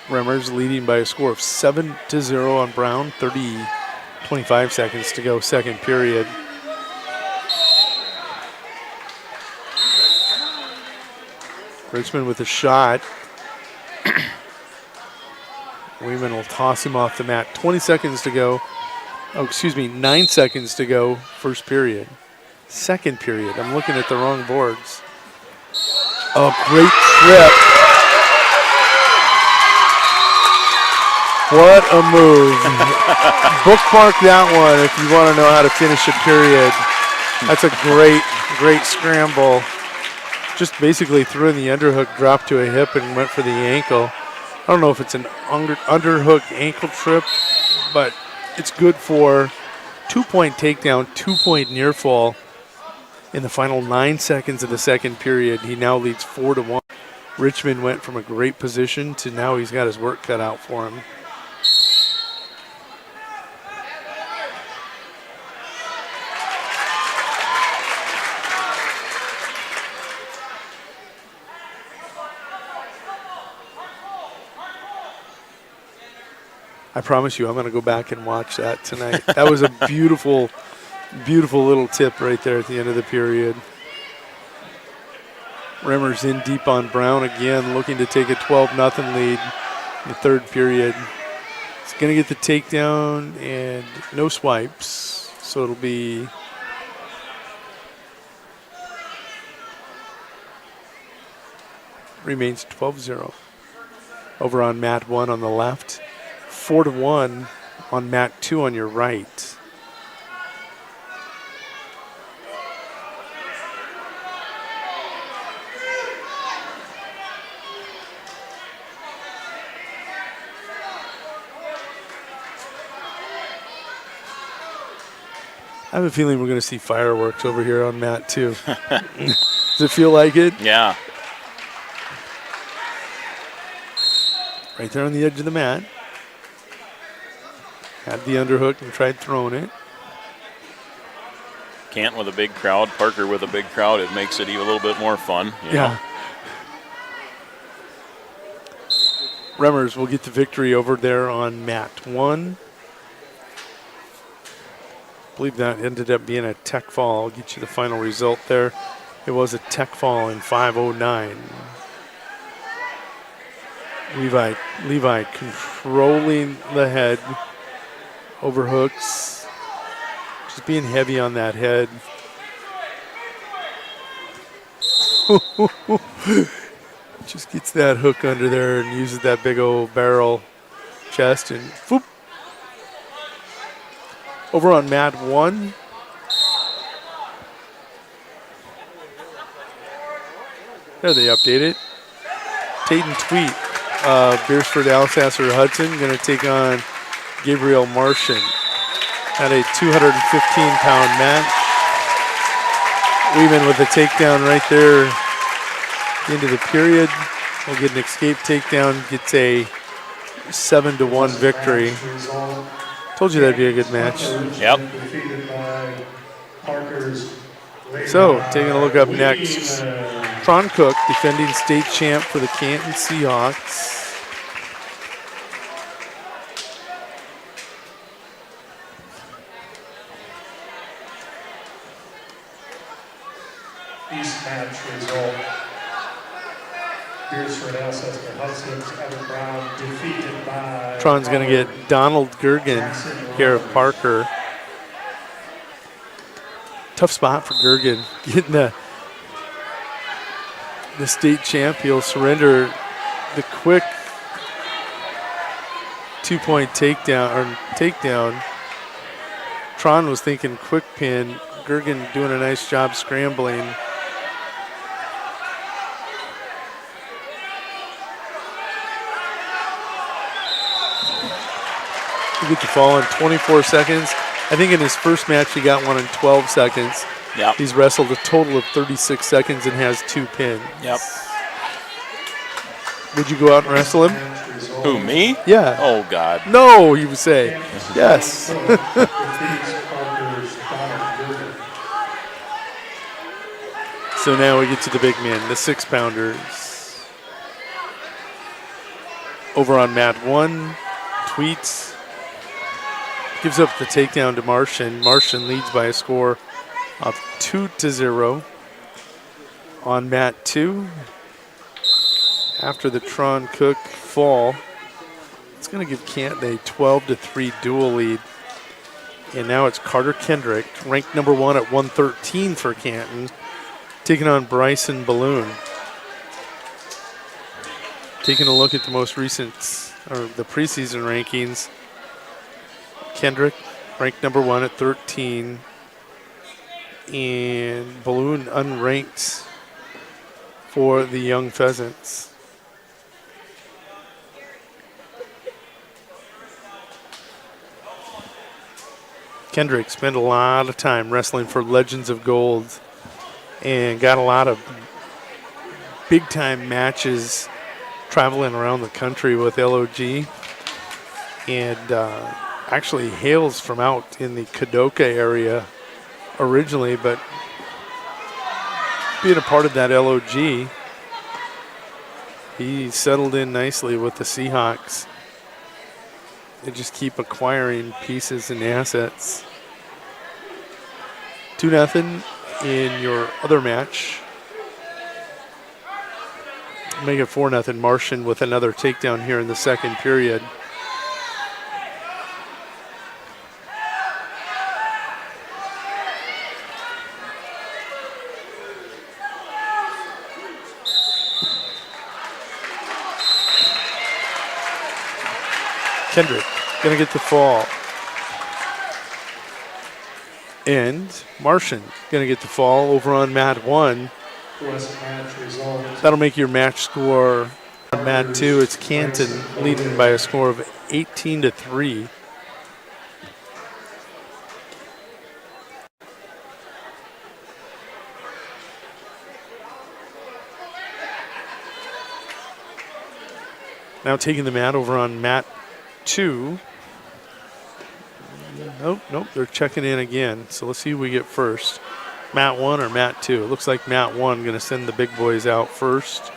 Remmers leading by a score of 7-0 on Brown. 25 seconds to go, second period. Richmond with a shot. Weeman will toss him off the mat. 20 seconds to go. Oh, excuse me, 9 seconds to go, first period. Second period, I'm looking at the wrong boards. Oh, great trip. What a move. Bookmark that one if you want to know how to finish a period. That's a great scramble. Just basically threw in the underhook, dropped to a hip, and went for the ankle. I don't know if it's an underhook ankle trip, but it's good for 2-point takedown, 2-point near fall in the final 9 seconds of the second period. He now leads 4-1. Richmond went from a great position to now he's got his work cut out for him. I promise you, I'm going to go back and watch that tonight. That was a beautiful, beautiful little tip right there at the end of the period. Remmers in deep on Brown again, looking to take a 12-0 lead in the third period. He's going to get the takedown and no swipes, so it'll be remains 12-0. Over on mat 1 on the left. 4-1 on mat 2 on your right. I have a feeling we're going to see fireworks over here on mat 2. Does it feel like it? Yeah. Right there on the edge of the mat. Had the underhook and tried throwing it. Kent with a big crowd, Parker with a big crowd. It makes it even a little bit more fun. You know? Remmers will get the victory over there on mat 1. I believe that ended up being a tech fall. I'll get you the final result there. It was a tech fall in 5:09. Levi controlling the head. Overhooks. Just being heavy on that head. Just gets that hook under there and uses that big old barrel chest and whoop. Over on mat 1, There they update it. Tayton Tweet, Beersford Alsacer Hudson, going to take on Gabriel Martian at a 215-pound match. Weeman with a takedown right there into the period. We'll get an escape takedown, gets a 7-1 victory. Told you that'd be a good match. Yep. So, taking a look up next, Tron Cook, defending state champ for the Canton Seahawks. East match result. Beersford Alsacer Hudson, Evan Brown defeated by... Tron's going to get Donald Gergen here of Parker. Tough spot for Gergen. Getting the state champ. He'll surrender the quick 2-point takedown. Tron was thinking quick pin. Gergen doing a nice job scrambling. He get the fall in 24 seconds. I think in his first match he got one in 12 seconds. Yep. He's wrestled a total of 36 seconds and has 2 pins. Yep. Would you go out and wrestle him? Who, me? Yeah. Oh, God. No, he would say. Yes. So now we get to the big men, the 6-pounders. Over on mat 1, Tweets. Gives up the takedown to Martian. Martian leads by a score of 2-0. On mat 2, after the Tron Cook fall, it's going to give Canton a 12-3 dual lead. And now it's Carter Kendrick, ranked number 1 at 113 for Canton, taking on Bryson Balloon. Taking a look at the most recent, or the preseason rankings, Kendrick ranked number 1 at 13, and Balloon unranked for the Young Pheasants. Kendrick spent a lot of time wrestling for Legends of Gold and got a lot of big-time matches traveling around the country with LOG, and actually hails from out in the Kadoka area originally, but being a part of that LOG, he settled in nicely with the Seahawks. They just keep acquiring pieces and assets. 2-0 in your other match. Make it 4-0. Martian with another takedown here in the second period. Kendrick gonna get the fall. And Martian gonna get the fall over on mat 1. That'll make your match score on mat 2. It's Canton leading by a score of 18-3. Now taking the mat over on mat 2. Nope, they're checking in again. So let's see who we get first. Mat 1 or mat 2? It looks like mat 1 going to send the big boys out first.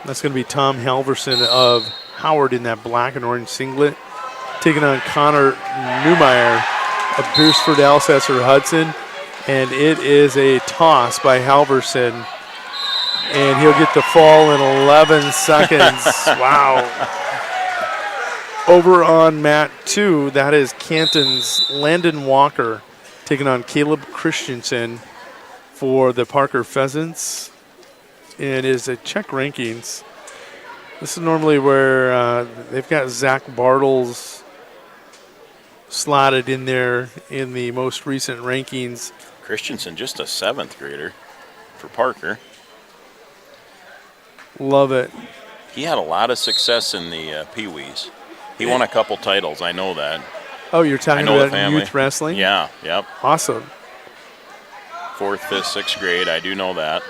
That's going to be Tom Halverson of Howard in that black and orange singlet, taking on Connor Newmeyer of Beersford Alsacer Hudson. And it is a toss by Halverson. And he'll get the fall in 11 seconds. Wow. Over on mat 2, that is Canton's Landon Walker taking on Caleb Christensen for the Parker Pheasants. And is a check rankings. This is normally where they've got Zach Bartles slotted in there in the most recent rankings. Christensen, just a 7th grader for Parker. Love it. He had a lot of success in the Pee-wees. He won a couple titles, I know that. Oh, you're talking I know the about family. youth wrestling? Yeah, yep. Awesome. 4th, 5th, 6th grade, I do know that.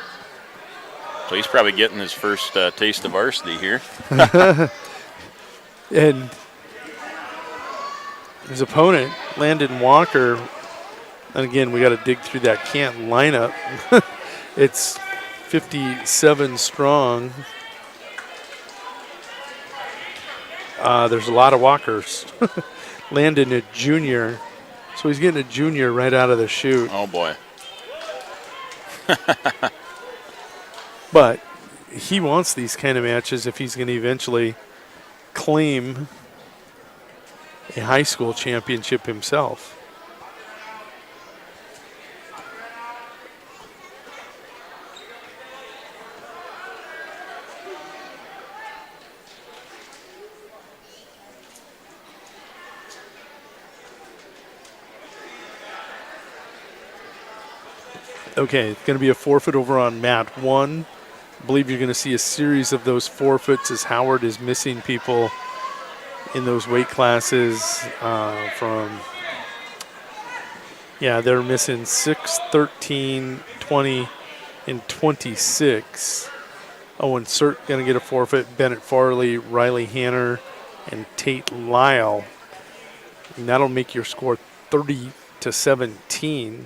So he's probably getting his first taste of varsity here. And his opponent, Landon Walker, and again, we got to dig through that Canton lineup. It's 57 strong. There's a lot of Walkers. Landon, a junior. So he's getting a junior right out of the chute. Oh, boy. But he wants these kind of matches if he's going to eventually claim a high school championship himself. Okay, it's going to be a forfeit over on mat 1. I believe you're going to see a series of those forfeits as Howard is missing people in those weight classes they're missing 6, 13, 20, and 26. Owen Cert going to get a forfeit. Bennett Farley, Riley Hanner, and Tate Lyle. And that'll make your score 30-17.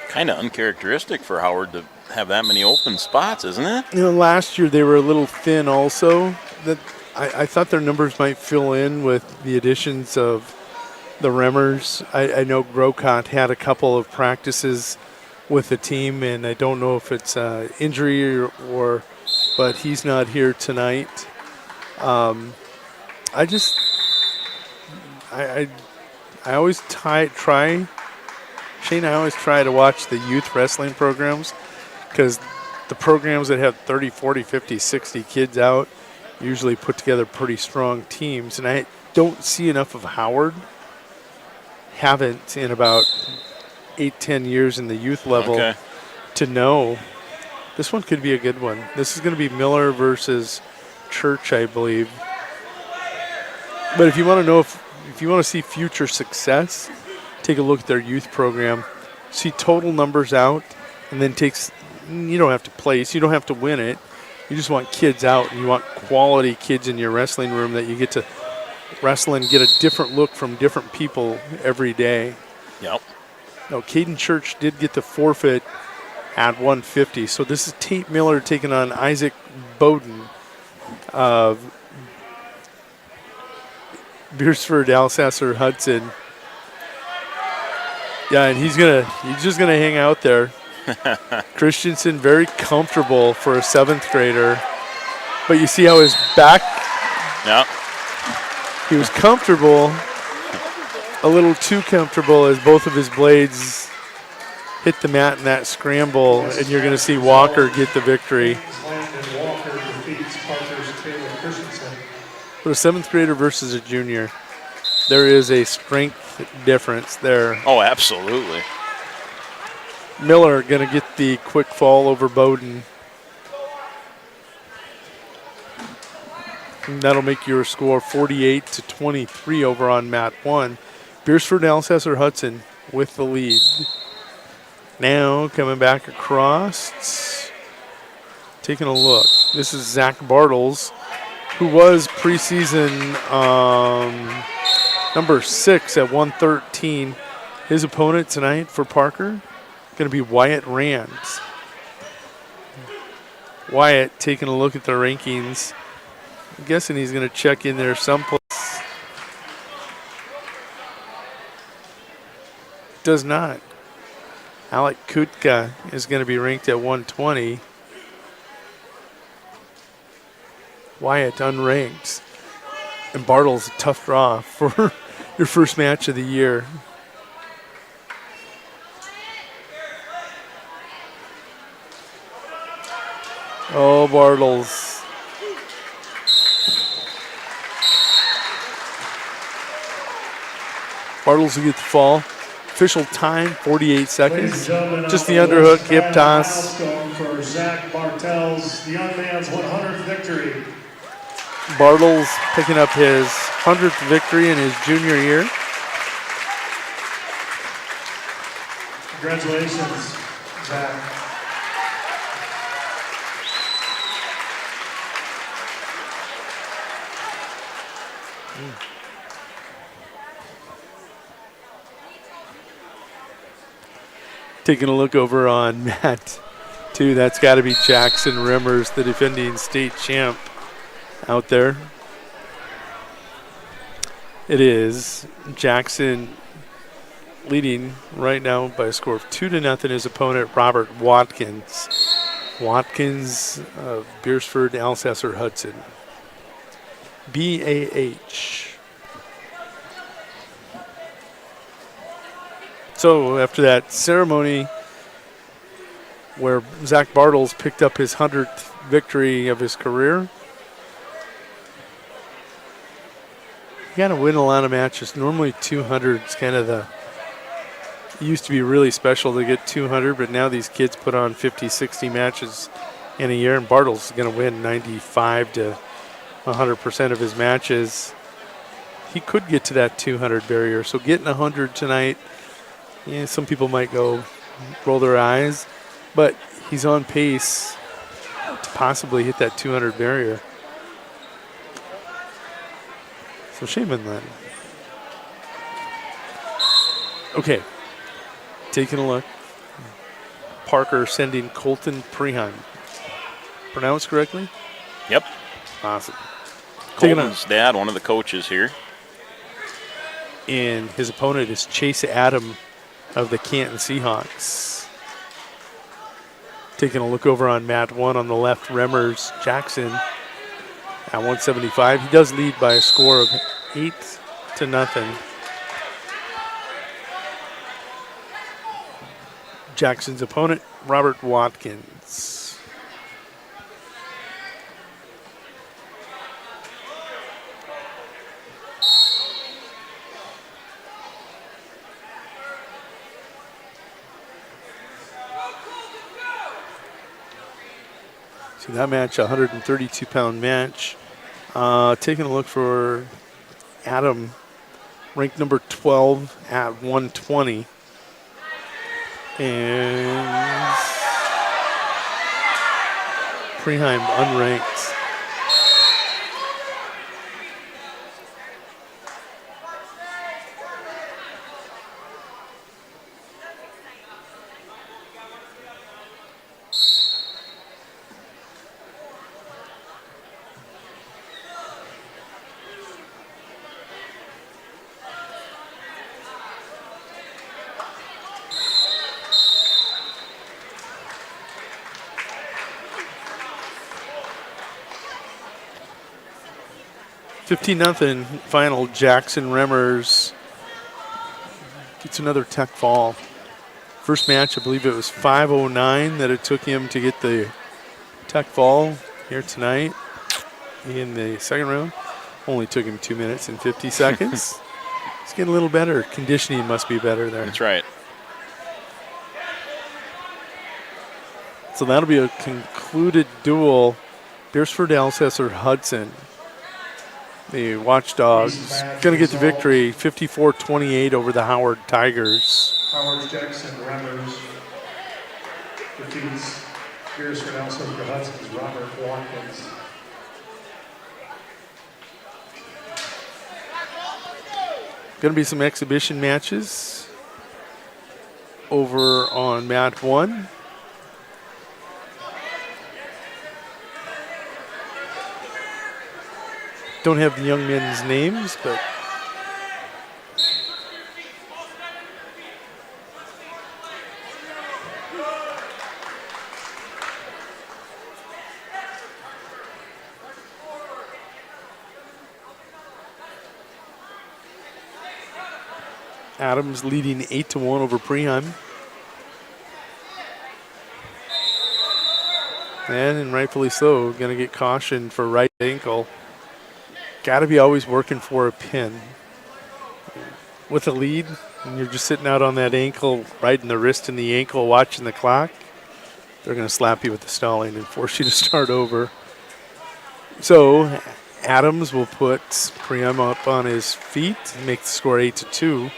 Kind of uncharacteristic for Howard to have that many open spots, isn't it? You know, last year they were a little thin also. That I thought their numbers might fill in with the additions of the Remmers. I know Grocott had a couple of practices with the team, and I don't know if it's injury but he's not here tonight. I always try Shane, I always try to watch the youth wrestling programs because the programs that have 30, 40, 50, 60 kids out usually put together pretty strong teams. And I don't see enough of Howard. Haven't in about 8, 10 years in the youth level to know. This one could be a good one. This is going to be Miller versus Church, I believe. But if you want to know if you want to see future success, take a look at their youth program, see total numbers out, and then you don't have to place, you don't have to win it. You just want kids out, and you want quality kids in your wrestling room that you get to wrestle and get a different look from different people every day. Yep. Now, Caden Church did get the forfeit at 150, so this is Tate Miller taking on Isaac Bowden of Beersford, Alsasser, Hudson. Yeah, and he's just gonna hang out there. Christensen very comfortable for a 7th grader, but you see how his back. Yeah. He was comfortable, a little too comfortable, as both of his blades hit the mat in that scramble, and you're gonna see Walker get the victory. But a 7th grader versus a junior, there is a strength difference there. Oh, absolutely. Miller going to get the quick fall over Bowden. And that'll make your score 48-23 over on mat 1. Beersford Alsasser Hudson with the lead. Now coming back across, taking a look. This is Zach Bartles, who was preseason number 6 at 113. His opponent tonight for Parker going to be Wyatt Rands. Wyatt taking a look at the rankings. I'm guessing he's going to check in there someplace. Does not. Alec Kutka is going to be ranked at 120. Wyatt unranked. And Bartles a tough draw for your first match of the year. Oh, Bartles. Bartles will get the fall. Official time, 48 Ladies seconds. and gentlemen, Just the on underhook, list, hip and toss. milestone for Zach Bartels, the young man's 100th victory. Bartles picking up his 100th victory in his junior year. Congratulations, Zach. Taking a look over on mat 2, that's got to be Jackson Remmers, the defending state champ out there. It is Jackson leading right now by a score of 2-0 his opponent, Robert Watkins. Watkins of Beersford, Alcester, Hudson. BAH. So after that ceremony where Zach Bartles picked up his 100th victory of his career, you got to win a lot of matches. Normally 200 is kind of it used to be really special to get 200, but now these kids put on 50, 60 matches in a year, and Bartles is going to win 95 to 100% of his matches. He could get to that 200 barrier, so getting 100 tonight, yeah, some people might roll their eyes, but he's on pace to possibly hit that 200 barrier. So shame on that. Okay, taking a look. Parker sending Colton Preheim. Pronounced correctly? Yep. Awesome. Colton's dad, one of the coaches here. And his opponent is Chase Adam of the Canton Seahawks. Taking a look over on mat 1 on the left, Remmers Jackson at 175. He does lead by a score of 8-0. Jackson's opponent, Robert Watkins. So that match, a 132-pound match. Taking a look for Adam, ranked number 12 at 120. And Preheim unranked. $15-0 final. Jackson Remmers gets another tech fall. First match, I believe it was 5:09 that it took him to get the tech fall here tonight. In the second round, only took him 2 minutes and 50 seconds. He's getting a little better. Conditioning must be better there. That's right. So that'll be a concluded duel. Beersford, Alcester, Hudson. The Watchdogs going to get the victory, 54-28 over the Howard Tigers. Howard Jackson Remmers defeats Beersford, Alcester, Hudson's Robert Watkins. Going to be some exhibition matches over on mat 1. Don't have the young men's names, but Adams leading 8-1 over Preheim. And rightfully so, going to get cautioned for right ankle. Got to be always working for a pin. with a lead and you're just sitting out on that ankle, riding the wrist and the ankle, watching the clock, they're going to slap you with the stalling and force you to start over. So Adams will put Priam up on his feet and make the score 8-2.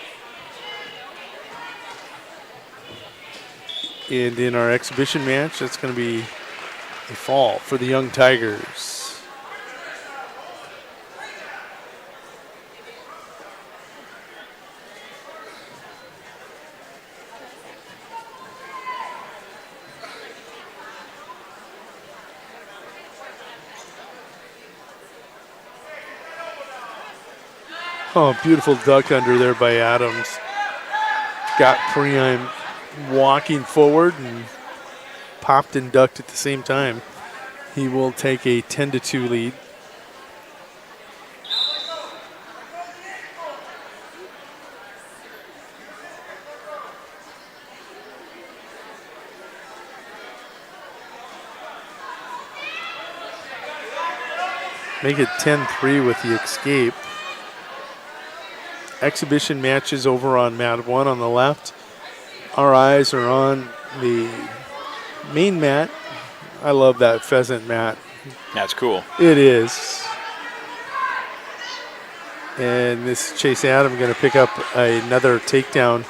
And in our exhibition match, that's going to be a fall for the Young Tigers. Oh, beautiful duck under there by Adams. Got Priam walking forward and popped and ducked at the same time. He will take a 10-2 lead. Make it 10-3 with the escape. Exhibition matches over on mat 1 on the left. Our eyes are on the main mat. I love that pheasant mat. That's cool. It is. And this Chase Adam going to pick up another takedown.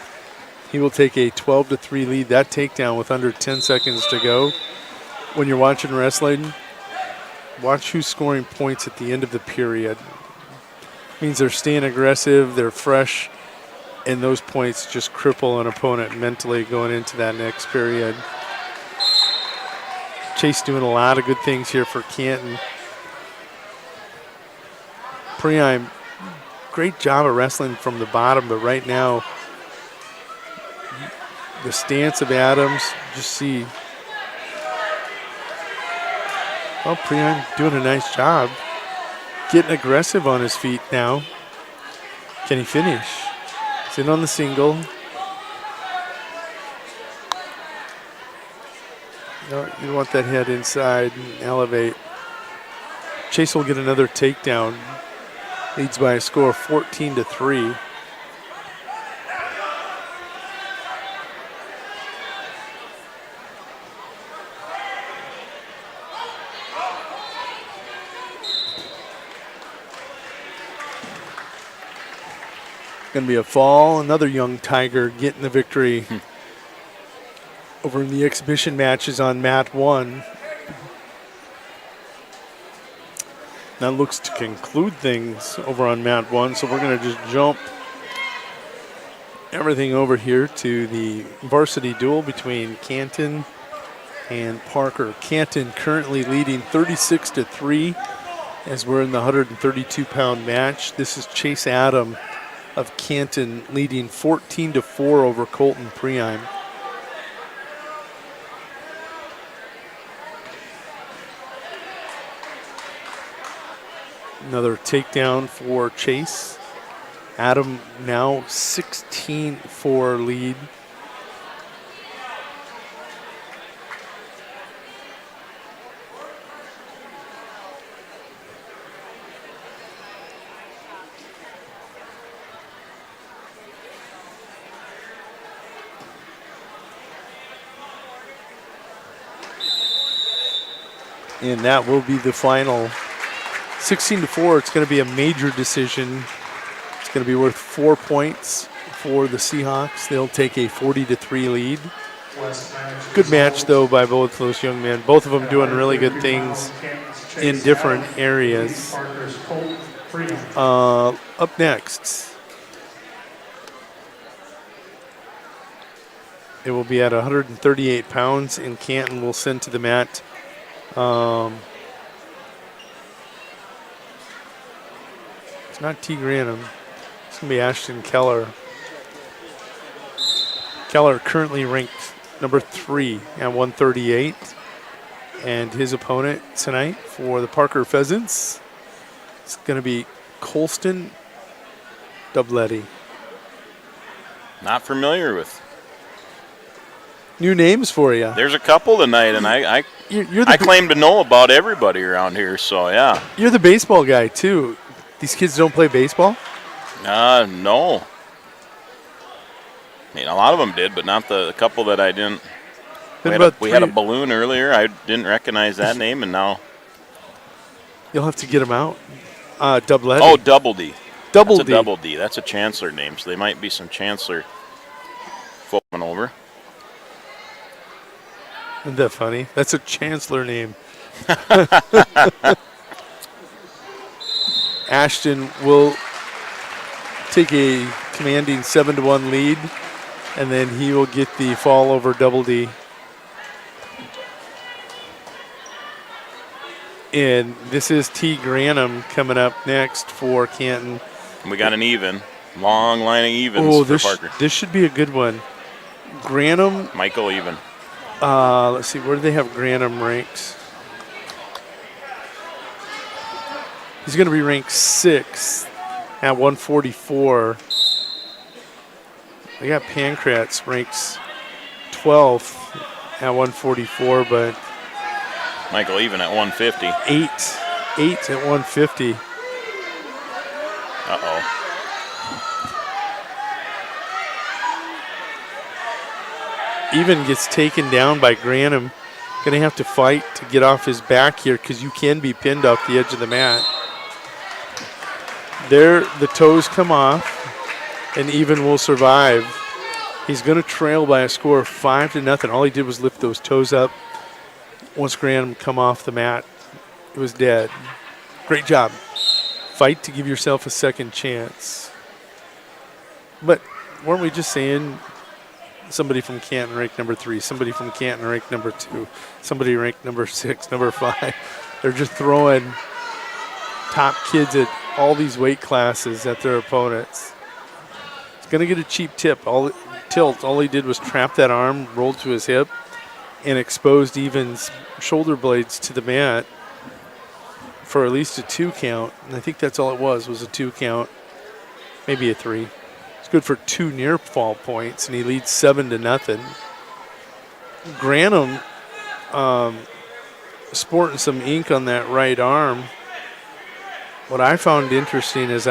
He will take a 12-3 lead. That takedown with under 10 seconds to go. When you're watching wrestling, watch who's scoring points at the end of the period. Means they're staying aggressive, they're fresh, and those points just cripple an opponent mentally going into that next period. Chase doing a lot of good things here for Canton. Priam, great job of wrestling from the bottom, but right now, the stance of Adams, just see. Well, Priam doing a nice job. Getting aggressive on his feet now. Can he finish? He's in on the single. No, you want that head inside and elevate. Chase will get another takedown. Leads by a score of 14-3. Going to be a fall. Another Young Tiger getting the victory over in the exhibition matches on mat 1. That looks to conclude things over on mat 1, so we're going to just jump everything over here to the varsity duel between Canton and Parker. Canton currently leading 36-3 as we're in the 132-pound match. This is Chase Adam of Canton leading 14-4 over Colton Priam. Another takedown for Chase. Adam now 16-4 lead. And that will be the final. 16-4, it's going to be a major decision. It's going to be worth 4 points for the Seahawks. They'll take a 40-3 lead. Good match, though, by both those young men. Both of them doing really good things in different areas. Up next, it will be at 138 pounds, and Canton will send to the mat it's not T. Granum. It's going to be Ashton Keller. Keller currently ranked number 3 at 138. And his opponent tonight for the Parker Pheasants is going to be Colston Dubletti. Not familiar with. New names for you. There's a couple tonight, and I claim to know about everybody around here, so yeah. You're the baseball guy, too. These kids don't play baseball? No. I mean, a lot of them did, but not the couple that I didn't. We had a balloon earlier. I didn't recognize that name, and now you'll have to get them out. Doubleheading. Oh, Double D. Double That's D. a Double D. That's a Chancellor name, so they might be some Chancellor folk coming over. Isn't that funny? That's a Chancellor name. Ashton will take a commanding 7-1 lead, and then he will get the fall over Double D. And this is T. Granum coming up next for Canton. And we got an even. Long line of evens for Parker. This should be a good one. Granum. Michael even. Let's see, where do they have Granum ranked? He's going to be ranked 6th at 144. They got Pancratz ranked 12th at 144, but Michael even at 150. 8 at 150. Uh-oh. Even gets taken down by Granum. Going to have to fight to get off his back here because you can be pinned off the edge of the mat. There, the toes come off, and Even will survive. He's going to trail by a score of 5-0. All he did was lift those toes up. Once Granum come off the mat, it was dead. Great job. Fight to give yourself a second chance. But weren't we just saying somebody from Canton ranked number 3, somebody from Canton ranked number 2, somebody ranked number 6, number 5. They're just throwing top kids at all these weight classes at their opponents. It's going to get a cheap tip. All he did was trap that arm, rolled to his hip, and exposed Even's shoulder blades to the mat for at least a 2 count. And I think that's all it was a 2 count, maybe a 3. It's good for 2 near fall points, and he leads 7-0. Granum sporting some ink on that right arm. What I found interesting is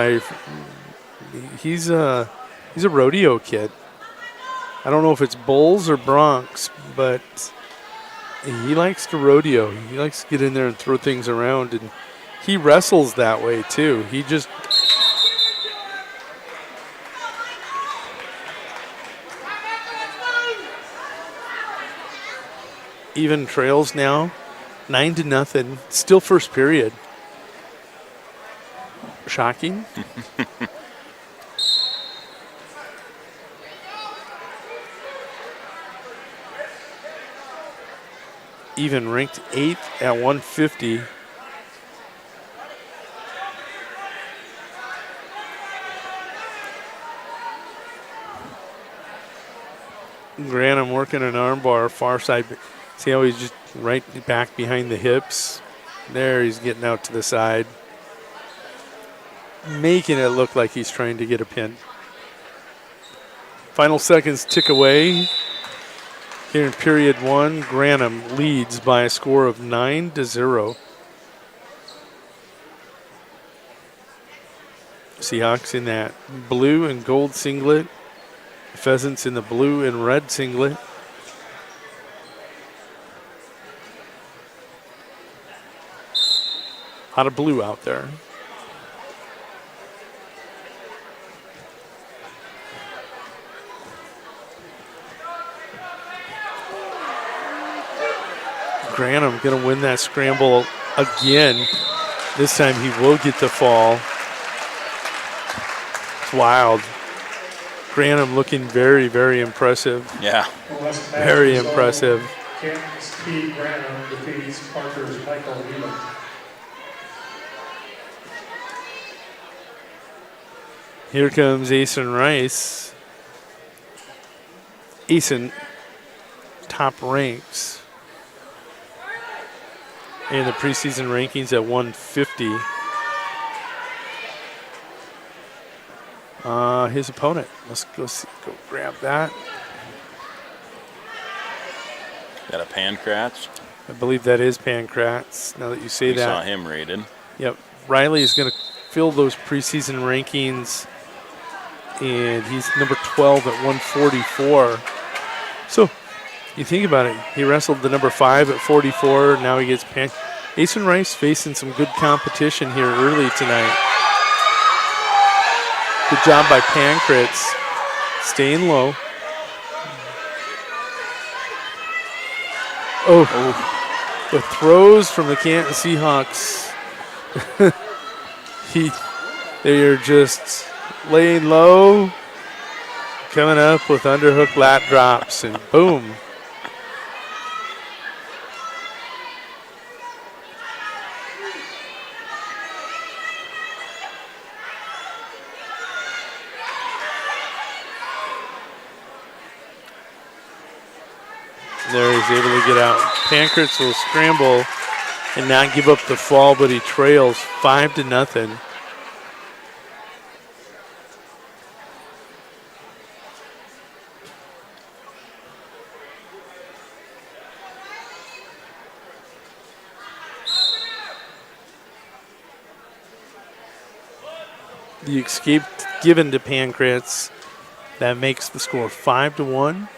he's a rodeo kid. I don't know if it's bulls or broncs, but he likes to rodeo. He likes to get in there and throw things around, and he wrestles that way too. He just Even trails now 9-0. Still first period. Shocking. Even ranked 8th at 150. Granum working an armbar, far side. See how he's just right back behind the hips? There, he's getting out to the side, making it look like he's trying to get a pin. Final seconds tick away. Here in period 1, Granum leads by a score of 9-0. Seahawks in that blue and gold singlet. Pheasants in the blue and red singlet. A lot of blue out there. Granum going to win that scramble again. This time he will get the fall. It's wild. Granum looking very, very impressive. Yeah. Very impressive. Canton's T. Granum defeats Parker's Michael Even. Here comes Asen Rice. Asen top ranks in the preseason rankings at 150. His opponent. Let's go grab that. Got a Pancratz. I believe that is Pancratz, now that you say We that. saw him rated. Yep. Riley is going to fill those preseason rankings, and he's number 12 at 144. So you think about it. He wrestled the number 5 at 44. Now he gets Asen Rice facing some good competition here early tonight. Good job by Pankratz. Staying low. Oh, the throws from the Canton Seahawks. They are just laying low, coming up with underhook lat drops, and boom. There he's able to get out. Pankratz will scramble and not give up the fall, but he trails 5-0. The escape given to Pankratz. That makes the score 5-1.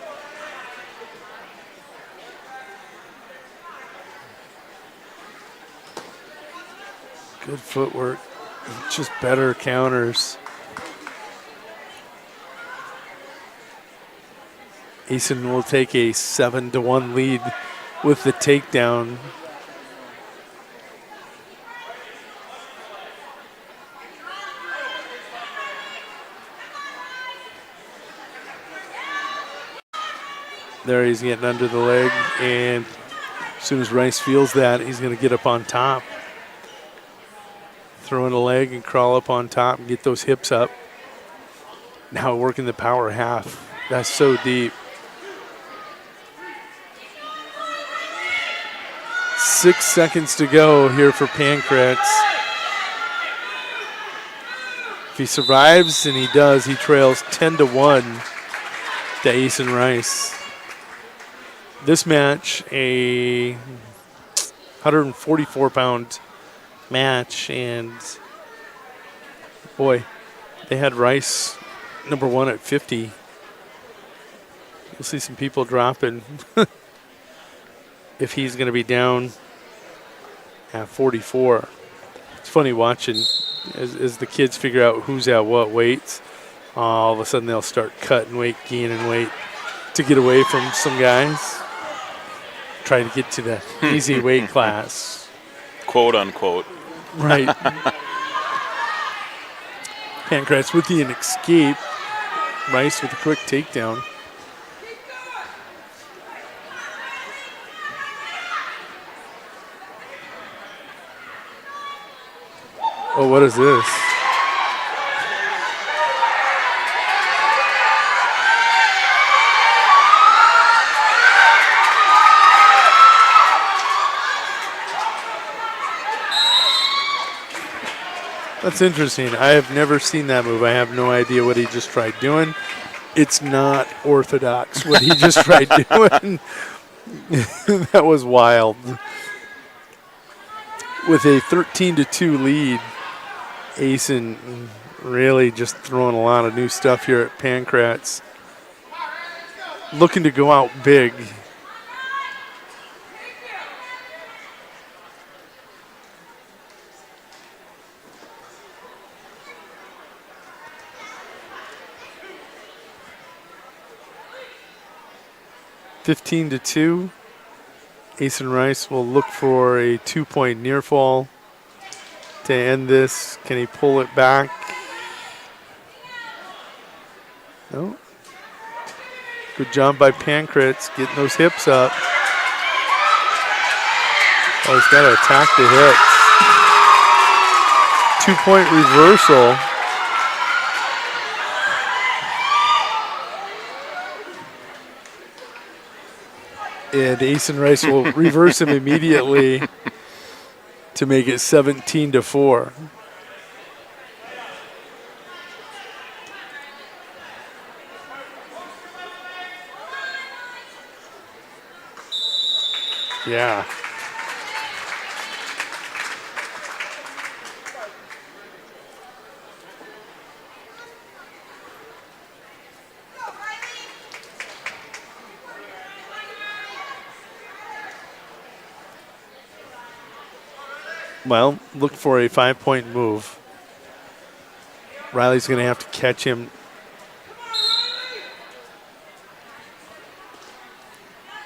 Good footwork, just better counters. Asen will take a 7-1 lead with the takedown. There he's getting under the leg, and as soon as Rice feels that, he's going to get up on top. Throw in a leg and crawl up on top and get those hips up. Now working the power half. That's so deep. 6 seconds to go here for Pankratz. If he survives, and he does, he trails 10-1 to Asen Rice. This match, a 144-pound match, and boy, they had Rice number 1 at 50. You'll see some people dropping if he's going to be down at 44. It's funny watching as the kids figure out who's at what weights. All of a sudden they'll start cutting weight, gaining weight to get away from some guys. Try to get to the easy weight class. Quote unquote. Right. Pankratz with the escape. Rice with a quick takedown. Oh, what is this? That's interesting. I have never seen that move. I have no idea what he just tried doing. It's not orthodox what he just tried doing. That was wild. With a 13-2 lead, Asen really just throwing a lot of new stuff here at Pankratz. Looking to go out big. (15-2). Asen Rice will look for a 2-point near fall to end this. Can he pull it back? No. Good job by Pankratz getting those hips up. Oh, he's got to attack the hips. 2-point reversal. And Asen Rice will reverse him immediately to make it 17-4. Yeah. Well, look for a 5-point move. Riley's going to have to catch him.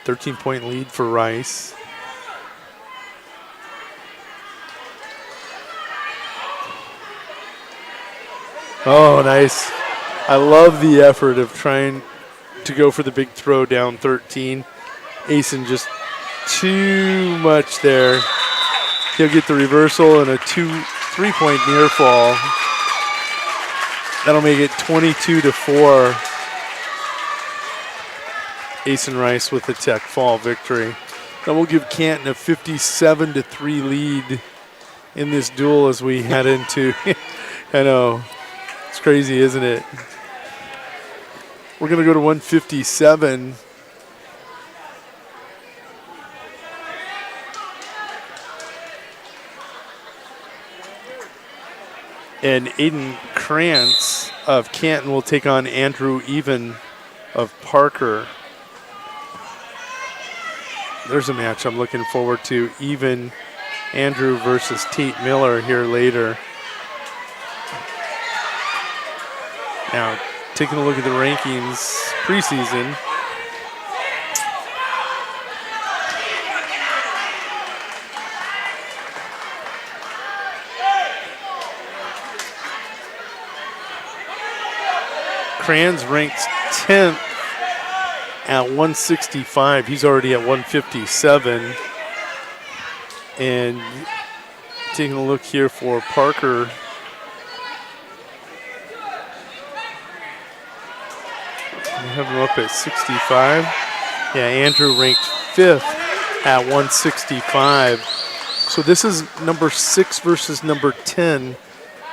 13-point lead for Rice. Oh, nice. I love the effort of trying to go for the big throw down 13. Asen just too much there. He'll get the reversal and a 3-point near fall. That'll make it 22-4. Asen Rice with the Tech Fall victory. That will give Canton a 57-3 lead in this duel as we head into, I know, it's crazy, isn't it? We're going to go to 157. And Aiden Krantz of Canton will take on Andrew Even of Parker. There's a match I'm looking forward to. Even Andrew versus Tate Miller here later. Now, taking a look at the rankings preseason. Kranz ranked 10th at 165. He's already at 157. And taking a look here for Parker. We have him up at 65. Yeah, Andrew ranked 5th at 165. So this is number 6 versus number 10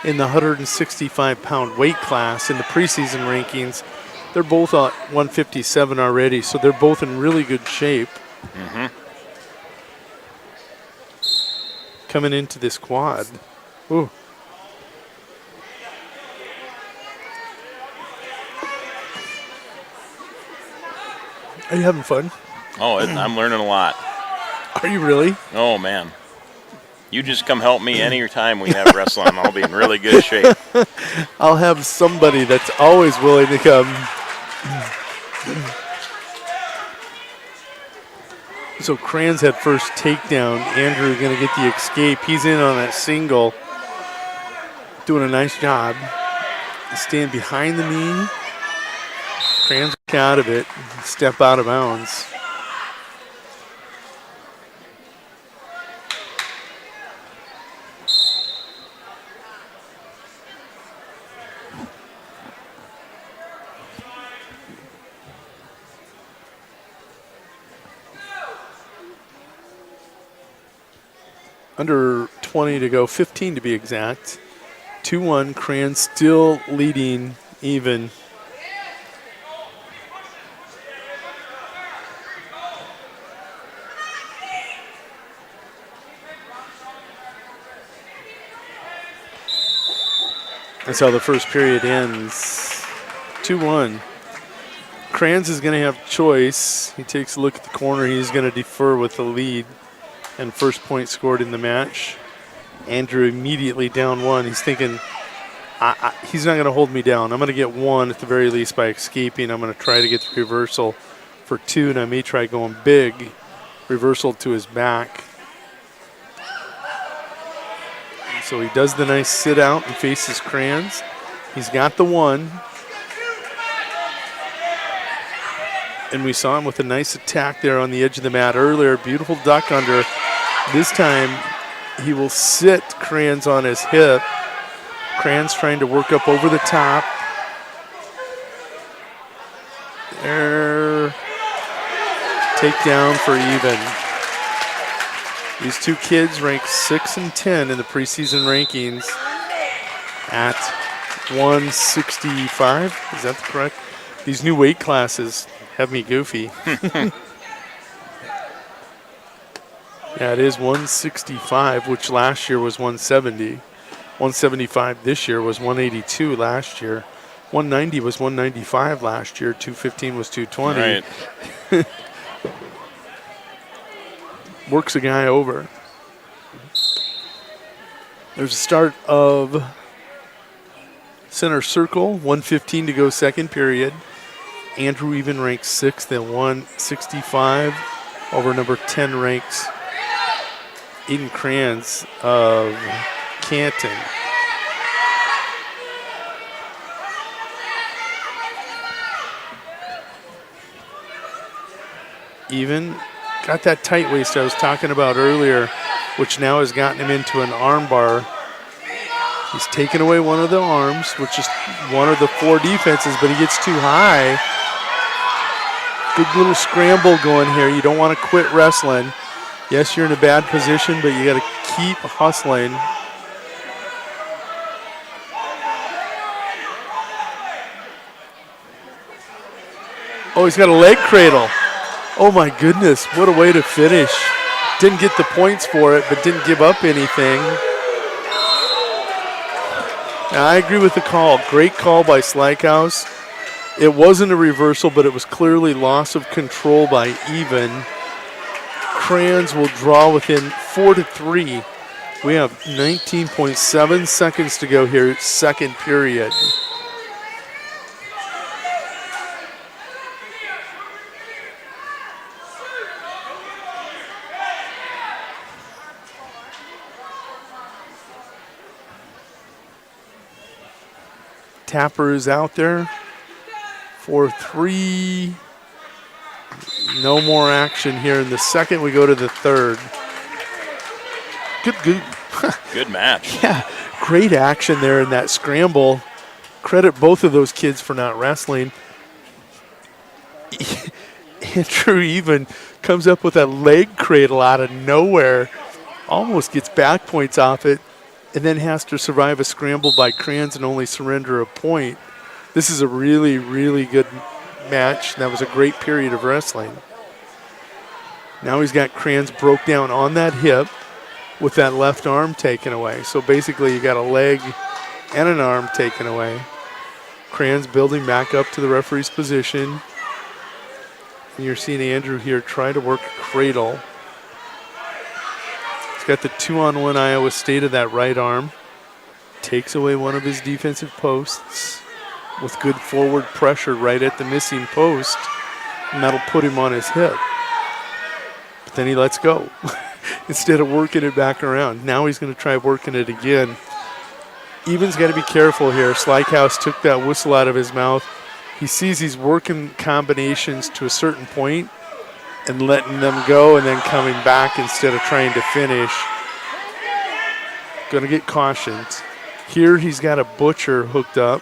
in the 165-pound weight class in the preseason rankings. They're both at 157 already, so they're both in really good shape. Mm-hmm. Coming into this quad. Ooh. Are you having fun? Oh, I'm learning a lot. Are you really? Oh, man. You just come help me any time we have wrestling. I'll be in really good shape. I'll have somebody that's always willing to come. So Kranz had first takedown. Andrew going to get the escape. He's in on that single. Doing a nice job. Stand behind the knee. Kranz out of it. Step out of bounds. Under 20 to go, 15 to be exact. 2-1, Kranz still leading even. That's how the first period ends. 2-1. Kranz is going to have choice. He takes a look at the corner. He's going to defer with the lead. And first point scored in the match. Andrew immediately down 1. He's thinking, he's not going to hold me down. I'm going to get 1 at the very least by escaping. I'm going to try to get the reversal for 2, and I may try going big. Reversal to his back. So he does the nice sit out and faces Kranz. He's got the 1. And we saw him with a nice attack there on the edge of the mat earlier. Beautiful duck under. This time he will sit Kranz on his hip. Kranz trying to work up over the top. There. Takedown for even. These two kids ranked 6 and 10 in the preseason rankings at 165. Is that correct? These new weight classes have me goofy. Yeah, it is 165, which last year was 170. 175 this year was 182 last year. 190 was 195 last year. 215 was 220. Right. Works a guy over. There's a start of center circle, 1:15 to go second period. Andrew Even ranks 6th at 165 over number 10 ranks Eden Kranz of Canton. Even got that tight waist I was talking about earlier, which now has gotten him into an arm bar. He's taken away one of the arms, which is one of the 4 defenses, but he gets too high. Good little scramble going here. You don't want to quit wrestling. Yes, you're in a bad position, but you got to keep hustling. Oh, he's got a leg cradle. Oh my goodness, what a way to finish. Didn't get the points for it, but didn't give up anything. Now, I agree with the call. Great call by Slykehouse. It wasn't a reversal, but it was clearly loss of control by Even. Kranz will draw within 4-3. We have 19.7 seconds to go here, second period. Tapper is out there for 3. No more action here in the second. We go to the third. Good. Good match. Yeah, great action there in that scramble. Credit both of those kids for not wrestling. Andrew Even comes up with a leg cradle out of nowhere. Almost gets back points off it, and then has to survive a scramble by Kranz and only surrender a point. This is a really, really good match. That was a great period of wrestling. Now he's got Kranz broke down on that hip with that left arm taken away. So basically you got a leg and an arm taken away. Kranz building back up to the referee's position. And you're seeing Andrew here try to work a cradle. He's got the 2-on-1 Iowa State of that right arm. Takes away one of his defensive posts with good forward pressure right at the missing post, and that'll put him on his hip. But then he lets go instead of working it back around. Now he's going to try working it again. Even's got to be careful here. Slykehouse took that whistle out of his mouth. He sees he's working combinations to a certain point and letting them go and then coming back instead of trying to finish. Going to get cautioned. Here he's got a butcher hooked up.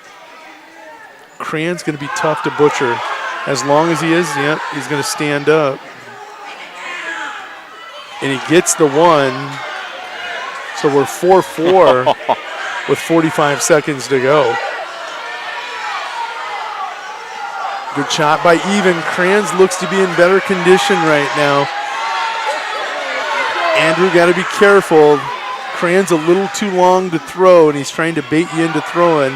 Kranz going to be tough to butcher. As long as he is, yep, he's going to stand up. And he gets the 1. So we're 4-4 with 45 seconds to go. Good shot by Even. Kranz looks to be in better condition right now. Andrew got to be careful. Kranz a little too long to throw, and he's trying to bait you into throwing.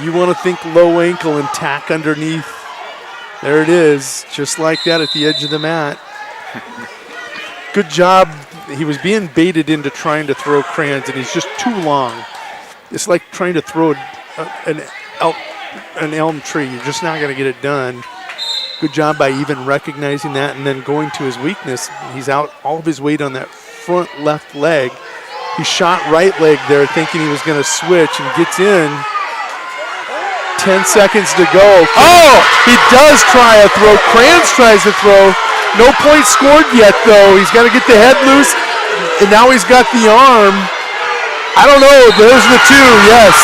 You want to think low ankle and tack underneath. There it is, just like that at the edge of the mat. Good job. He was being baited into trying to throw Kranz, and he's just too long. It's like trying to throw an elm tree. You're just not going to get it done. Good job by Even recognizing that and then going to his weakness. He's out all of his weight on that front left leg. He shot right leg there thinking he was going to switch and gets in. 10 seconds to go. Oh, he does try a throw. Kranz tries to throw. No point scored yet, though. He's got to get the head loose, and now he's got the arm. I don't know. There's the 2, yes.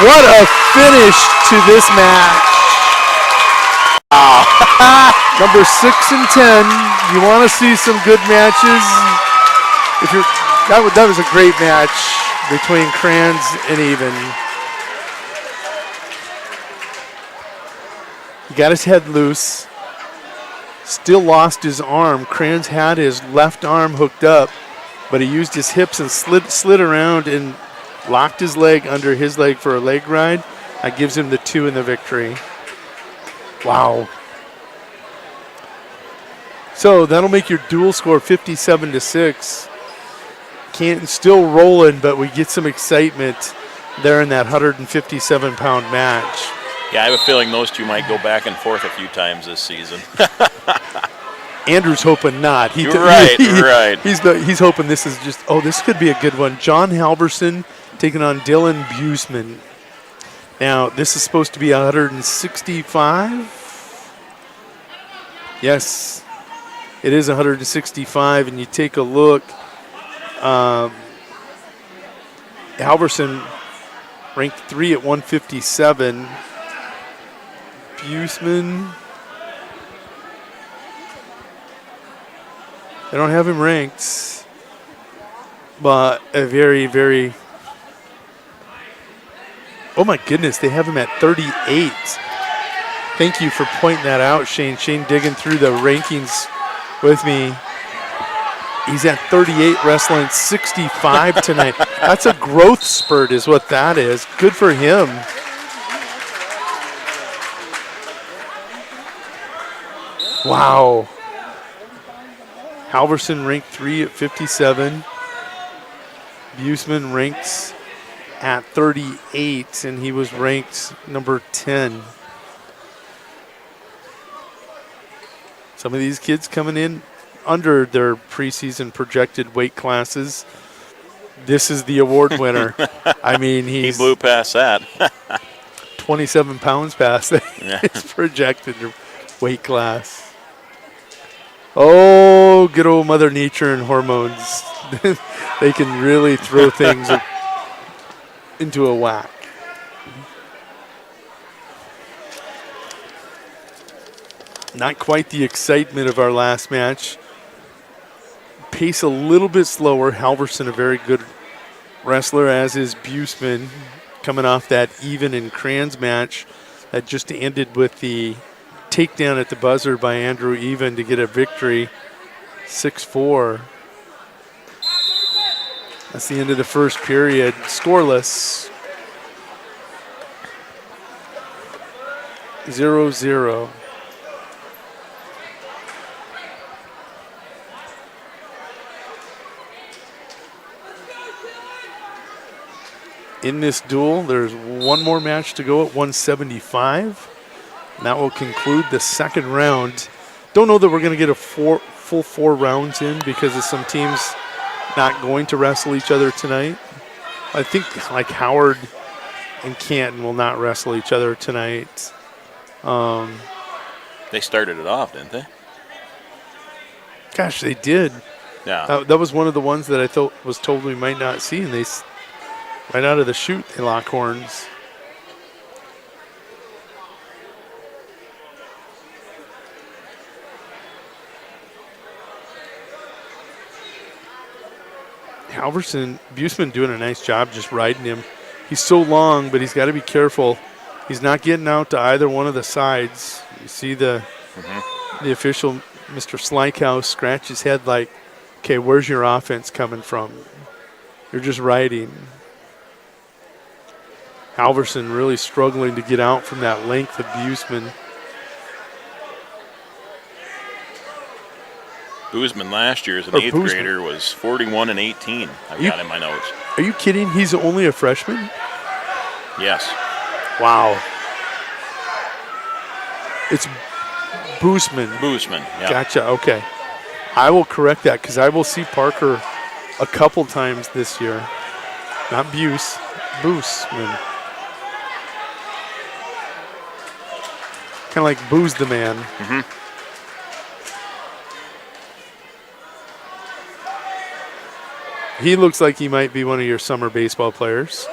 What a finish to this match. Number 6 and 10. You want to see some good matches? That was a great match between Kranz and Even. He got his head loose. Still lost his arm. Kranz had his left arm hooked up, but he used his hips and slid around and locked his leg under his leg for a leg ride. That gives him the 2 in the victory. Wow. So that'll make your dual score 57-6. Canton still rolling, but we get some excitement there in that 157-pound match. Yeah, I have a feeling those two might go back and forth a few times this season. Andrew's hoping not. Right. He's hoping this is just, this could be a good one. John Halverson taking on Dylan Buseman. Now, this is supposed to be 165. Yes, it is 165, and you take a look. Halverson ranked 3 at 157. Buseman, they don't have him ranked, but a very, very, oh my goodness, they have him at 38. Thank you for pointing that out, Shane. Shane digging through the rankings with me. He's at 38, wrestling 65 tonight. That's a growth spurt is what that is. Good for him. Wow. Halverson ranked 3 at 57. Buseman ranks at 38, and he was ranked number 10. Some of these kids coming in under their preseason projected weight classes. This is the award winner. I mean, he blew past that. 27 pounds past his projected weight class. Oh, good old Mother Nature and hormones. They can really throw things into a whack. Not quite the excitement of our last match. Pace a little bit slower. Halverson, a very good wrestler, as is Buseman, coming off that Even and Kranz match that just ended with the takedown at the buzzer by Andrew Even to get a victory, 6-4. That's the end of the first period. Scoreless. 0-0. In this duel, there's one more match to go at 175. And that will conclude the second round. Don't know that we're going to get a full four rounds in because of some teams not going to wrestle each other tonight. I think like Howard and Canton will not wrestle each other tonight. They started it off, didn't they? Gosh, they did. Yeah. That was one of the ones that I thought was told we might not see, and they right out of the chute they lock horns. Halverson, Buseman doing a nice job just riding him. He's so long, but he's got to be careful. He's not getting out to either one of the sides. You see the official, Mr. Slykehouse, scratch his head like, okay, where's your offense coming from? You're just riding. Halverson really struggling to get out from that length of Buseman. Buseman last year as an eighth grader was 41 and 18. I've got in my notes. Are you kidding? He's only a freshman? Yes. Wow. It's Buseman. Buseman, yeah. Gotcha, okay. I will correct that because I will see Parker a couple times this year. Not Buse, Buseman. Kind of like Booze the Man. He looks like he might be one of your summer baseball players.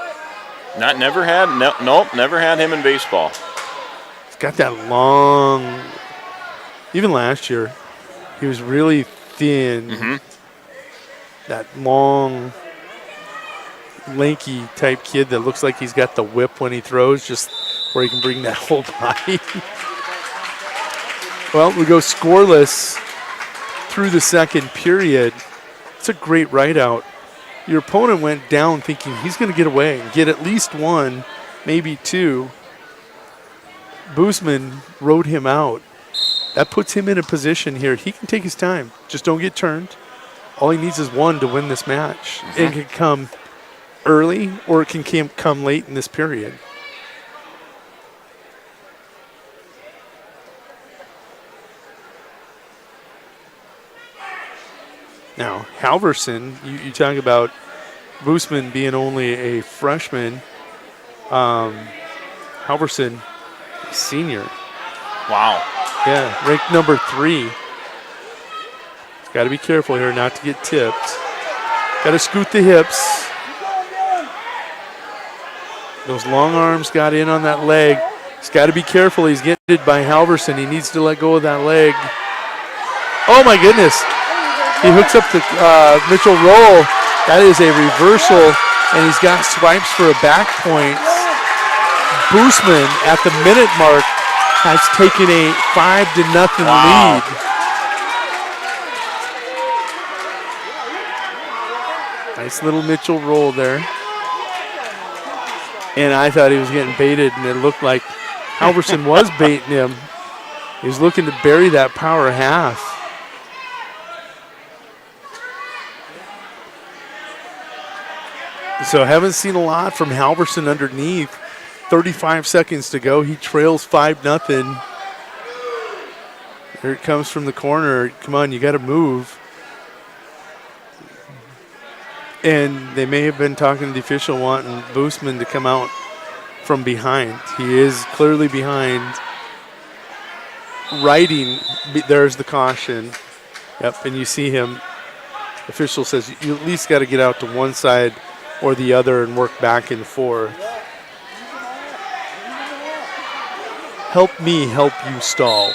Never had him in baseball. He's got that long, even last year, he was really thin. That long, lanky type kid that looks like he's got the whip when he throws, just where he can bring that whole body. Well, we go scoreless through the second period. It's a great ride out. Your opponent went down thinking he's going to get away and get at least one, maybe two. Buseman rode him out. That puts him in a position here. He can take his time. Just don't get turned. All he needs is one to win this match. It can come early or it can come late in this period. Now, Halverson, you talk about Boosman being only a freshman. Halverson, senior. Wow. Yeah, ranked number 3. Got to be careful here not to get tipped. Got to scoot the hips. Those long arms got in on that leg. He's got to be careful. He's getting hit by Halverson. He needs to let go of that leg. Oh, my goodness. He hooks up the Mitchell roll. That is a reversal, and he's got swipes for a back point. Boosman at the minute mark has taken a 5-0 lead. Nice little Mitchell roll there. And I thought he was getting baited, and it looked like Halverson was baiting him. He was looking to bury that power half. So haven't seen a lot from Halverson underneath. 35 seconds to go. He trails 5-0. Here it comes from the corner. Come on, you got to move. And they may have been talking to the official wanting Boosman to come out from behind. He is clearly behind. Riding, there's the caution. Yep, and you see him. Official says you at least got to get out to one side or the other and work back and forth. Help me help you stall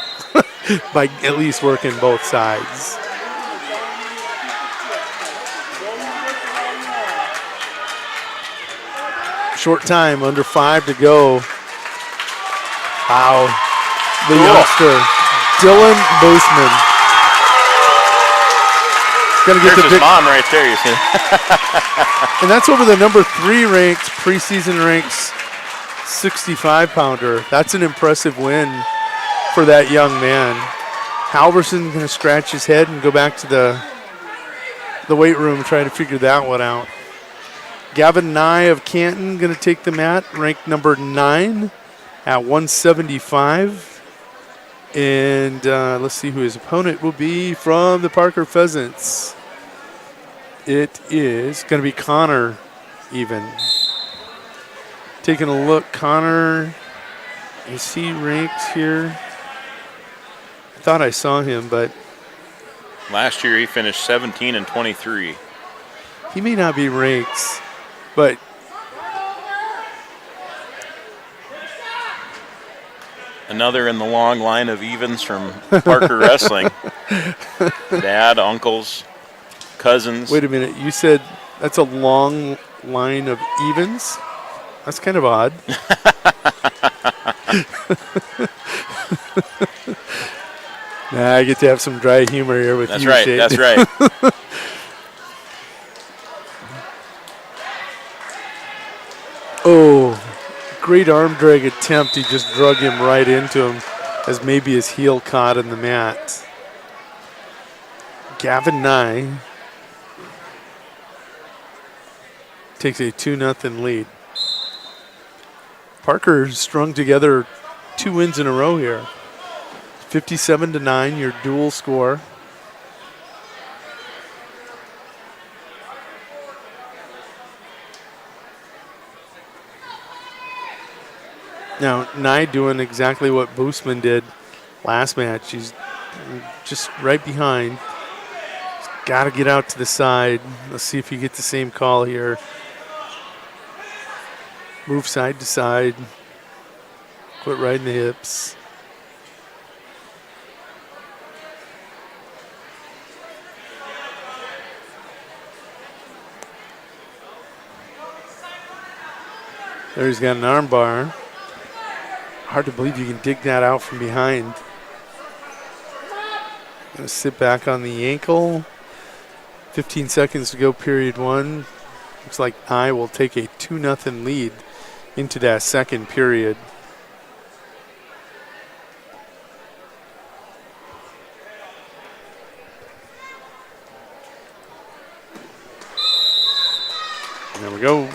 by at least working both sides. Short time, under 5 to go. Wow. The youngster, Dylan Boosman. Gonna get There's his mom right there, you see. And that's over the number 3 ranked, preseason ranks 65-pounder. That's an impressive win for that young man. Halverson gonna scratch his head and go back to the weight room and try to figure that one out. Gavin Nye of Canton gonna take the mat, ranked number 9 at 175. And let's see who his opponent will be from the Parker Pheasants. It is going to be Connor even. Taking a look, Connor, is he ranked here? I thought I saw him, but. Last year he finished 17 and 23. He may not be ranked, but. Another in the long line of evens from Parker Wrestling. Dad, uncles, cousins. Wait a minute, you said that's a long line of evens? That's kind of odd. Nah, I get to have some dry humor here with you, right, Shane. that's right. Oh. Great arm drag attempt. He just drug him right into him as maybe his heel caught in the mat. Gavin Nye takes a 2-0 lead. Parker strung together 2 wins in a row here. 57-9, your dual score. Now, Nye doing exactly what Boosman did last match. He's just right behind. Got to get out to the side. Let's see if he gets the same call here. Move side to side. Quit riding the hips. There he's got an arm bar. Hard to believe you can dig that out from behind. Gonna sit back on the ankle. 15 seconds to go, period 1. Looks like I will take a 2-0 lead into that second period. go.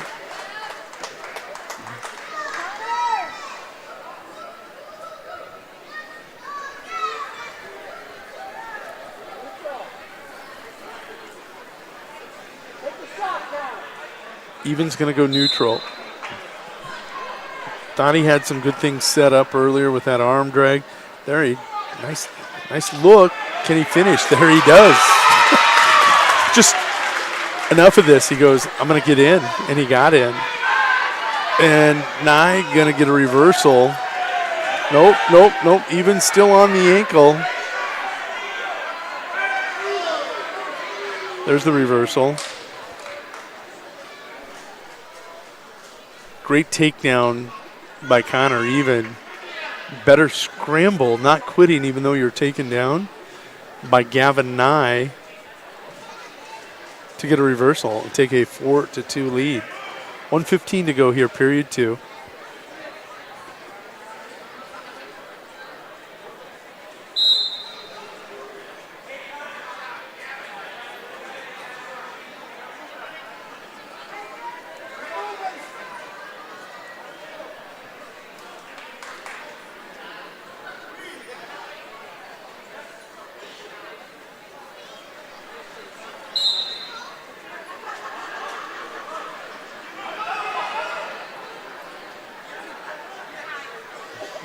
Even's going to go neutral. Thought he had some good things set up earlier with that arm drag. There he, nice look. Can he finish? There he does. Just enough of this. He goes, I'm going to get in, and he got in. And Nye going to get a reversal. Nope. Even still on the ankle. There's the reversal. Great takedown by Connor. Even better scramble, not quitting even though you're taken down, by Gavin Nye to get a reversal and take a 4-2 lead. 1:15 to go here, period 2.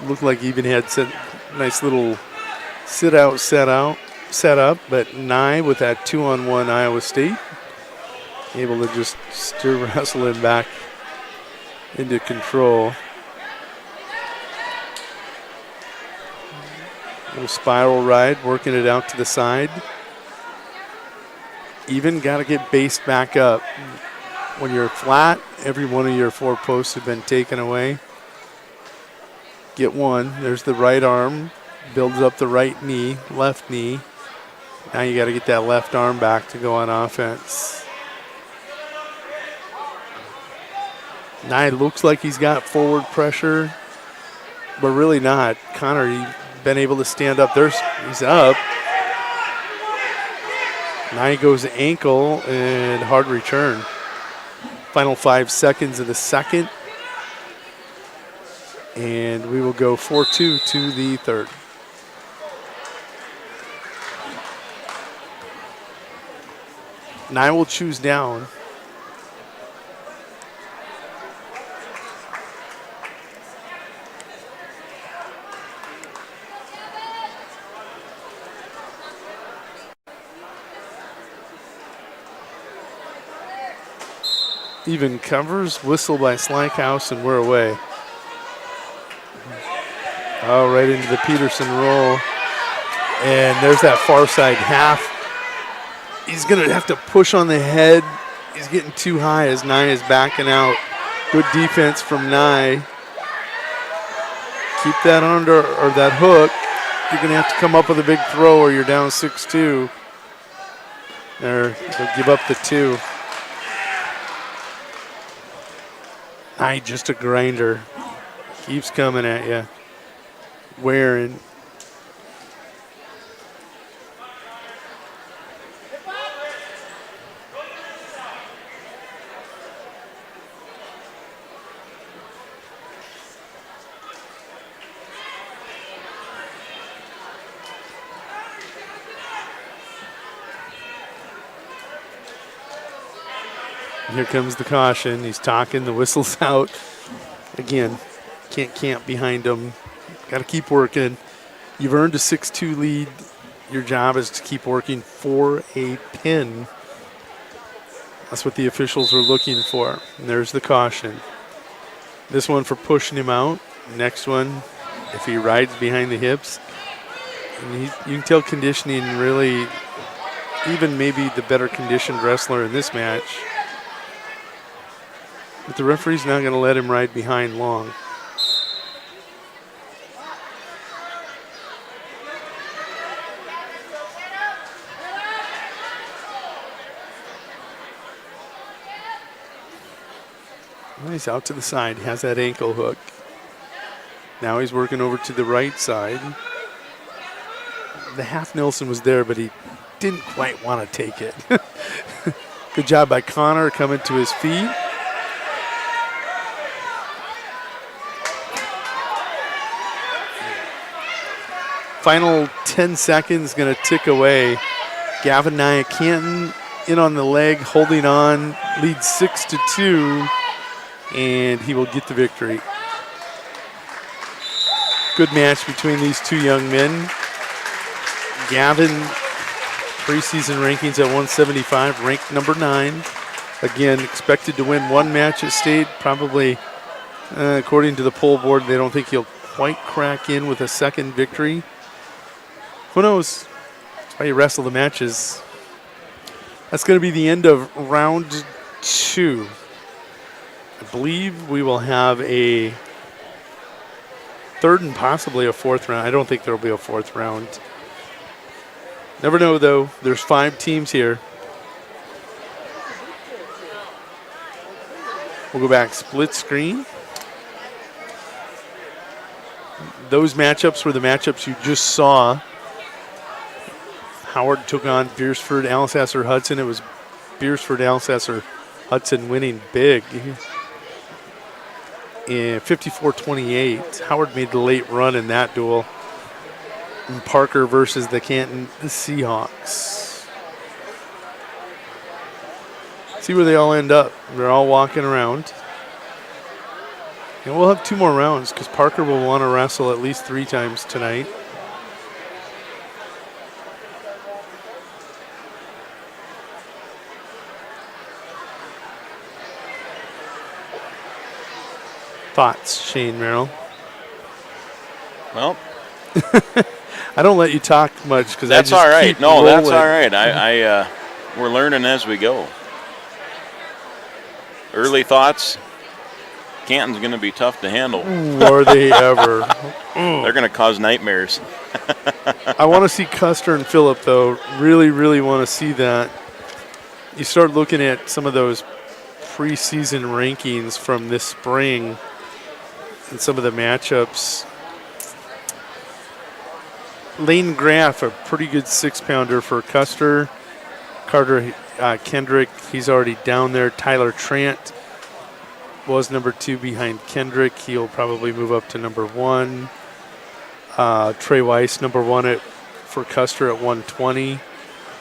Looked like he even had nice little set up, but Nye with that 2-on-1 Iowa State, able to just wrestle him back into control. Little spiral ride, working it out to the side. Even got to get based back up. When you're flat, every one of your 4 posts have been taken away. Get one. There's the right arm. Builds up the right knee, left knee. Now you got to get that left arm back to go on offense. Nye looks like he's got forward pressure, but really not. Connor, he's been able to stand up. He's up. Nye goes ankle and hard return. Final 5 seconds of the second. And we will go 4-2 to the third. Nye will choose down. Even covers, whistle by Slankhouse, and we're away. Oh, right into the Peterson roll. And there's that far side half. He's going to have to push on the head. He's getting too high as Nye is backing out. Good defense from Nye. Keep that under, or that hook. You're going to have to come up with a big throw or you're down 6-2. There, they'll give up the 2. Nye just a grinder. Keeps coming at you. Wearing. Here comes the caution. He's talking. The whistle's out. Again, can't camp behind him. Got to keep working. You've earned a 6-2 lead. Your job is to keep working for a pin. That's what the officials are looking for. And there's the caution. This one for pushing him out. Next one, if he rides behind the hips. And you can tell conditioning really, even maybe the better conditioned wrestler in this match. But the referee's not going to let him ride behind long. He's out to the side, has that ankle hook. Now he's working over to the right side. The half Nelson was there, but he didn't quite want to take it. Good job by Connor coming to his feet. Final 10 seconds going to tick away. Gavin Nyack-Canton in on the leg, holding on, leads 6-2, and he will get the victory. Good match between these two young men. Gavin, preseason rankings at 175, ranked number 9. Again, expected to win one match at state. Probably, according to the poll board, they don't think he'll quite crack in with a second victory. Who knows? That's why you wrestle the matches. That's going to be the end of round 2. I believe we will have a third and possibly a fourth round. I don't think there will be a fourth round. Never know, though. There's 5 teams here. We'll go back split screen. Those matchups were the matchups you just saw. Howard took on Beersford, Alcesser, Hudson. It was Beersford, Alcesser, Hudson winning big. In 54-28. Howard made the late run in that duel. And Parker versus the Canton Seahawks. See where they all end up. They're all walking around. And we'll have 2 more rounds because Parker will want to wrestle at least 3 times tonight. Thoughts, Shane Merrill? Well, I don't let you talk much because that's all right. No, that's all right. We're learning as we go. Early thoughts. Canton's going to be tough to handle. Ooh, are they ever? They're going to cause nightmares. I want to see Custer and Phillip, though. Really, really want to see that. You start looking at some of those preseason rankings from this spring and some of the matchups. Lane Graff, a pretty good 6-pounder for Custer. Carter Kendrick, he's already down there. Tyler Trant was number 2 behind Kendrick. He'll probably move up to number 1. Trey Weiss, number 1 for Custer at 120.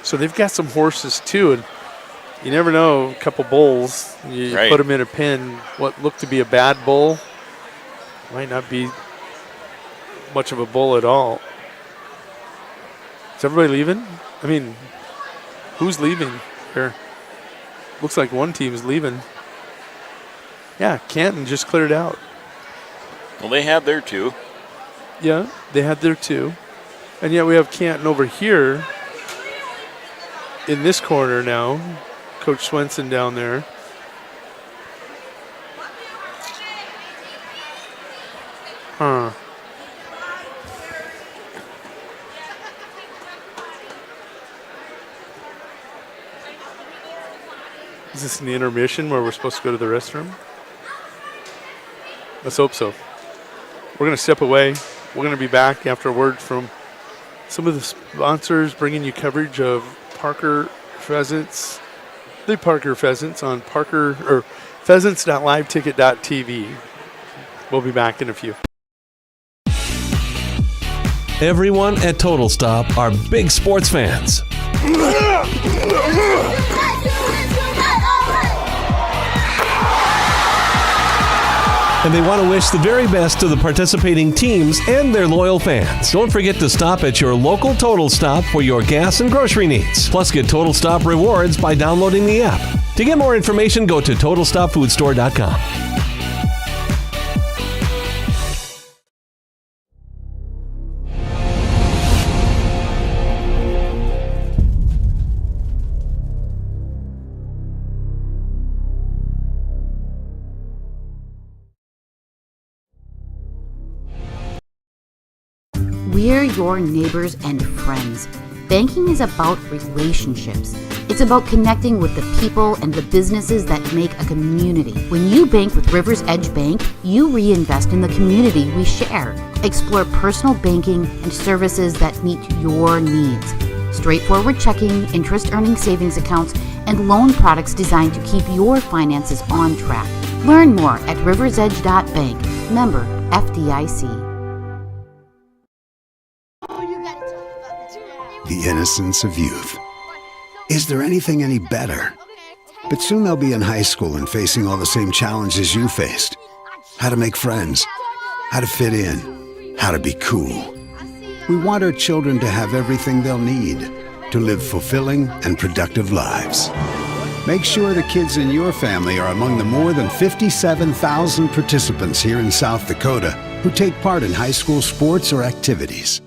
So they've got some horses too, and you never know. A couple bulls, you right. Put them in a pen. What looked to be a bad bull might not be much of a bull at all. Is everybody leaving? I mean, who's leaving here? Looks like one team's leaving. Yeah, Canton just cleared out. Well, they had their 2. Yeah, they had their 2. And yet we have Canton over here in this corner now. Coach Swenson down there. Huh. Is this in the intermission where we're supposed to go to the restroom? Let's hope so. We're going to step away. We're going to be back after a word from some of the sponsors bringing you coverage of Parker Pheasants, the Parker Pheasants on pheasants.liveticket.tv. We'll be back in a few. Everyone at Total Stop are big sports fans. And they want to wish the very best to the participating teams and their loyal fans. Don't forget to stop at your local Total Stop for your gas and grocery needs. Plus, get Total Stop rewards by downloading the app. To get more information, go to TotalStopFoodStore.com. We're your neighbors and friends. Banking is about relationships. It's about connecting with the people and the businesses that make a community. When you bank with Rivers Edge Bank, you reinvest in the community we share. Explore personal banking and services that meet your needs. Straightforward checking, interest-earning savings accounts, and loan products designed to keep your finances on track. Learn more at riversedge.bank. Member FDIC. the innocence of youth. Is there anything any better? But soon they'll be in high school and facing all the same challenges you faced. How to make friends, how to fit in, how to be cool. We want our children to have everything they'll need to live fulfilling and productive lives. Make sure the kids in your family are among the more than 57,000 participants here in South Dakota who take part in high school sports or activities.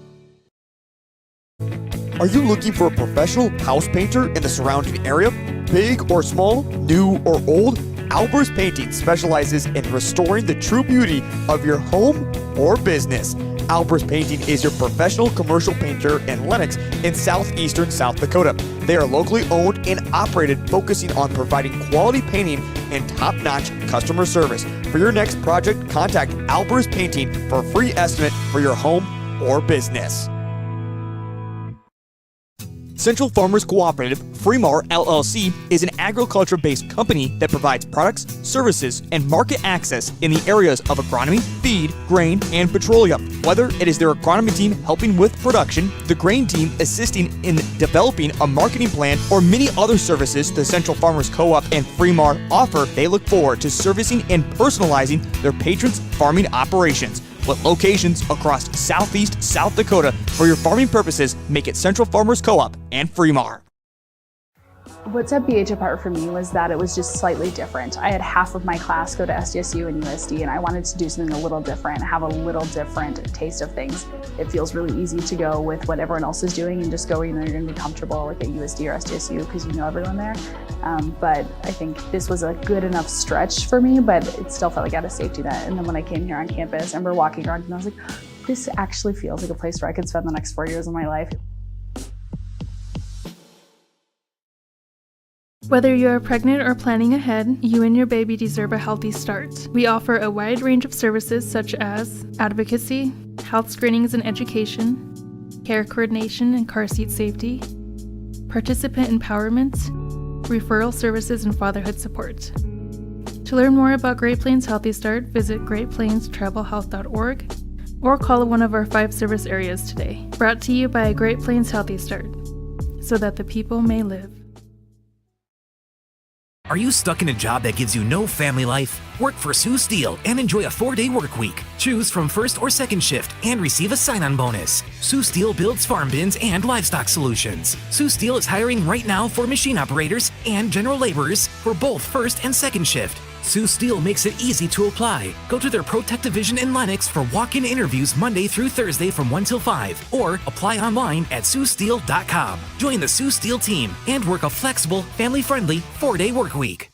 Are you looking for a professional house painter in the surrounding area? Big or small, new or old, Albers Painting specializes in restoring the true beauty of your home or business. Albers Painting is your professional commercial painter in Lenox in southeastern South Dakota. They are locally owned and operated, focusing on providing quality painting and top-notch customer service. For your next project, contact Albers Painting for a free estimate for your home or business. Central Farmers Cooperative, Fremar LLC, is an agriculture-based company that provides products, services, and market access in the areas of agronomy, feed, grain, and petroleum. Whether it is their agronomy team helping with production, the grain team assisting in developing a marketing plan, or many other services the Central Farmers Co-op and Fremar offer, they look forward to servicing and personalizing their patrons' farming operations. With locations across southeast South Dakota for your farming purposes, make it Central Farmers Co-op and Fremar. What set BH apart for me was that it was just slightly different. I had half of my class go to SDSU and USD, and I wanted to do something a little different, have a little different taste of things. It feels really easy to go with what everyone else is doing and just go, you're going to be comfortable like at USD or SDSU because you know everyone there. But I think this was a good enough stretch for me, but it still felt like I had a safety net. And then when I came here on campus, I remember walking around and I was like, this actually feels like a place where I could spend the next 4 years of my life. Whether you are pregnant or planning ahead, you and your baby deserve a healthy start. We offer a wide range of services such as advocacy, health screenings and education, care coordination and car seat safety, participant empowerment, referral services, and fatherhood support. To learn more about Great Plains Healthy Start, visit greatplainstravelhealth.org or call one of our 5 service areas today. Brought to you by Great Plains Healthy Start, so that the people may live. Are you stuck in a job that gives you no family life? Work for Sioux Steel and enjoy a 4-day work week. Choose from first or second shift and receive a sign-on bonus. Sioux Steel builds farm bins and livestock solutions. Sioux Steel is hiring right now for machine operators and general laborers for both first and second shift. Sioux Steel makes it easy to apply. Go to their ProTech division in Lenox for walk-in interviews Monday through Thursday from 1 till 5, or apply online at siouxsteel.com. Join the Sioux Steel team and work a flexible, family-friendly 4-day work week.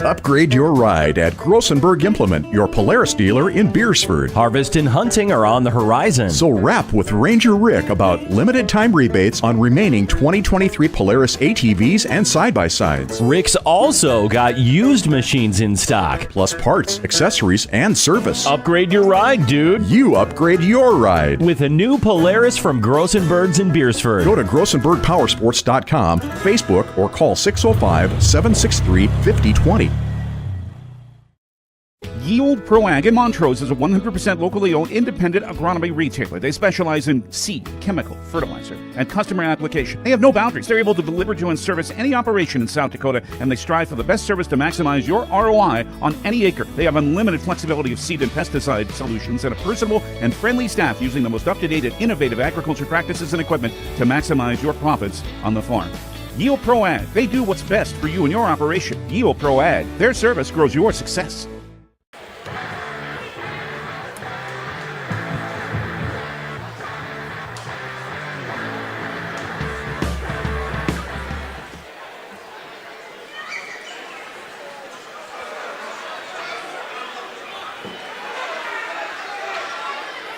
Upgrade your ride at Grossenberg Implement, your Polaris dealer in Beersford. Harvest and hunting are on the horizon. So rap with Ranger Rick about limited time rebates on remaining 2023 Polaris ATVs and side-by-sides. Rick's also got used machines in stock. Plus parts, accessories, and service. Upgrade your ride, dude. You upgrade your ride. With a new Polaris from Grossenberg's in Beersford. Go to GrossenbergPowersports.com, Facebook, or call 605-763-5020. Ye Old Pro Ag in Montrose is a 100% locally owned independent agronomy retailer. They specialize in seed, chemical, fertilizer, and customer application. They have no boundaries. They're able to deliver to and service any operation in South Dakota, and they strive for the best service to maximize your ROI on any acre. They have unlimited flexibility of seed and pesticide solutions and a personable and friendly staff using the most up-to-date and innovative agriculture practices and equipment to maximize your profits on the farm. Ye Old Pro Ag. They do what's best for you and your operation. Ye Old Pro Ag. Their service grows your success.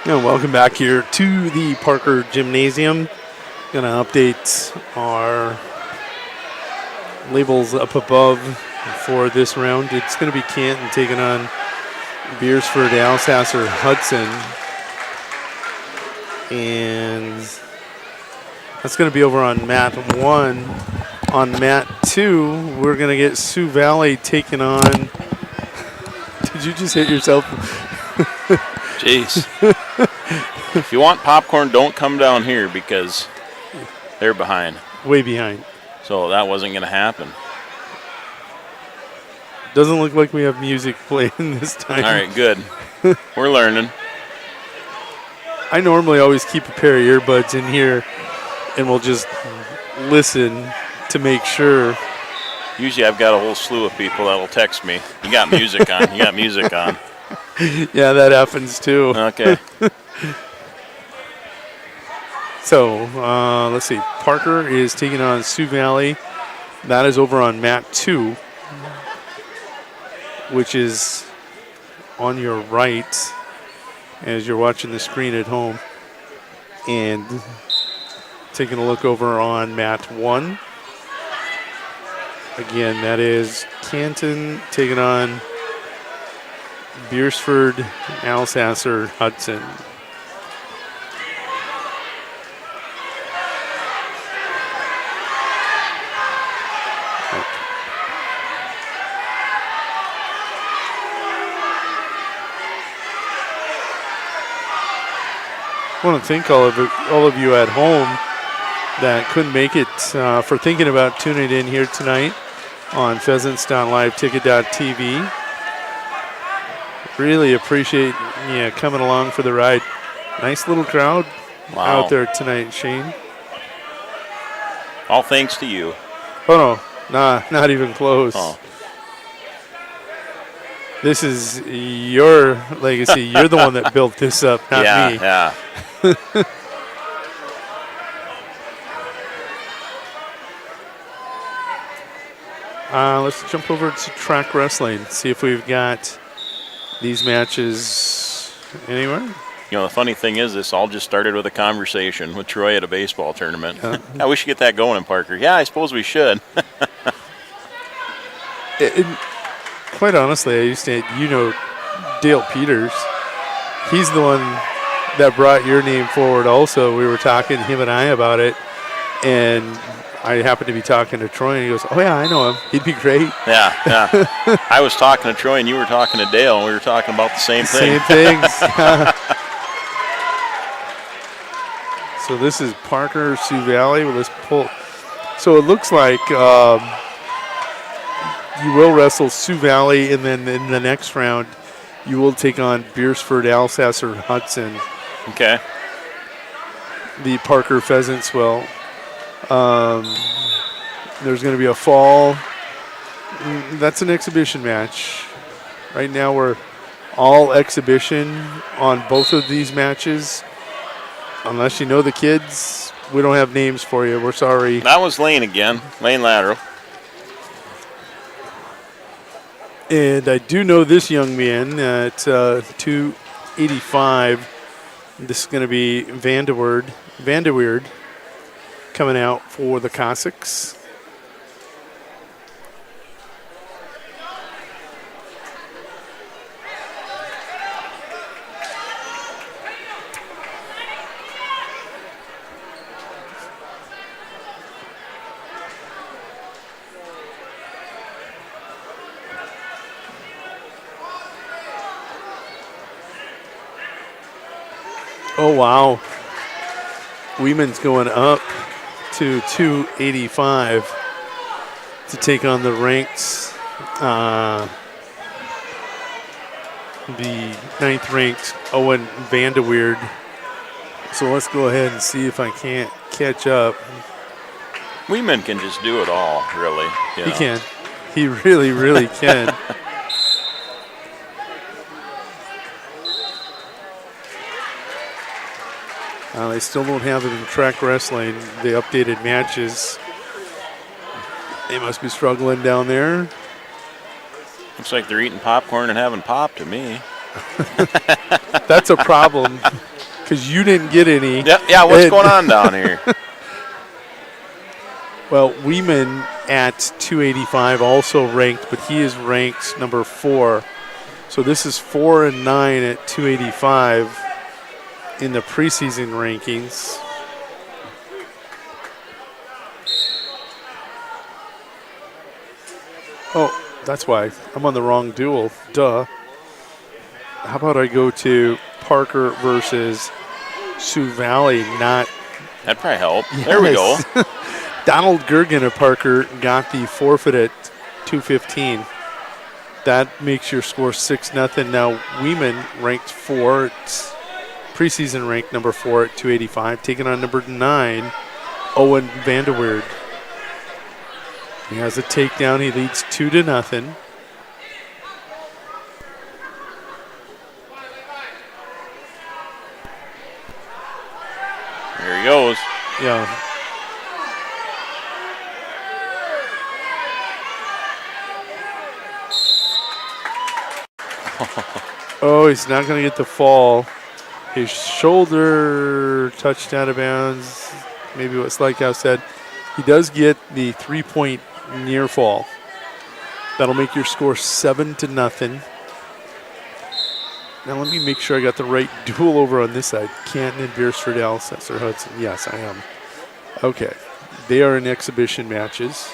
And welcome back here to the Parker Gymnasium. Going to update our labels up above for this round. It's going to be Canton taking on Beersford, Alsasser, Hudson. And that's going to be over on mat 1. On mat 2, we're going to get Sioux Valley taking on... Did you just hit yourself? Jeez. If you want popcorn, don't come down here because they're behind. Way behind. So that wasn't going to happen. Doesn't look like we have music playing this time. All right, good. We're learning. I normally always keep a pair of earbuds in here, and we'll just listen to make sure. Usually I've got a whole slew of people that will text me. You got music on. You got music on. Yeah, that happens too. Okay. So, let's see. Parker is taking on Sioux Valley. That is over on mat 2, which is on your right as you're watching the screen at home. And taking a look over on mat 1. Again, that is Canton taking on Beersford, Alsasser, Hudson. I want to thank all of you at home that couldn't make it for thinking about tuning in here tonight on pheasants.liveticket.tv. Really appreciate you coming along for the ride. Nice little crowd out there tonight, Shane. All thanks to you. Oh, no, not even close. Oh. This is your legacy. You're the one that built this up, not me. Yeah. Let's jump over to track wrestling, see if we've got these matches anywhere. You know, the funny thing is this all just started with a conversation with Troy at a baseball tournament. Yeah, we should get that going in Parker. Yeah, I suppose we should. Quite honestly, I used to, Dale Peters. He's the one that brought your name forward also. We were talking, him and I, about it, and I happened to be talking to Troy, and he goes, oh, yeah, I know him. He'd be great. Yeah. I was talking to Troy, and you were talking to Dale, and we were talking about the same thing. Same things. So this is Parker, Sioux Valley. Well, let's pull. So it looks like you will wrestle Sioux Valley, and then in the next round, you will take on Beersford, Alsasser, Hudson. Okay. The Parker Pheasants will. There's going to be a fall. That's an exhibition match. Right now we're all exhibition on both of these matches. Unless you know the kids, we don't have names for you. We're sorry. That was Lane again. Lane Lateral. And I do know this young man at 285. This is going to be Vanderweerd coming out for the Cossacks. Oh, wow. Weeman's going up to 285 to take on the ranked, the 9th ranked Owen Vanderweerd. So let's go ahead and see if I can't catch up. Weeman can just do it all, really. He can. He really, really can. They still don't have it in track wrestling, the updated matches. They must be struggling down there. Looks like they're eating popcorn and having pop to me. That's a problem, because you didn't get any. Yeah, what's going on down here? Well, Weeman at 285 also ranked, but he is ranked number 4. So this is 4 and 9 at 285. In the preseason rankings. Oh, that's why. I'm on the wrong duel. Duh. How about I go to Parker versus Sioux Valley not. That'd probably help. Yes. There we go. Donald Gergen of Parker got the forfeit at 2:15. That makes your score 6-0. Now Weeman ranked 4. It's preseason ranked number 4 at 285, taking on number 9, Owen Vanderweerd. He has a takedown. He leads 2-0. There he goes. Yeah. Oh, he's not going to get the fall. His shoulder touched out of bounds. Maybe what Slykow said. He does get the 3-point near fall. That'll make your score 7-0. Now let me make sure I got the right duel over on this side. Canton and Beersford, Alcester Hudson. Yes, I am. Okay. They are in exhibition matches.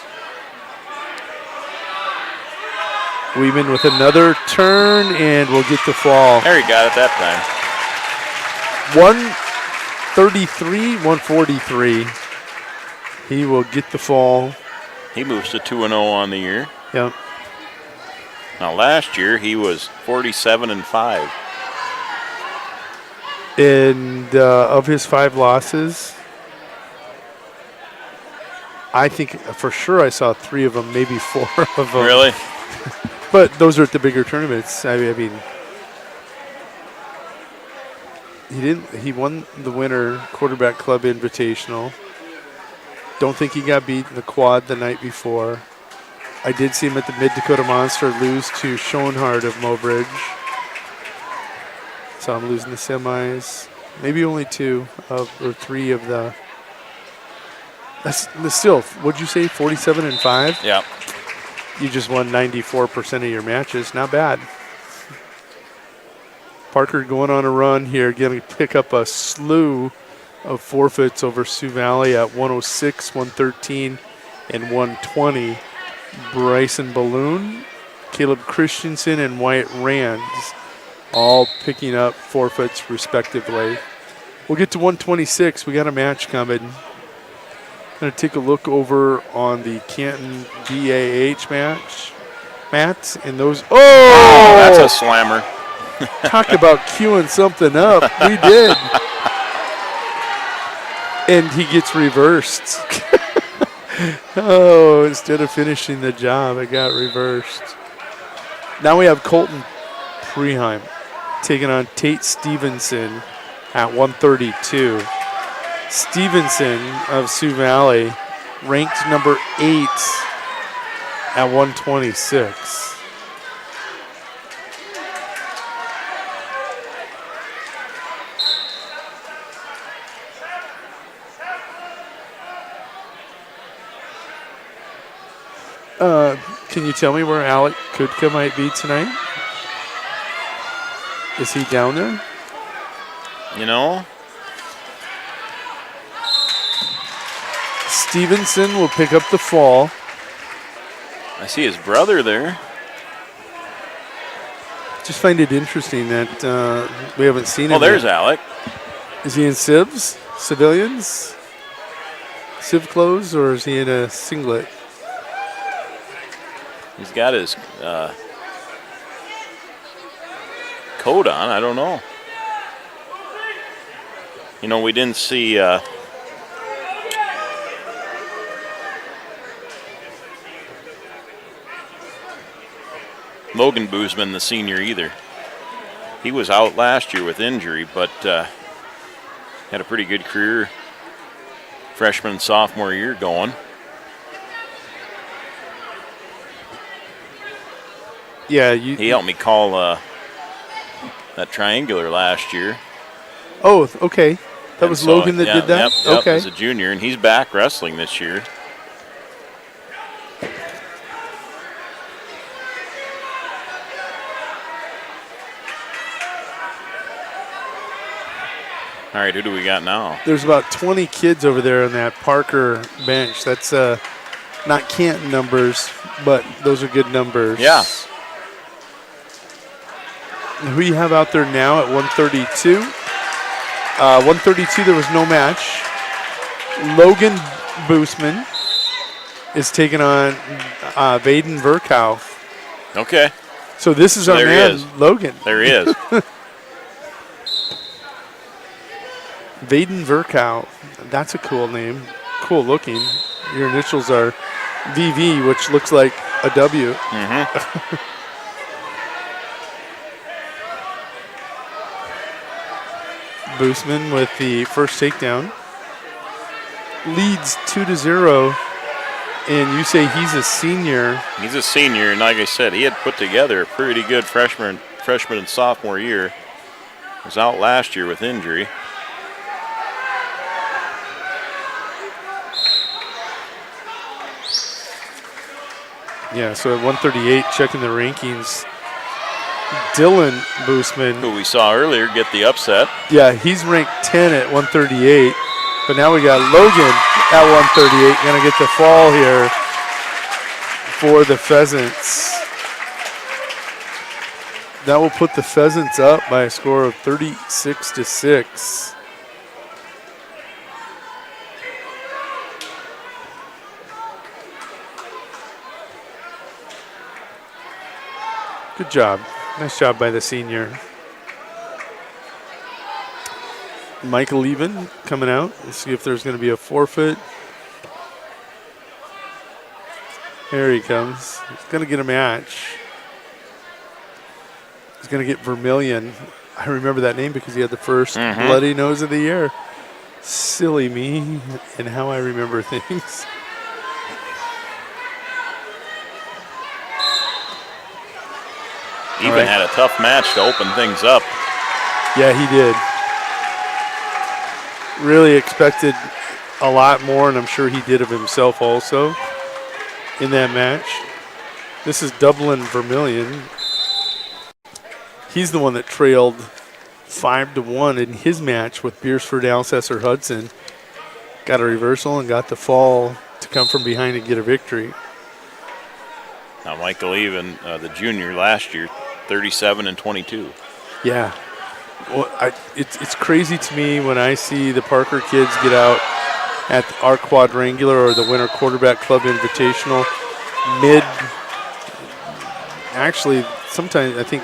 Weeman with another turn, and we'll get the fall. There he got it that time. 133, 143. He will get the fall. He moves to 2-0 on the year. Yep. Now last year he was 47-5. And of his 5 losses, I think for sure I saw 3 of them, maybe 4 of them. Really? But those are at the bigger tournaments. I mean, he won the Winter Quarterback Club Invitational. Don't think he got beat in the quad the night before. I did see him at the Mid-Dakota Monster lose to Schoenhardt of Mobridge. Saw him losing the semis. Maybe only 2 or 3 of the. That's still, what'd you say, 47-5? Yeah. You just won 94% of your matches. Not bad. Parker going on a run here, going to pick up a slew of forfeits over Sioux Valley at 106, 113, and 120. Bryson Balloon, Caleb Christensen, and Wyatt Rands all picking up forfeits respectively. We'll get to 126. We got a match coming. Going to take a look over on the Canton BAH match. Matt, and those. Oh! That's a slammer. Talk about queuing something up. We did. And he gets reversed. Oh, instead of finishing the job, it got reversed. Now we have Colton Preheim taking on Tate Stevenson at 132. Stevenson of Sioux Valley ranked number 8 at 126. Can you tell me where Alec Kudka might be tonight? Is he down there? You know? Stevenson will pick up the fall. I see his brother there. Just find it interesting that we haven't seen him. Oh, there's yet. Alec. Is he in civs? Civilians? Civ clothes, or is he in a singlet? He's got his coat on. I don't know. You know, we didn't see Logan Boozman, the senior, either. He was out last year with injury, but had a pretty good career freshman, sophomore year going. Yeah, he helped me call that triangular last year. Oh, okay. That was Logan that did that? Yep, okay. As a junior, and he's back wrestling this year. All right, who do we got now? There's about 20 kids over there on that Parker bench. That's not Canton numbers, but those are good numbers. Yeah. Who you have out there now at 132? 132, there was no match. Logan Boosman is taking on Vaden Verkow. Okay. So this is our there man, he is. Logan. There he is. Vaden Verkow. That's a cool name. Cool looking. Your initials are VV, which looks like a W. Mm-hmm. Boosman with the first takedown. Leads 2-0. And you say he's a senior. He's a senior, and like I said, he had put together a pretty good freshman and sophomore year. Was out last year with injury. Yeah, so at 138, checking the rankings, Dylan Boosman, who we saw earlier get the upset. Yeah, he's ranked 10 at 138, but now we got Logan at 138, going to get the fall here for the Pheasants. That will put the Pheasants up by a score of 36-6. Good job. Nice job by the senior. Michael Even coming out. Let's see if there's going to be a forfeit. Here he comes. He's going to get a match. He's going to get Vermillion. I remember that name because he had the first bloody nose of the year. Silly me and how I remember things. Even had a tough match to open things up. Yeah, he did. Really expected a lot more, and I'm sure he did of himself also in that match. This is Dublin Vermillion. He's the one that trailed 5-1 in his match with Beersford Alcester Hudson. Got a reversal and got the fall to come from behind and get a victory. Now Michael Even, the junior last year, 37-22. Yeah. Well, it's crazy to me when I see the Parker kids get out at our quadrangular or the Winter Quarterback Club Invitational mid. Actually, sometimes I think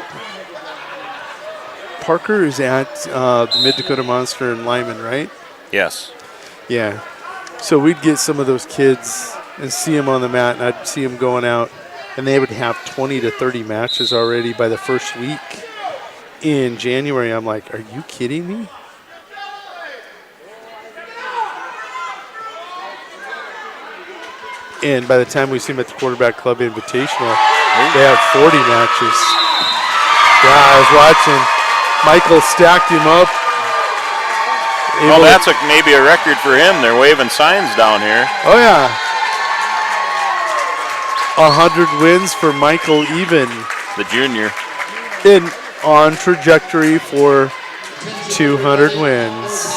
Parker is at the Mid-Dakota Monster in Lyman, right? Yes. Yeah. So we'd get some of those kids and see them on the mat, and I'd see them going out, and they would have 20 to 30 matches already by the first week. In January, I'm like, are you kidding me? And by the time we see them at the Quarterback Club Invitational, they have 40 matches. Yeah, I was watching. Michael stacked him up. Well, that's maybe a record for him. They're waving signs down here. Oh, yeah. 100 wins for Michael Even. The junior. And on trajectory for 200 wins.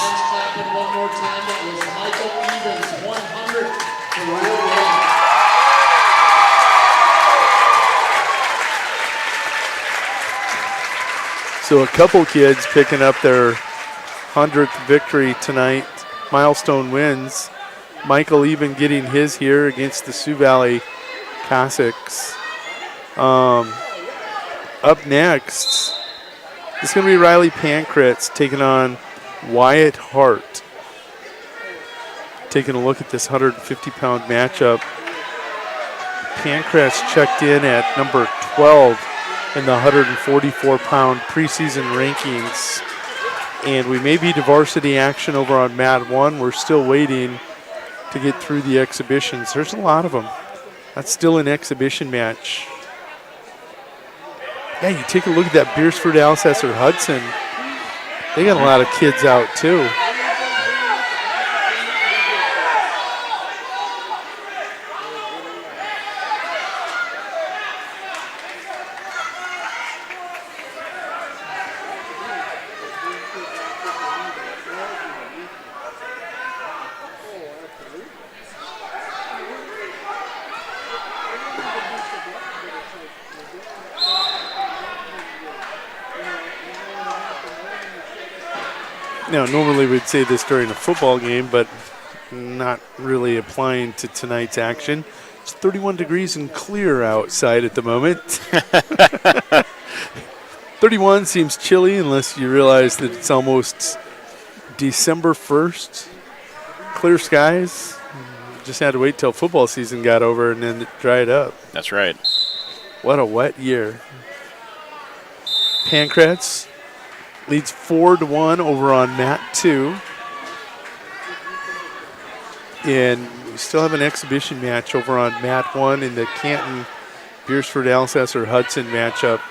So a couple kids picking up their 100th victory tonight. Milestone wins. Michael Even getting his here against the Sioux Valley Cossacks. Up next, it's going to be Riley Pankratz taking on Wyatt Hart. Taking a look at this 150-pound matchup. Pankratz checked in at number 12 in the 144-pound preseason rankings. And we may be to varsity action over on Mat 1. We're still waiting to get through the exhibitions. There's a lot of them. That's still an exhibition match. Yeah, you take a look at that Beersford Alcester Hudson. They got a lot of kids out too. Now, normally we'd say this during a football game, but not really applying to tonight's action. It's 31 degrees and clear outside at the moment. 31 seems chilly unless you realize that it's almost December 1st. Clear skies. Just had to wait till football season got over and then it dried up. That's right. What a wet year. Pancrats leads 4-1 over on Mat 2. And we still have an exhibition match over on Mat 1 in the Canton Beersford Alcester Hudson matchup.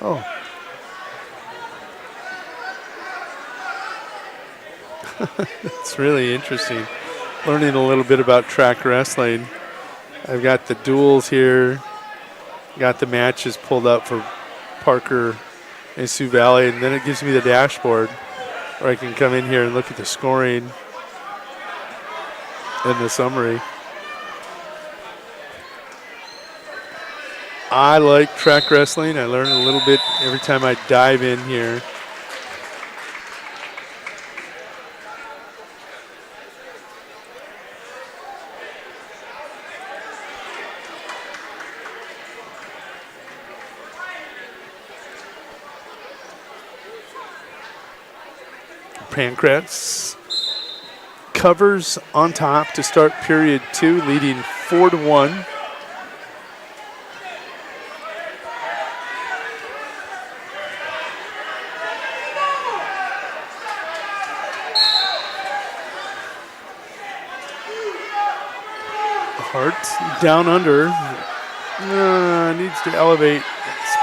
Oh. It's really interesting. Learning a little bit about track wrestling. I've got the duels here. Got the matches pulled up for Parker and Sioux Valley, and then it gives me the dashboard where I can come in here and look at the scoring and the summary. I like track wrestling. I learn a little bit every time I dive in here. Pancrats covers on top to start period 2, leading 4-1. Hart down under. Needs to elevate,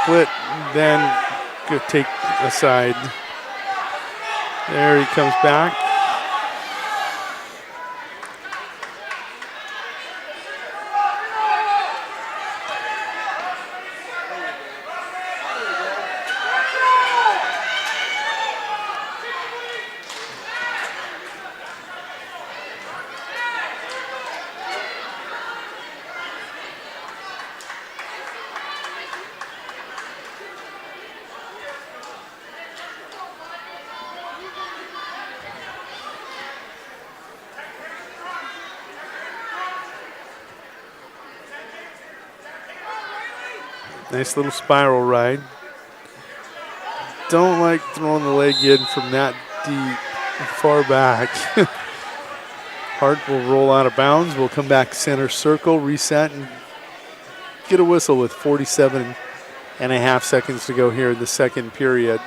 split, then go take a side. There he comes back. Nice little spiral ride. Don't like throwing the leg in from that deep, far back. Hart will roll out of bounds. We'll come back center circle, reset, and get a whistle with 47 and a half seconds to go here in the second period.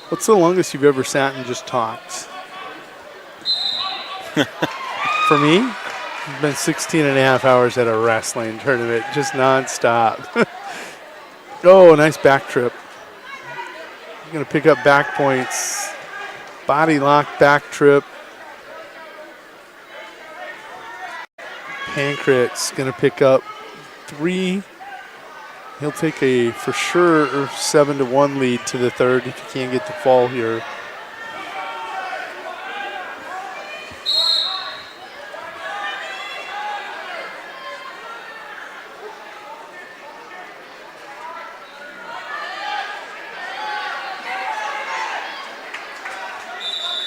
What's the longest you've ever sat and just talked? For me, it's been 16 and a half hours at a wrestling tournament, just nonstop. Oh, nice back trip. Going to pick up back points. Body lock back trip. Pancrat's going to pick up 3. He'll take a for sure 7-1 lead to the third if he can't get the fall here.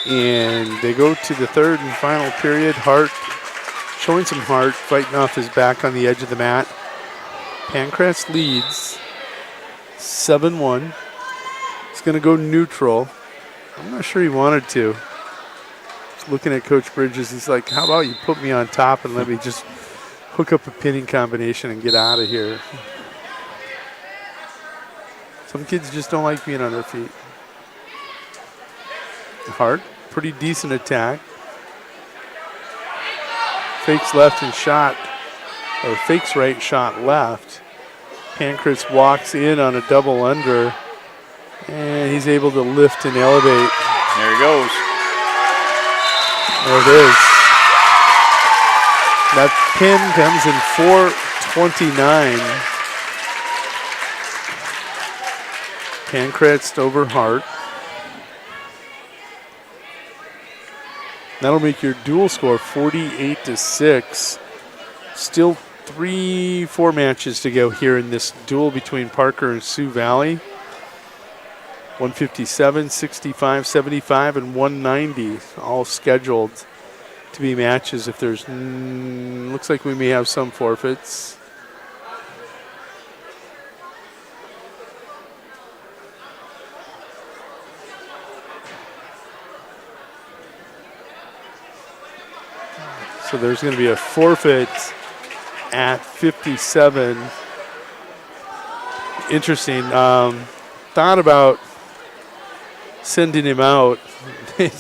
And they go to the third and final period. Hart showing some heart, fighting off his back on the edge of the mat. Pancrats leads 7-1. He's going to go neutral. I'm not sure he wanted to. Just looking at Coach Bridges, he's like, how about you put me on top and let me just hook up a pinning combination and get out of here. Some kids just don't like being on their feet. Hart, pretty decent attack. Fakes left and shot, or fakes right, shot left. Pancrats walks in on a double under, and he's able to lift and elevate. There he goes. There it is. That pin comes in 4:29. Pancrats over Hart. That'll make your dual score 48-6. Still 4 matches to go here in this duel between Parker and Sioux Valley. 157, 65, 75, and 190 all scheduled to be matches. If there's, looks like we may have some forfeits. So there's going to be a forfeit at 57. Interesting. Thought about sending him out. They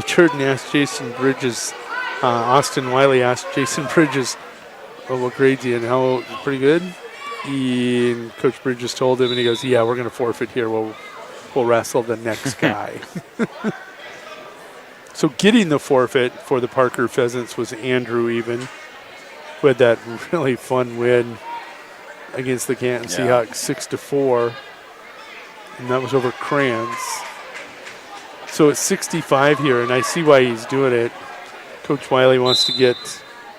turned and asked Jason Bridges. Austin Wiley asked Jason Bridges, "Oh, what grade do you in? How pretty good?" And Coach Bridges told him, and he goes, "Yeah, we're going to forfeit here. We'll wrestle the next guy." So getting the forfeit for the Parker Pheasants was Andrew Even, who had that really fun win against the Canton Seahawks 6-4, and that was over Kranz. So it's 65 here, and I see why he's doing it. Coach Wiley wants to get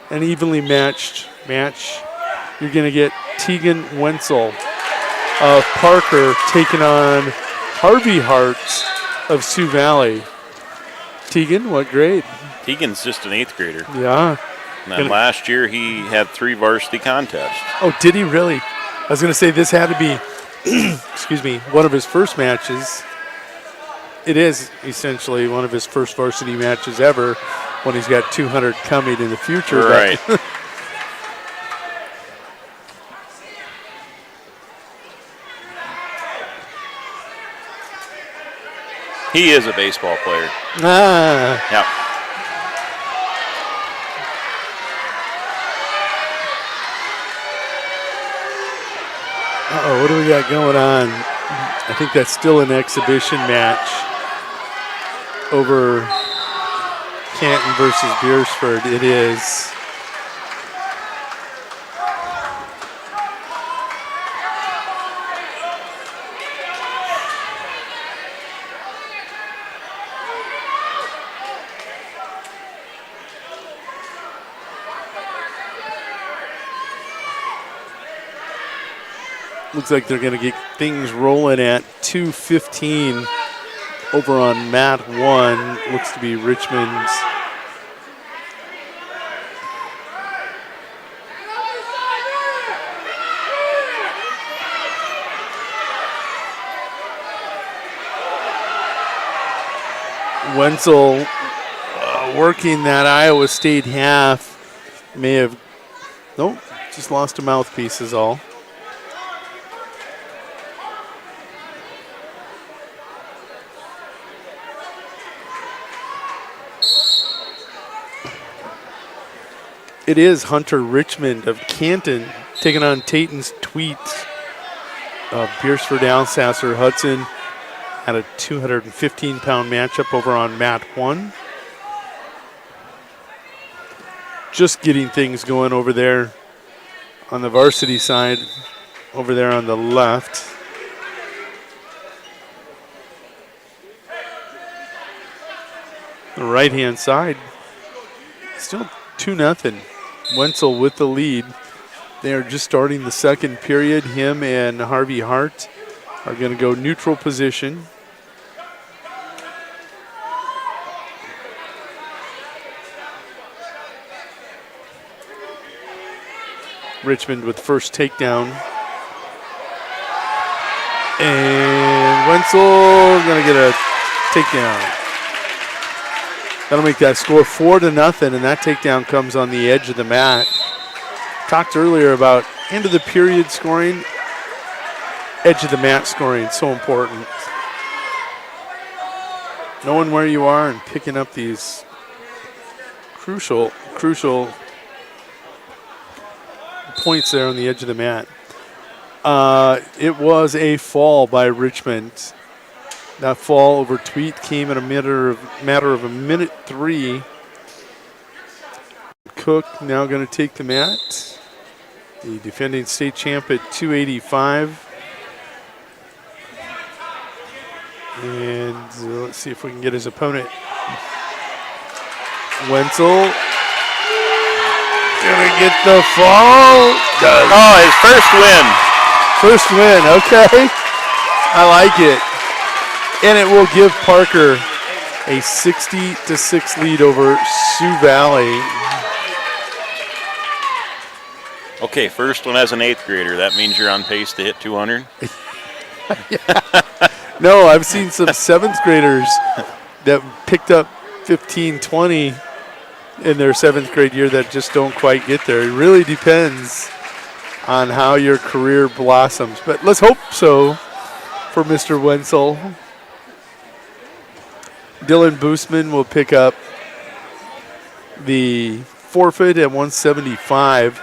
an evenly matched match. You're going to get Tegan Wenzel of Parker taking on Harvey Hart of Sioux Valley. Tegan, what grade? Tegan's just an 8th grader. Yeah. And then last year he had 3 varsity contests. Oh, did he really? I was going to say this had to be, excuse me, one of his first matches. It is essentially one of his first varsity matches ever when he's got 200 coming in the future. Right. He is a baseball player. Yep. Uh-oh, what do we got going on? I think that's still an exhibition match over Canton versus Beersford. It is. Looks like they're going to get things rolling at 2:15 over on mat 1. Looks to be Richmond's. Wenzel working that Iowa State half. May have, nope, just lost a mouthpiece is all. It is Hunter Richmond of Canton taking on Tayton's Tweet of Beersford Alsasser. Hudson had a 215-pound matchup over on mat 1. Just getting things going over there on the varsity side, over there on the left. The right-hand side, still 2-0. Wenzel with the lead. They are just starting the second period. Him and Harvey Hart are going to go neutral position. Richmond with first takedown. And Wenzel going to get a takedown. That'll make that score 4-0, and that takedown comes on the edge of the mat. Talked earlier about end of the period scoring, edge of the mat scoring, so important. Knowing where you are and picking up these crucial points there on the edge of the mat. It was a fall by Richmond. That fall over Tweet came in a matter of a minute 3. Cook now going to take the mat. The defending state champ at 285. And let's see if we can get his opponent. Wenzel Gonna get the fall. Does. Oh, his first win. First win, okay. I like it. And it will give Parker a 60-6 lead over Sioux Valley. Okay, first one as an 8th grader. That means you're on pace to hit 200? No, I've seen some 7th graders that picked up 15, 20 in their 7th grade year that just don't quite get there. It really depends on how your career blossoms. But let's hope so for Mr. Wenzel. Dylan Boostman will pick up the forfeit at 175.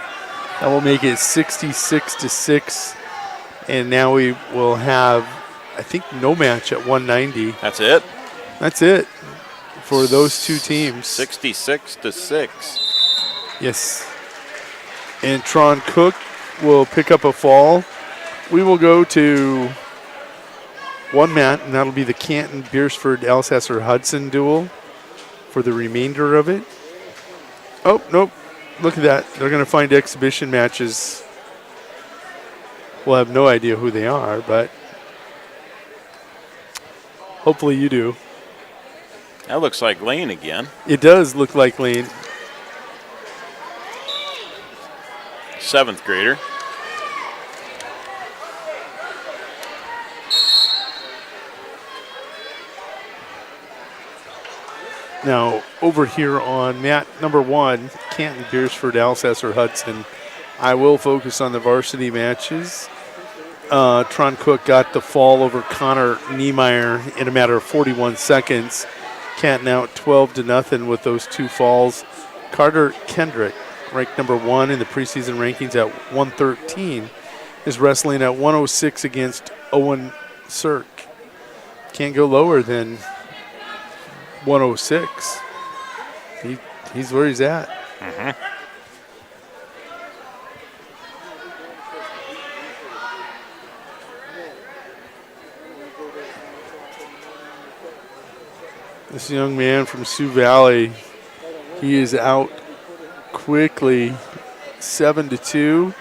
That will make it 66-6. And now we will have, I think, no match at 190. That's it? That's it for those two teams. 66-6. Yes. And Tron Cook will pick up a fall. We will go to one mat, and that'll be the Canton Beersford Alsasser Hudson duel for the remainder of it. Oh, nope. Look at that. They're going to find exhibition matches. We'll have no idea who they are, but hopefully you do. That looks like Lane again. It does look like Lane. 7th grader. Now, over here on mat number 1, Canton Beersford Alsasser Hudson, I will focus on the varsity matches. Tron Cook got the fall over Connor Niemeyer in a matter of 41 seconds. Canton out 12-0 with those two falls. Carter Kendrick, ranked number 1 in the preseason rankings at 113, is wrestling at 106 against Owen Sirk. Can't go lower than 106. He's where he's at. Mm-hmm. This young man from Sioux Valley, he is out quickly, 7-2.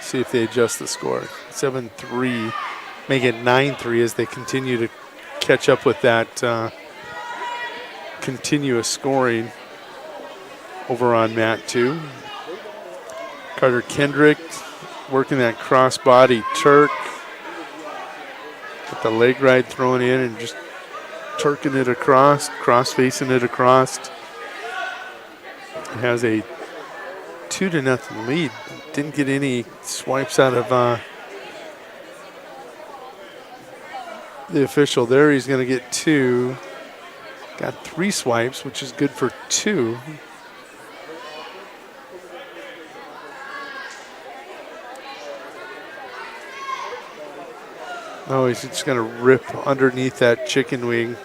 See if they adjust the score. 7-3, make it 9-3 as they continue to catch up with that continuous scoring over on mat 2. Carter Kendrick working that crossbody Turk. Got the leg ride thrown in and just Turking it across, cross-facing it across. It has a 2-0 lead. Didn't get any swipes out of the official there. He's going to get 2. Got 3 swipes, which is good for 2. Oh, he's just going to rip underneath that chicken wing.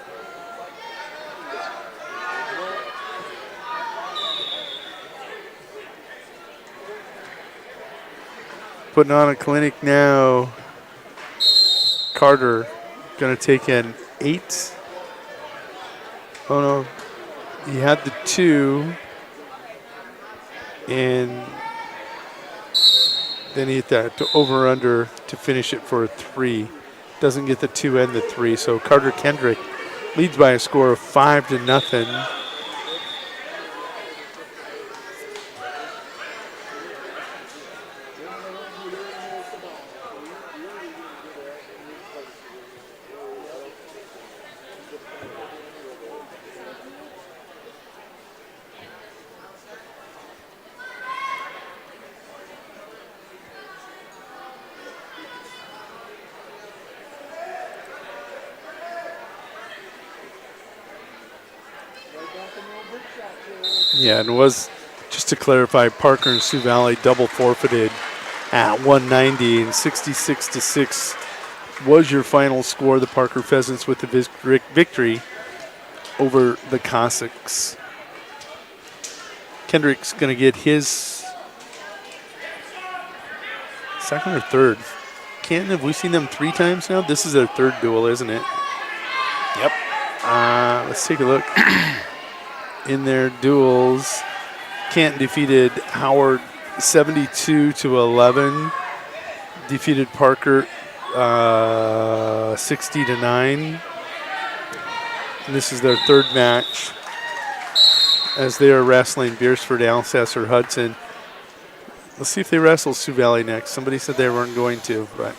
Putting on a clinic now. Carter going to take an 8. Oh no, he had the 2. And then he hit that over-under to finish it for a 3. Doesn't get the 2 and the 3. So Carter Kendrick leads by a score of 5-0. Yeah, and it was, just to clarify, Parker and Sioux Valley double forfeited at 190, and 66-6 was your final score. The Parker Pheasants with the victory over the Cossacks. Kendrick's going to get his second or third. Canton, have we seen them 3 times now? This is their 3rd duel, isn't it? Yep. Let's take a look. in their duels. Canton defeated Howard 72-11. Defeated Parker 60-9. And this is their third match as they are wrestling Beersford, Alcester, Hudson. Let's see if they wrestle Sioux Valley next. Somebody said they weren't going to, but.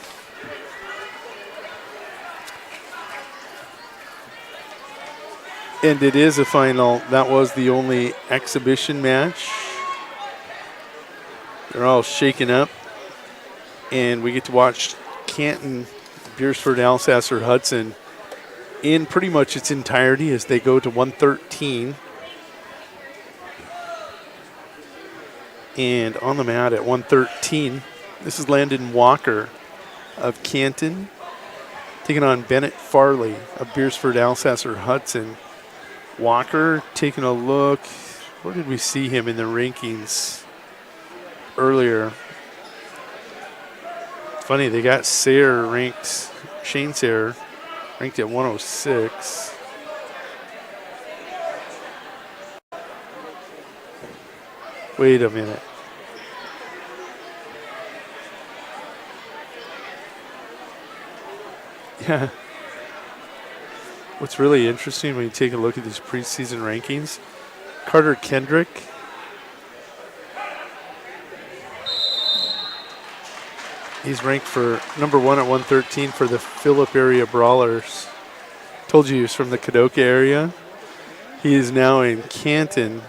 And it is a final. That was the only exhibition match. They're all shaken up. And we get to watch Canton, Beersford, Alcester, Hudson in pretty much its entirety as they go to 113. And on the mat at 113, this is Landon Walker of Canton taking on Bennett Farley of Beersford, Alcester, Hudson. Walker taking a look. Where did we see him in the rankings earlier? Funny, they got Sayre ranked, Shane Sayre ranked at 106. Wait a minute. Yeah. What's really interesting when you take a look at these preseason rankings, Carter Kendrick he's ranked for number 1 at 113 for the Phillip area Brawlers. Told you he was from the Kadoka area. He is now in Canton.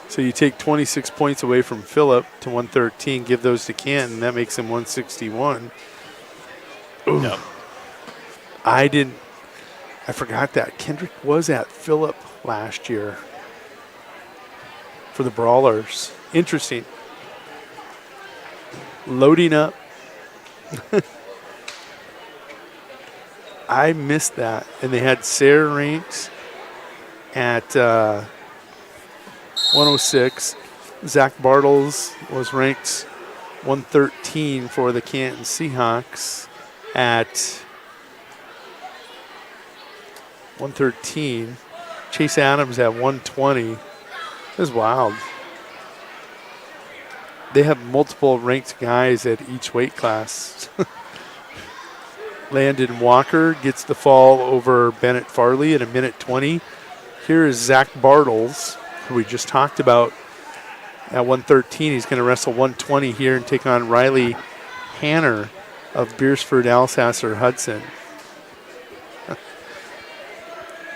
So you take 26 points away from Phillip to 113, give those to Canton. That makes him 161. Ooh. Yep. I forgot that. Kendrick was at Phillip last year for the Brawlers. Interesting. Loading up. I missed that. And they had Sayre ranked at 106. Zach Bartles was ranked 113 for the Canton Seahawks at 113. Chase Adams at 120. This is wild. They have multiple ranked guys at each weight class. Landon Walker gets the fall over Bennett Farley at 1:20. Here is Zach Bartles, who we just talked about, at 113. He's going to wrestle 120 here and take on Riley Hanner of Beersford, Alcester, Hudson.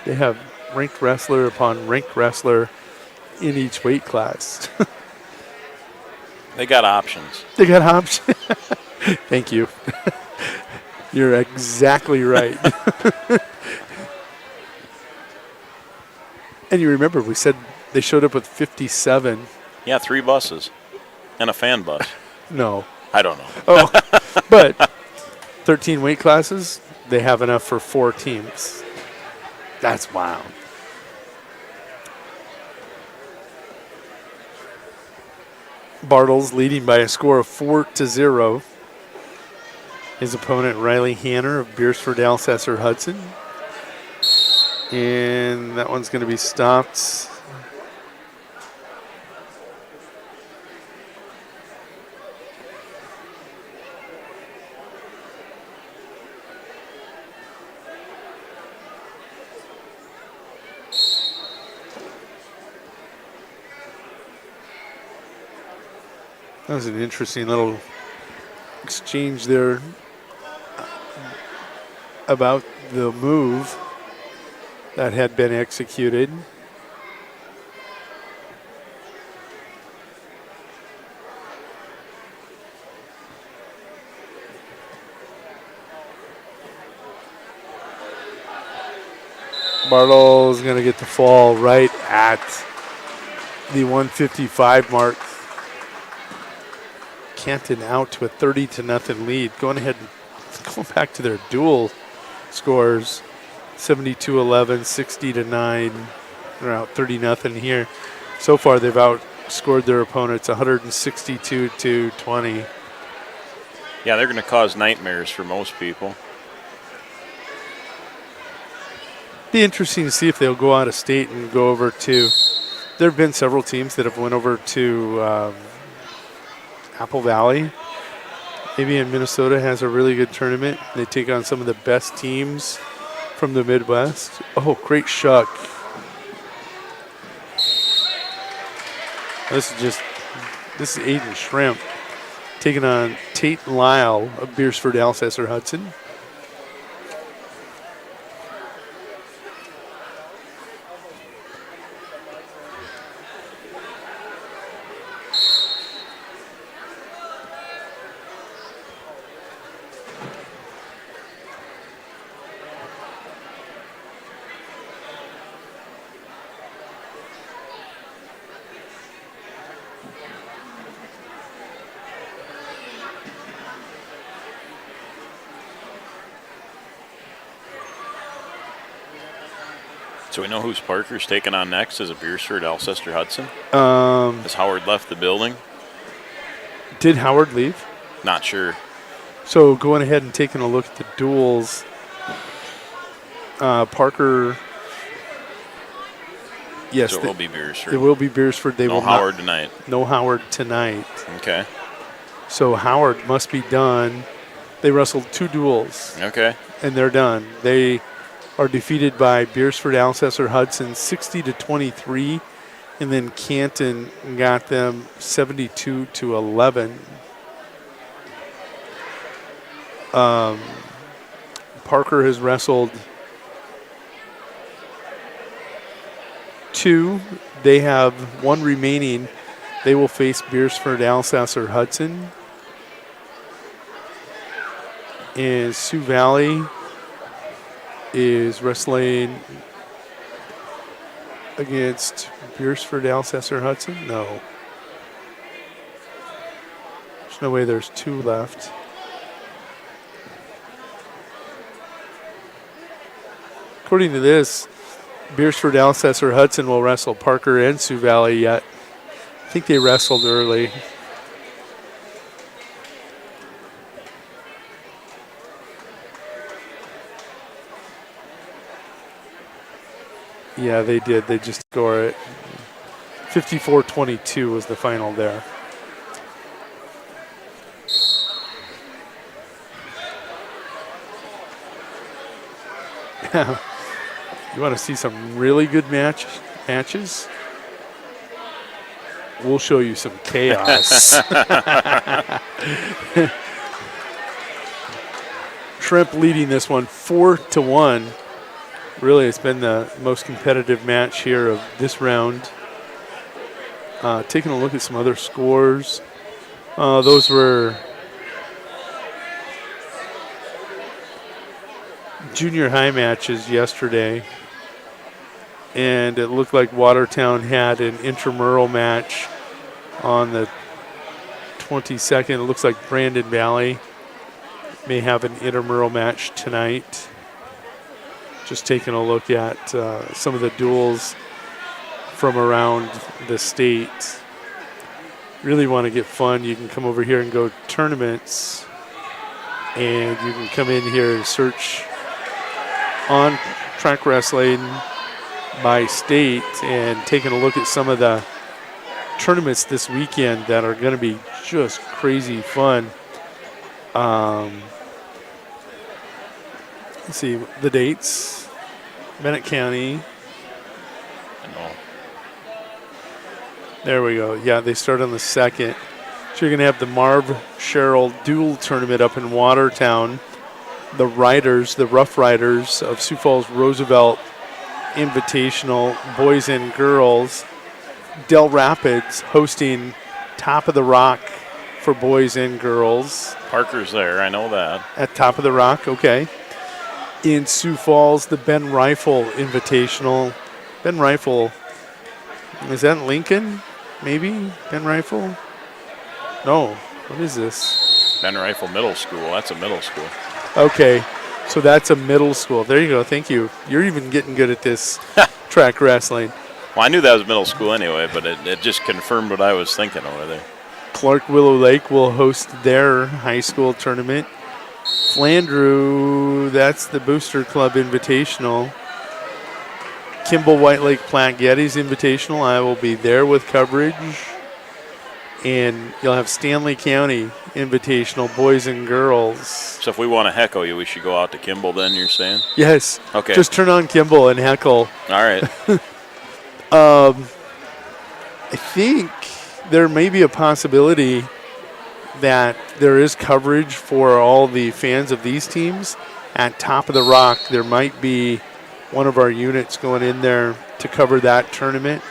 They have ranked wrestler upon ranked wrestler in each weight class. They got options. They got options. Thank you. You're exactly right. And you remember, we said they showed up with 57. Yeah, 3 buses and a fan bus. No. I don't know. Oh, but 13 weight classes, they have enough for 4 teams. That's wild. Bartles leading by a score of 4-0. His opponent, Riley Hanner of Beersford, Alcester, Hudson. And that one's going to be stopped. That was an interesting little exchange there about the move that had been executed. Bartles going to get the fall right at the 155 mark. Canton out to a 30-0 lead. Going back to their dual scores, 72-11, 60-9. They're out 30-0 here. So far, they've outscored their opponents 162-20. Yeah, they're going to cause nightmares for most people. Be interesting to see if they'll go out of state and go over to there have been several teams that have went over to Apple Valley. Maybe in Minnesota has a really good tournament. They take on some of the best teams from the Midwest. Oh, great shuck. This is Aiden Shrimp taking on Tate Lyle of Beersford Alcester Hudson. So we know who's Parker's taking on next. Is it Beersford Alcester Hudson? Has Howard left the building? Did Howard leave? Not sure. So going ahead and taking a look at the duels, Parker. Yes, so it will be Beersford. It will be Beersford. They will Howard tonight. No Howard tonight. Okay. So Howard must be done. They wrestled 2 duels. Okay. And they're done. They are defeated by Beersford Alcester Hudson 60-23, and then Canton got them 72-11. Parker has wrestled 2. They have 1 remaining. They will face Beersford Alcester Hudson. And Sioux Valley is wrestling against Beersford Alcester Hudson? No. There's no way there's 2 left. According to this, Beersford Alcester Hudson will wrestle Parker and Sioux Valley yet. I think they wrestled early. Yeah, they did. They just score it. 54-22 was the final there. You want to see some really good matches? We'll show you some chaos. Shrimp leading this one 4-1. Really, it's been the most competitive match here of this round. Taking a look at some other scores. Those were junior high matches yesterday. And it looked like Watertown had an intramural match on the 22nd. It looks like Brandon Valley may have an intramural match tonight. Just taking a look at some of the duels from around the state. Really want to get fun, you can come over here and go tournaments, and you can come in here and search on track wrestling by state, and taking a look at some of the tournaments this weekend that are going to be just crazy fun. Let's see the dates. Bennett County. There we go. Yeah, they start on the 2nd. So you're going to have the Marv Sherrill dual tournament up in Watertown. The Riders, the Rough Riders of Sioux Falls Roosevelt Invitational, boys and girls. Del Rapids hosting Top of the Rock for boys and girls. Parker's there, I know that. At Top of the Rock, okay. In Sioux Falls, the Ben Rifle Invitational. Ben Rifle, is that Lincoln? Maybe? Ben Rifle? No, what is this? Ben Rifle Middle School, that's a middle school. Okay, so that's a middle school. There you go, thank you. You're even getting good at this track wrestling. Well, I knew that was middle school anyway, but it just confirmed what I was thinking over there. Clark Willow Lake will host their high school tournament. Flandreau, that's the Booster Club Invitational. Kimball White Lake Platte Geddes Invitational. I will be there with coverage. And you'll have Stanley County Invitational, boys and girls. So if we want to heckle you, we should go out to Kimball then, you're saying? Yes. Okay. Just turn on Kimball and heckle. All right. I think there may be a possibility that there is coverage for all the fans of these teams. At Top of the Rock, there might be one of our units going in there to cover that tournament.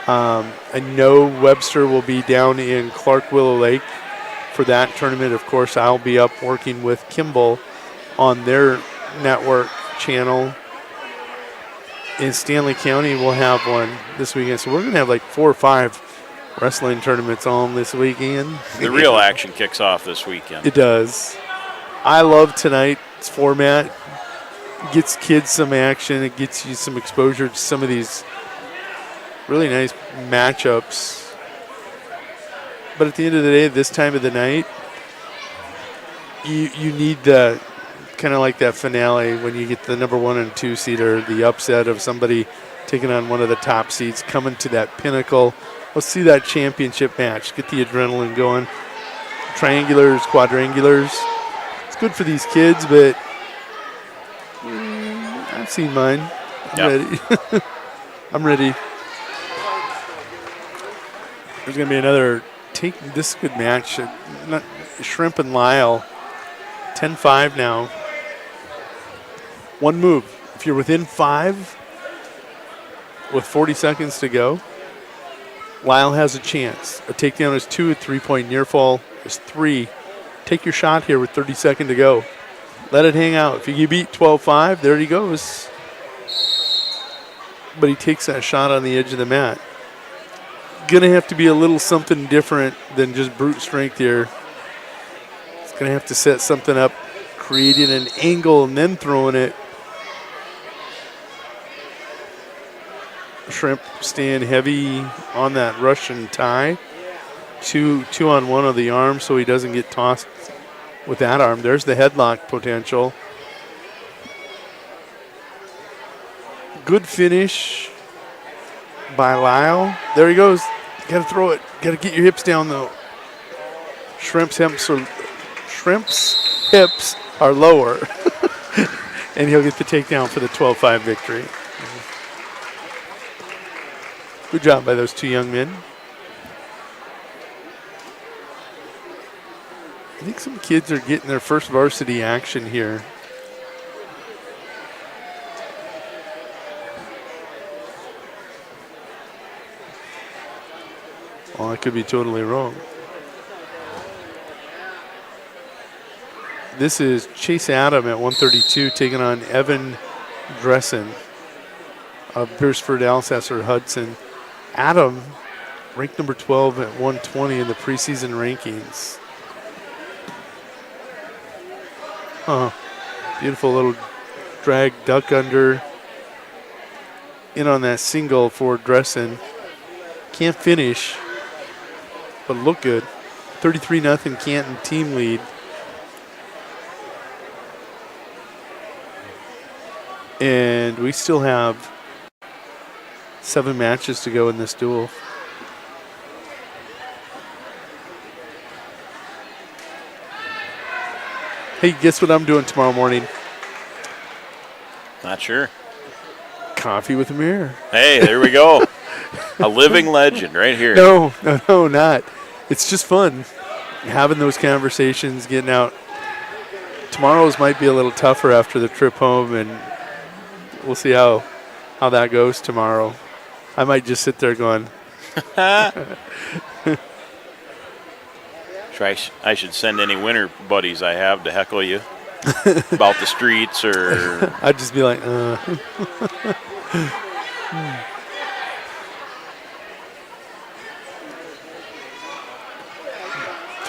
I know Webster will be down in Clark Willow Lake for that tournament. Of course, I'll be up working with Kimball on their network channel. In Stanley County, we'll have one this weekend. So we're going to have like 4 or 5 wrestling tournaments on this weekend. The real action kicks off this weekend. It does. I love tonight's format. It gets kids some action. It gets you some exposure to some of these really nice matchups. But at the end of the day, this time of the night, you need the kind of like that finale when you get the number 1 and 2 seeder, the upset of somebody taking on one of the top seeds, coming to that pinnacle. Let's see that championship match. Get the adrenaline going. Triangulars, quadrangulars. It's good for these kids, but I've seen mine. I'm ready. I'm ready. There's going to be another this is a good match. Shrimp and Lyle, 10-5 now. One move. If you're within 5 with 40 seconds to go, Lyle has a chance. A takedown is 2, a 3-point near fall is 3. Take your shot here with 30 seconds to go. Let it hang out. If you beat 12-5, there he goes. But he takes that shot on the edge of the mat. Going to have to be a little something different than just brute strength here. It's going to have to set something up, creating an angle and then throwing it. Shrimp staying heavy on that Russian tie. Two on one of the arm so he doesn't get tossed with that arm. There's the headlock potential. Good finish by Lyle. There he goes. Got to throw it. Got to get your hips down though. Shrimp's hips are lower. And he'll get the takedown for the 12-5 victory. Good job by those 2 young men. I think some kids are getting their first varsity action here. Well, I could be totally wrong. This is Chase Adam at 132 taking on Evan Dressen of Beresford Alcester Hudson. Adam ranked number 12 at 120 in the preseason rankings. Beautiful little drag duck under. In on that single for Dressen. Can't finish, but look good. 33-0 Canton team lead. And we still have 7 matches to go in this duel. Hey, guess what I'm doing tomorrow morning? Not sure. Coffee with a mirror. Hey, there we go. A living legend right here. No, not. It's just fun having those conversations, getting out. Tomorrow's might be a little tougher after the trip home, and we'll see how that goes tomorrow. I might just sit there going. I should send any winter buddies I have to heckle you about the streets, or I'd just be like,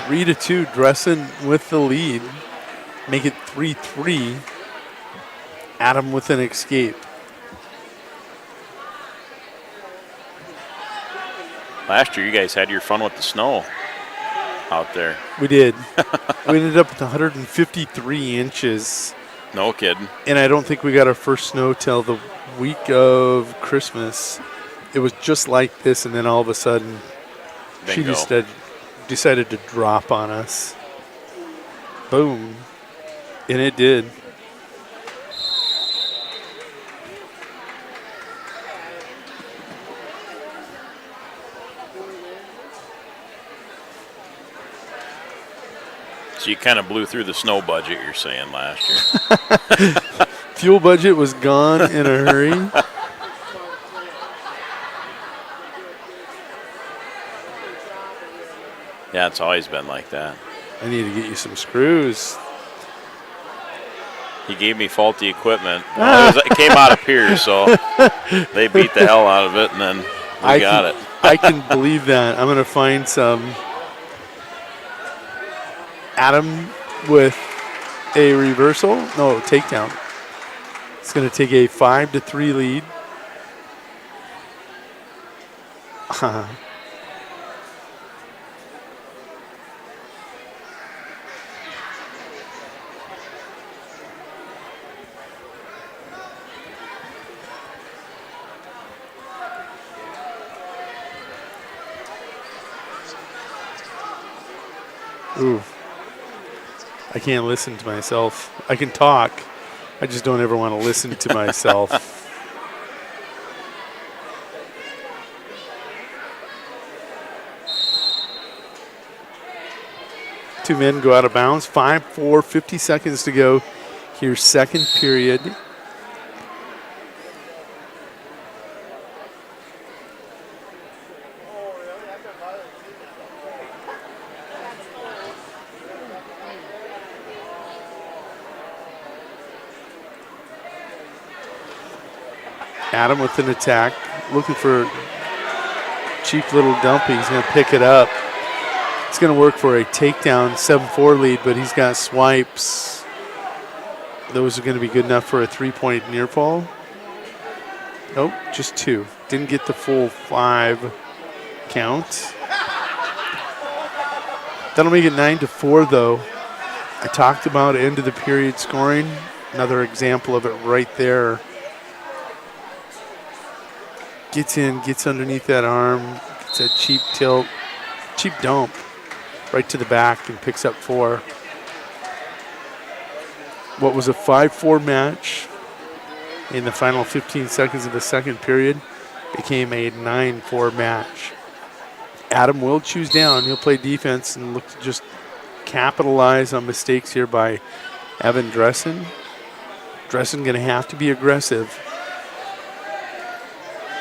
3-2, Dressen with the lead. Make it 3-3. Adam with an escape. Last year you guys had your fun with the snow out there. We did. We ended up with 153 inches No kidding. And I don't think we got our first snow till the week of Christmas. It was just like this, and then all of a sudden, she Bingo. just decided to drop on us. Boom. And it did. So you kind of blew through the snow budget, you're saying, last year. Fuel budget was gone in a hurry. Yeah, it's always been like that. I need to get you some screws. He gave me faulty equipment. Well, it came out of Pierce, so they beat the hell out of it, and then we got it. I can believe that. I'm going to find some. Adam with a reversal. No, takedown. It's going to take a 5-3 lead. Ooh. I can't listen to myself. I can talk. I just don't ever want to listen to myself. Two men go out of bounds. 5-4, 50 seconds to go. Here's second period. Adam with an attack, looking for a cheap little dumpy. He's going to pick it up. It's going to work for a takedown, 7-4 lead, but he's got swipes. Those are going to be good enough for a 3-point near fall. Nope, just 2. Didn't get the full 5 count. That'll make it 9-4, though. I talked about end of the period scoring. Another example of it right there. Gets in, gets underneath that arm, gets that cheap tilt, cheap dump right to the back and picks up 4. What was a 5-4 match in the final 15 seconds of the second period became a 9-4 match. Adam will choose down. He'll play defense and look to just capitalize on mistakes here by Evan Dressen. Dressen going to have to be aggressive.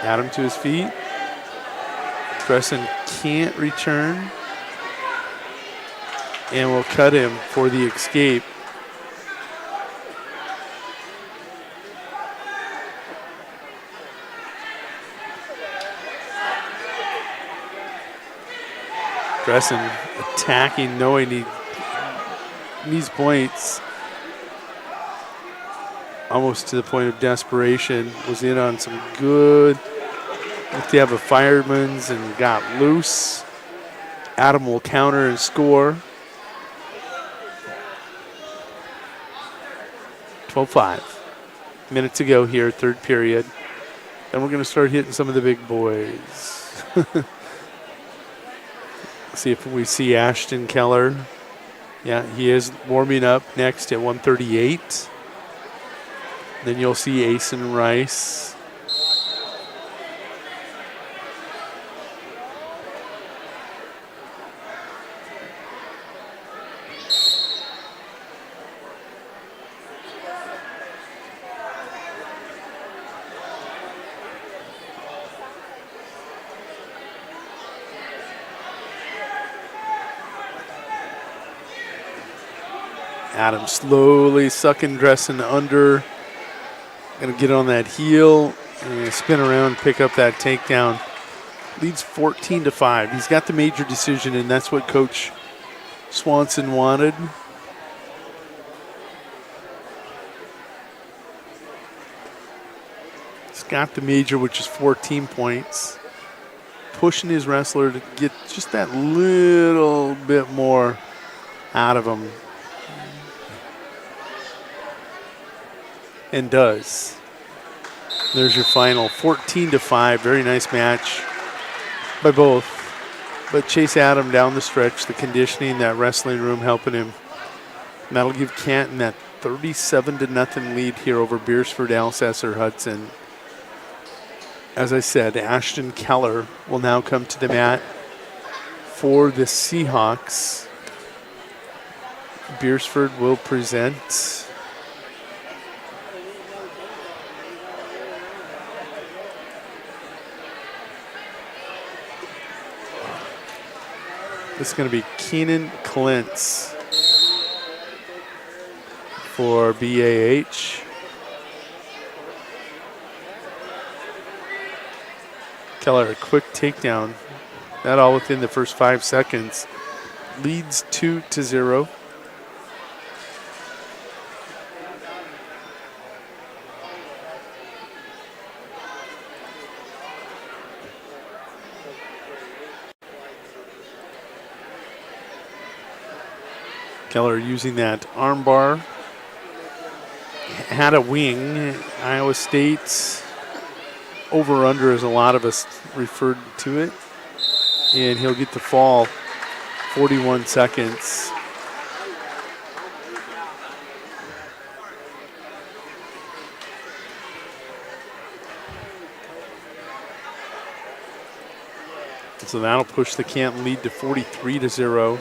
Adam to his feet. Dressen can't return. And will cut him for the escape. Dressen attacking, knowing he needs points. Almost to the point of desperation. Was in on some good. Looked to have a fireman's and got loose. Adam will counter and score. 12-5. Minute to go here, third period. Then we're going to start hitting some of the big boys. See if we see Ashton Keller. Yeah, he is warming up next at 138. Then you'll see Asen Rice. Adam slowly sucking Dressen under. Going to get on that heel and spin around, pick up that takedown. Leads 14-5. He's got the major decision, and that's what Coach Swanson wanted. He's got the major, which is 14 points. Pushing his wrestler to get just that little bit more out of him. and does. There's your final, 14-5. Very nice match by both. But Chase Adam down the stretch, the conditioning, that wrestling room helping him. And that'll give Canton that 37-0 lead here over Beersford Alcester Hudson. As I said, Ashton Keller will now come to the mat for the Seahawks. Beersford will present. This is going to be Keenan Klintz for BAH. Keller, a quick takedown. That all within the first 5 seconds. Leads 2-0. Keller using that arm bar. Had a wing. Iowa State's over-under, as a lot of us referred to it. And he'll get the fall, 41 seconds. So that'll push the Canton lead to 43-0.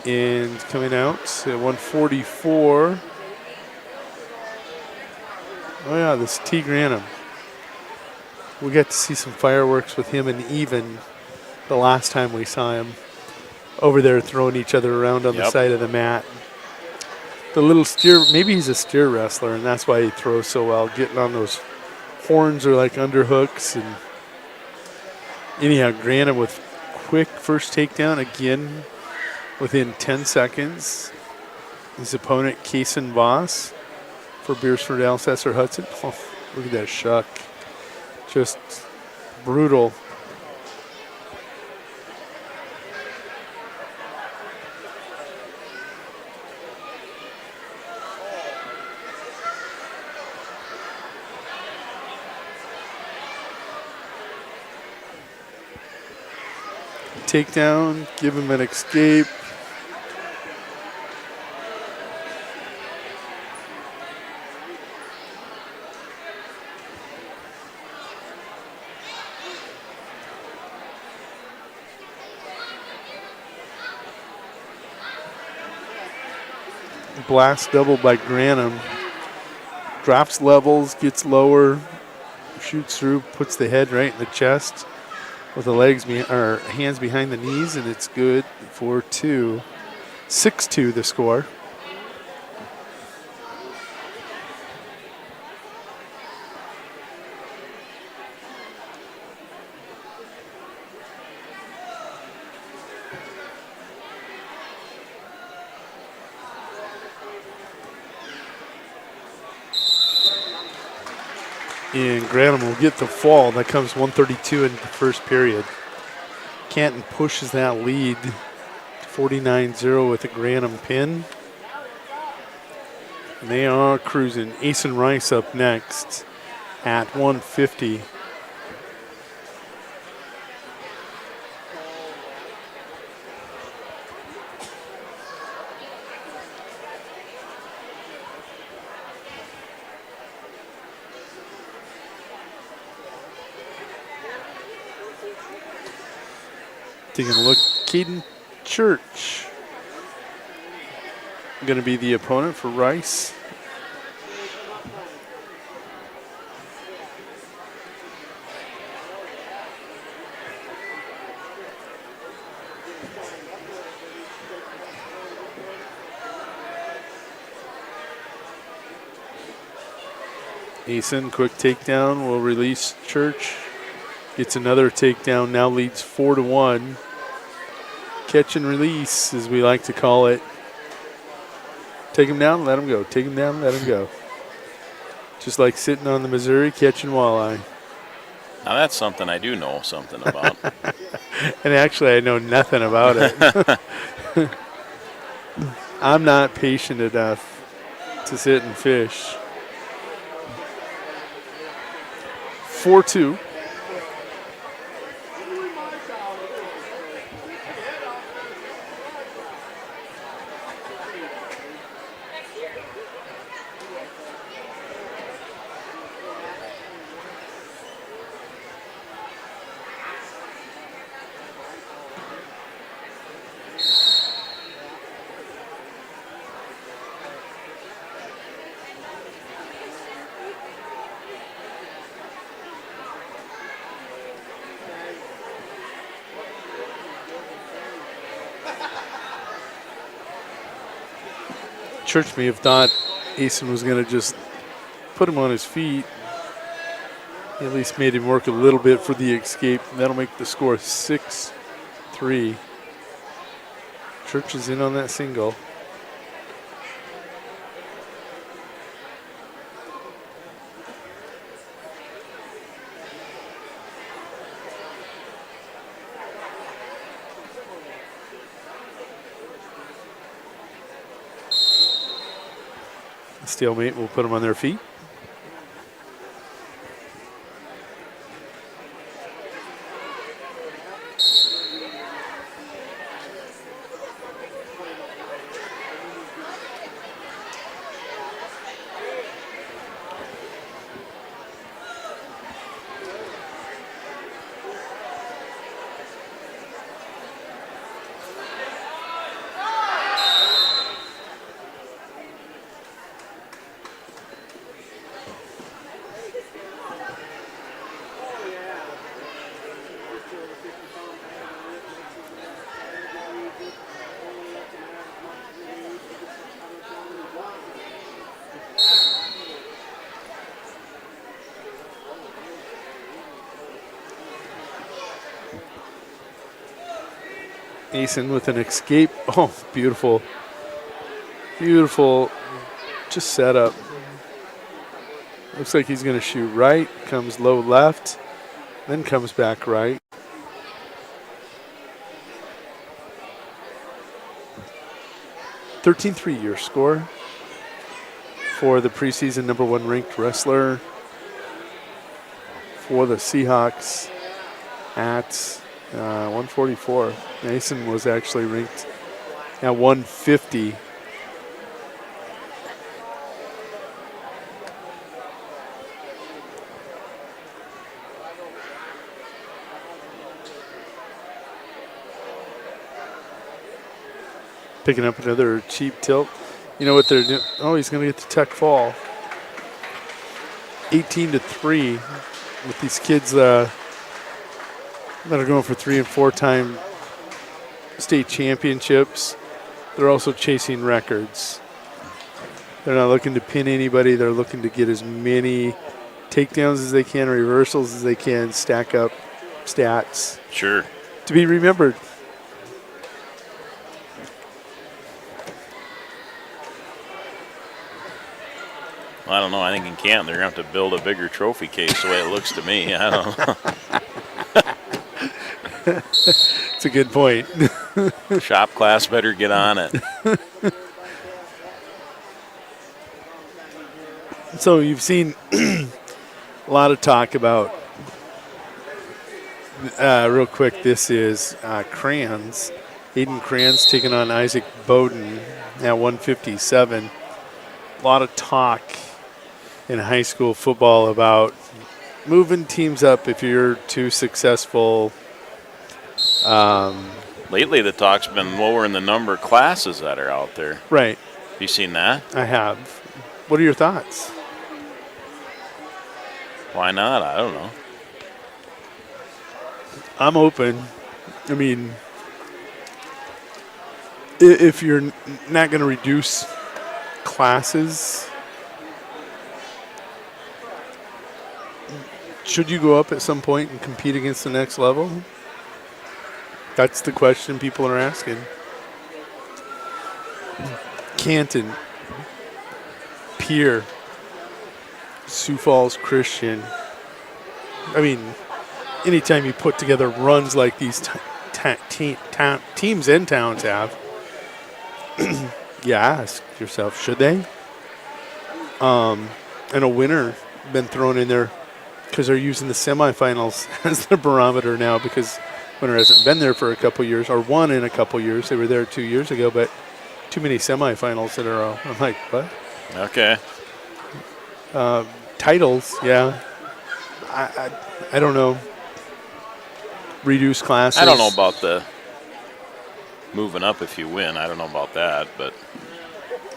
And coming out at 144. Oh yeah, this is T. Granum. We got to see some fireworks with him and Even the last time we saw him over there throwing each other around on the side of the mat. The little steer, maybe he's a steer wrestler, and that's why he throws so well. Getting on those horns are like underhooks. And anyhow, Granum with quick first takedown again. Within 10 seconds, his opponent, Kaysen Voss, for Beersford Alcester Hudson. Oh, look at that shuck. Just brutal. Takedown, give him an escape. Blast double by Granum. Drops levels, gets lower, shoots through, puts the head right in the chest with the legs or hands behind the knees, and it's good for 2. 6-2 the score. And Granum will get the fall. That comes 132 in the first period. Canton pushes that lead 49-0 with a Granum pin. And they are cruising. Asen Rice up next at 150. Taking a look, Caden Church going to be the opponent for Rice. Asen, quick takedown, will release Church. Gets another takedown, now leads 4-1. Catch and release, as we like to call it. Take him down, let him go. Take him down, let him go. Just like sitting on the Missouri catching walleye. Now that's something I do know something about. And actually, I know nothing about it. I'm not patient enough to sit and fish. 4-2. Church may have thought Easton was going to just put him on his feet. He at least made him work a little bit for the escape. That'll make the score 6-3. Church is in on that single. Stalemate will put them on their feet. Eason with an escape. Oh, beautiful. Beautiful. Just set up. Looks like he's going to shoot right. Comes low left. Then comes back right. (13-3) your score for the preseason #1 ranked wrestler for the Seahawks at 144. Mason was actually ranked at 150. Picking up another cheap tilt. You know what they're doing? Oh, he's going to get the tech fall. 18-3 with these kids that are going for 3- and 4-time state championships. They're also chasing records. They're not looking to pin anybody. They're looking to get as many takedowns as they can, reversals as they can, stack up stats. Sure. To be remembered. Well, I don't know. I think in Canton they're going to have to build a bigger trophy case the way it looks to me. I don't know. It's a good point. Shop class better get on it. So you've seen a lot of talk about, real quick, this is Kranz. Aiden Kranz taking on Isaac Bowden at 157. A lot of talk in high school football about moving teams up if you're too successful. Lately, the talk's been lowering the number of classes that are out there. Right. You seen that? I have. What are your thoughts? Why not? I don't know. I'm open. I mean, if you're not going to reduce classes, should you go up at some point and compete against the next level? That's the question people are asking. Canton, Pierre, Sioux Falls Christian. I mean, anytime you put together runs like these teams and towns have, you ask yourself, should they? And a winner been thrown in there because they're using the semifinals as the barometer now, because Winter hasn't been there for a couple years, or won in a couple years. They were there 2 years ago, but too many semifinals in a row. I'm like, what? Okay. Titles, yeah. I don't know. Reduced classes. I don't know about the moving up if you win. I don't know about that, but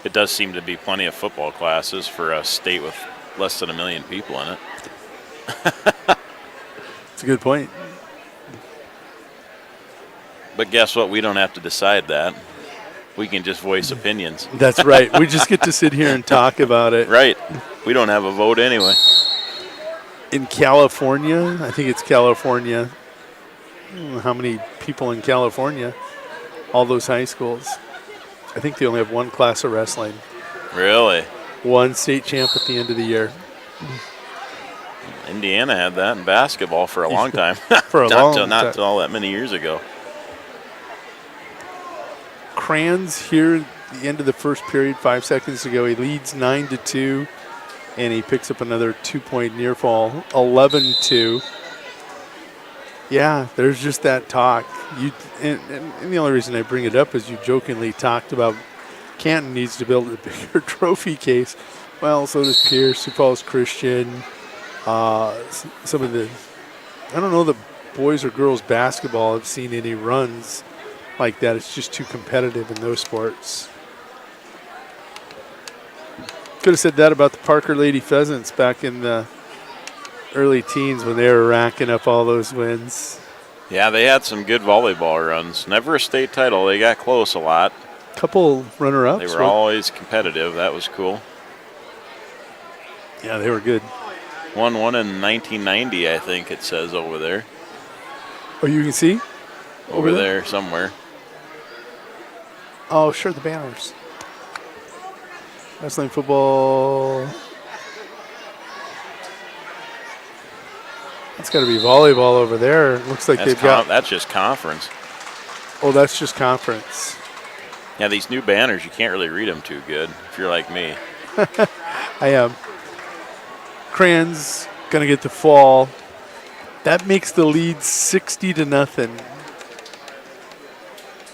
it does seem to be plenty of football classes for a state with less than 1 million people in it. It's a good point. But guess what? We don't have to decide that. We can just voice opinions. That's right. We just get to sit here and talk about it. Right. We don't have a vote anyway. In California, I think it's California. I don't know how many people in California? All those high schools. I think they only have one class of wrestling. Really? One state champ at the end of the year. Indiana had that in basketball for a long time. For a long time. Not all that many years ago. Kranz here at the end of the first period, 5 seconds to go. He leads 9-2, and he picks up another 2-point near fall, 11-2. Yeah, there's just that talk. And the only reason I bring it up is you jokingly talked about Canton needs to build a bigger trophy case. Well, so does Pierce, Sioux Falls Christian. Some of the, I don't know that boys or girls basketball have seen any runs like that. It's just too competitive in those sports. Could have said that about the Parker Lady Pheasants back in the early teens when they were racking up all those wins. Yeah, they had some good volleyball runs. Never a state title. They got close a lot. Couple runner-ups. They were always competitive. That was cool. Yeah, they were good. Won one in 1990, I think it says over there. Oh, you can see? Over there somewhere. Oh, sure, the banners. Wrestling, football. That's got to be volleyball over there. It looks like they've got. That's just conference. Oh, that's just conference. Yeah, these new banners, you can't really read them too good if you're like me. I am. Kranz going to get the fall. That makes the lead 60-0.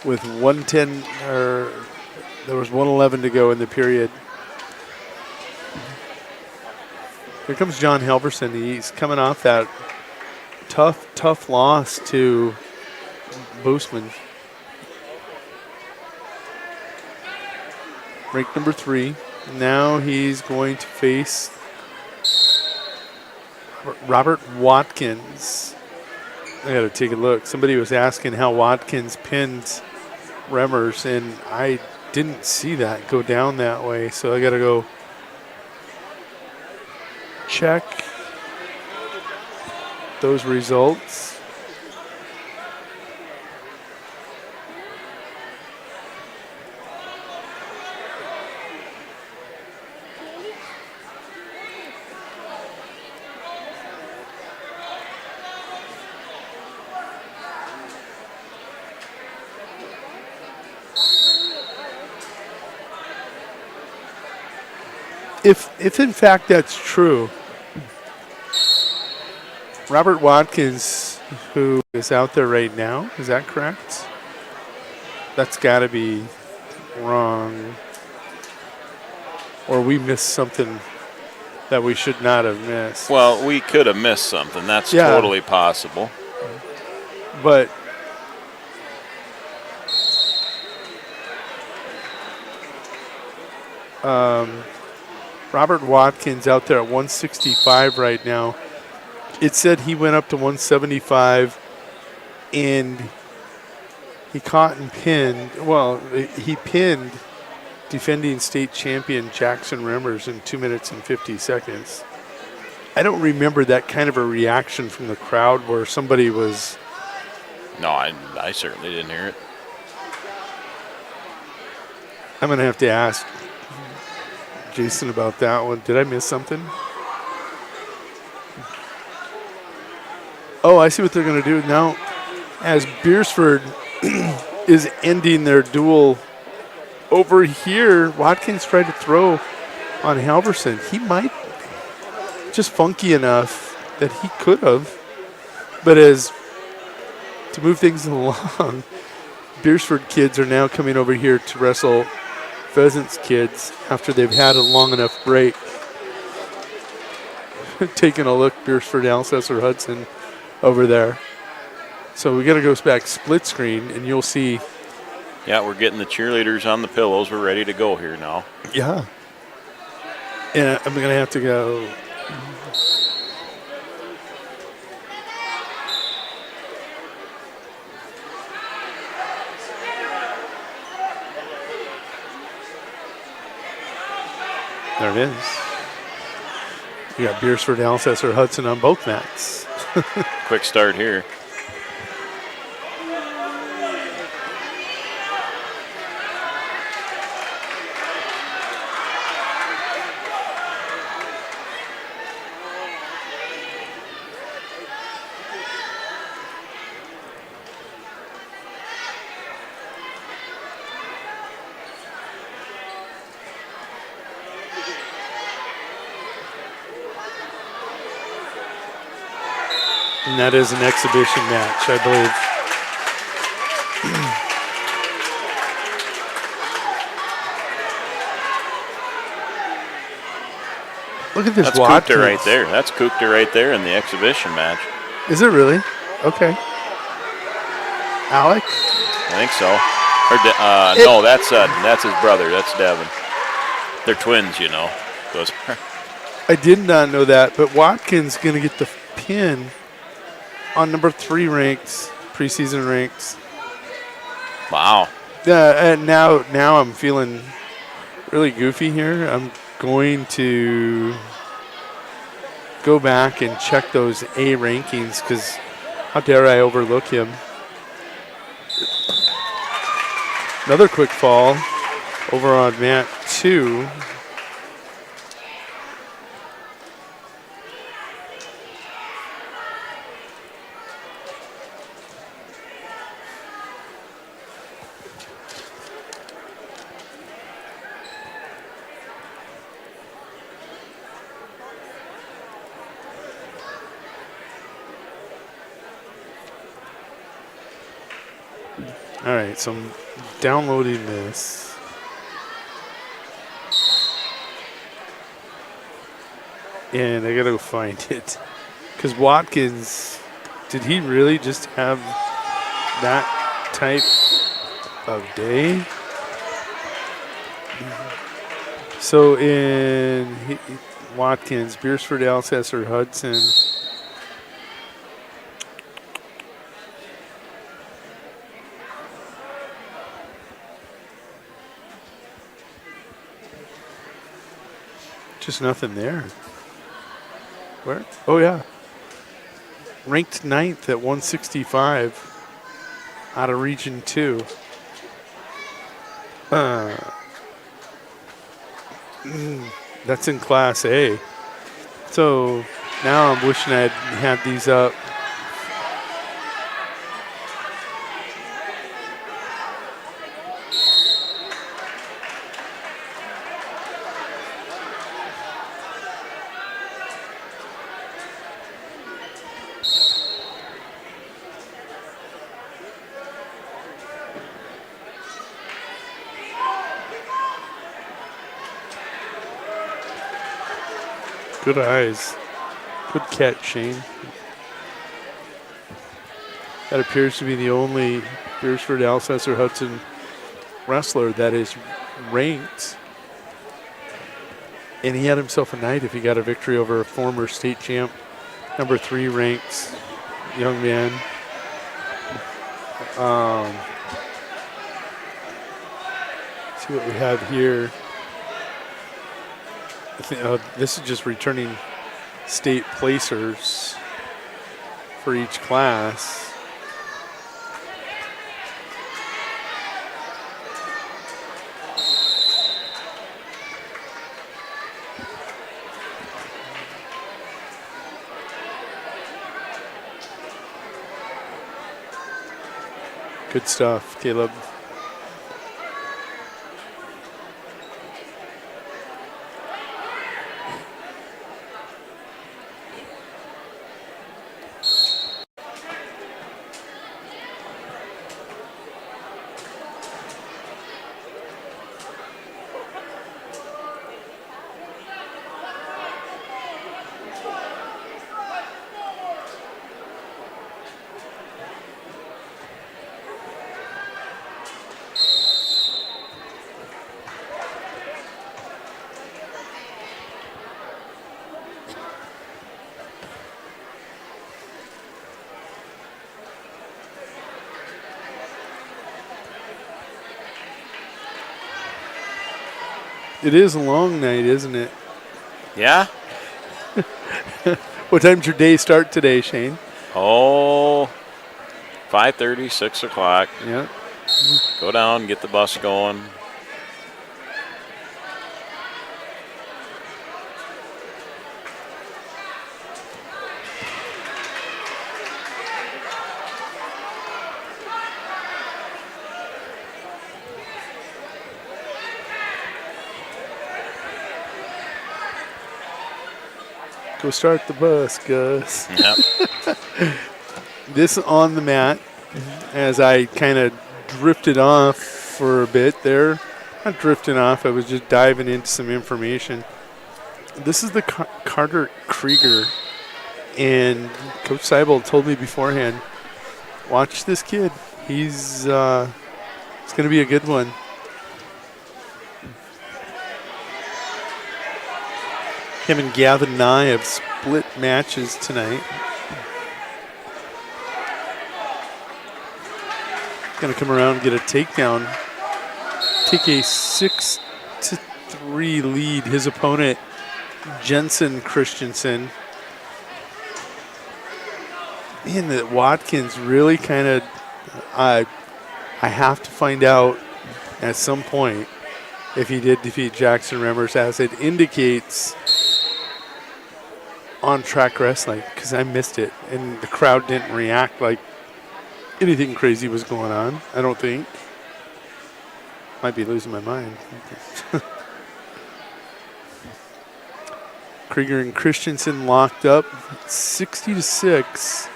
With 1:10, or there was 1:11 to go in the period. Here comes John Halverson. He's coming off that tough loss to Boostman. Rank number 3. Now he's going to face Robert Watkins. I got to take a look. Somebody was asking how Watkins pinned Remmers, and I didn't see that go down that way, so I got to go check those results. If in fact that's true, Robert Watkins, who is out there right now, is that correct? That's got to be wrong. Or we missed something that we should not have missed. Well, we could have missed something. That's totally possible. But Robert Watkins out there at 165 right now. It said he went up to 175 and he caught and pinned. Well, he pinned defending state champion Jackson Remmers in 2 minutes and 50 seconds. I don't remember that kind of a reaction from the crowd where somebody was. No, I certainly didn't hear it. I'm going to have to ask Jason about that one. Did I miss something? Oh, I see what they're going to do now. As Beersford is ending their duel over here, Watkins tried to throw on Halverson. He might, just funky enough. that he could have. But as to move things along, Beersford kids are now coming over here to wrestle Pheasants kids after they've had a long enough break. Taking a look, Beersford, Alcester, Hudson over there. So we got to go back split screen, and you'll see. Yeah, we're getting the cheerleaders on the pillows. We're ready to go here now. Yeah. And I'm going to have to go. There it is. You got Beersford, Alcester, Hudson on both mats. Quick start here. And that is an exhibition match, I believe. Look at this. That's Kukta right there. That's Kukta right there in the exhibition match. Is it really? Okay. Alec? I think so. Or no, that's his brother. That's Devin. They're twins, you know. Those. I did not know that, but Watkins going to get the pin on number 3 ranks, preseason ranks. Wow. And now I'm feeling really goofy here. I'm going to go back and check those A rankings because how dare I overlook him. Another quick fall over on mat 2. All right, so I'm downloading this. And I gotta go find it. Because Watkins, did he really just have that type of day? So in Watkins, Beersford, Alcester, Hudson. Just nothing there. Where? Oh, yeah. Ranked 9th at 165 out of Region 2. That's in Class A. So now I'm wishing I'd had these up. Good eyes. Good catch, Shane. That appears to be the only Beersford, Alcester, Hudson wrestler that is ranked. And he had himself a night if he got a victory over a former state champ, number 3 ranked young man. See what we have here. This is just returning state placers for each class. Good stuff, Caleb. It is a long night, isn't it? Yeah. What time's your day start today, Shane? Oh, 5:30, 6 o'clock. Yeah. Go down, get the bus going. Go start the bus, Gus. Yep. This on the mat, as I kind of drifted off for a bit there. Not drifting off, I was just diving into some information. This is the Carter Krieger, and Coach Seibel told me beforehand, watch this kid. He's it's going to be a good one. Him and Gavin Nye have split matches tonight. Going to come around and get a takedown. Take a 6-3 lead. His opponent, Jensen Christensen. Man, that Watkins really kind of, I have to find out at some point if he did defeat Jackson Remmers, as it indicates on track wrestling, because I missed it and the crowd didn't react like anything crazy was going on, I don't think. Might be losing my mind. Krieger and Christensen locked up 60-6.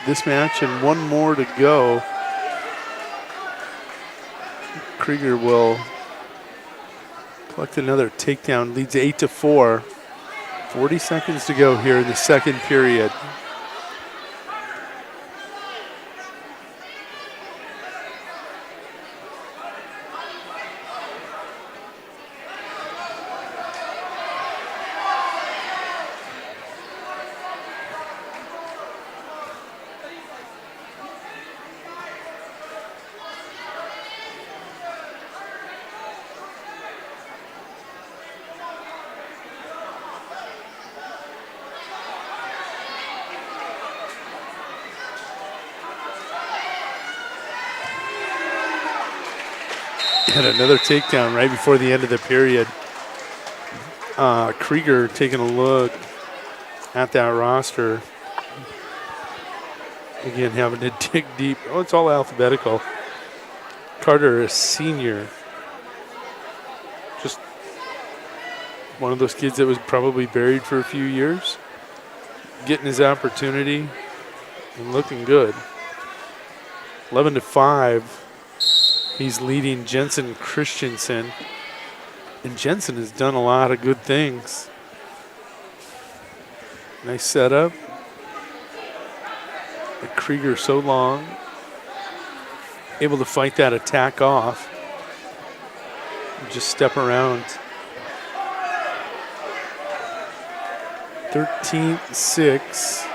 This match and one more to go. Krieger will collect another takedown, leads 8-4. 40 seconds to go here in the second period. Had another takedown right before the end of the period. Krieger taking a look at that roster. Again, having to dig deep. Oh, it's all alphabetical. Carter, a senior. Just one of those kids that was probably buried for a few years. Getting his opportunity and looking good. 11-5. He's leading Jensen Christensen. And Jensen has done a lot of good things. Nice setup. But Krieger so long. Able to fight that attack off. Just step around. 13-6.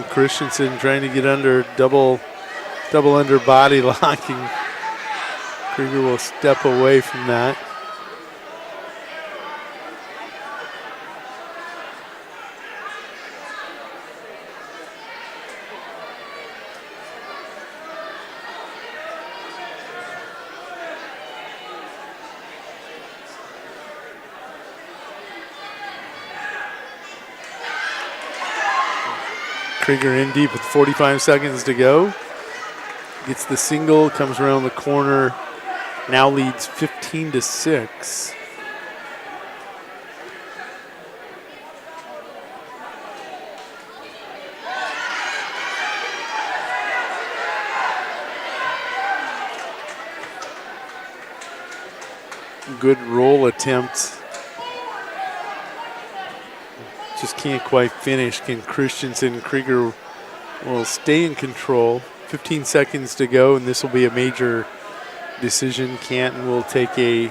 Christensen trying to get under double under body locking. Krieger will step away from that. Krieger in deep with 45 seconds to go. Gets the single, comes around the corner, now leads 15-6. Good roll attempt. Just can't quite finish. Can Christensen? Krieger will stay in control. 15 seconds to go, and this will be a major decision. Canton will take a,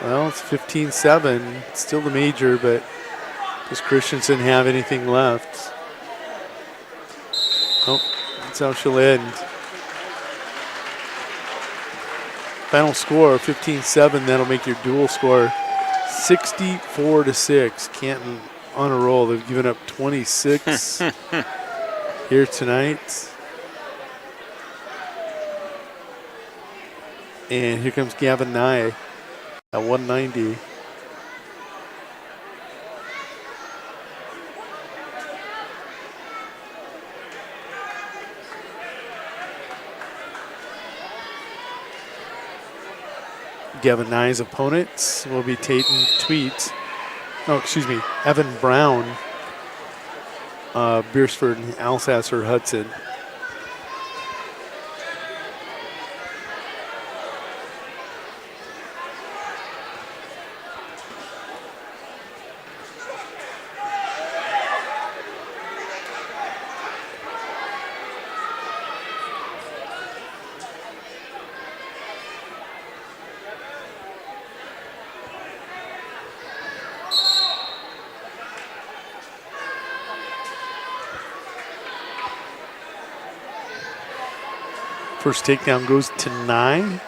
well, it's 15-7. It's still the major, but does Christensen have anything left? Oh, that's how she'll end. Final score, 15-7. That'll make your dual score 64-6. Canton on a roll. They've given up 26 here tonight. And here comes Gavin Nye at 190. Gavin Nye's opponents will be Tayton Tweet. Oh, excuse me, Evan Brown, Beersford and Alsasser Hudson. First takedown goes to Nye.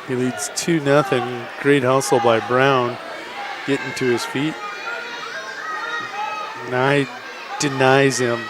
He leads 2-0. Great hustle by Brown, getting to his feet. Nye denies him.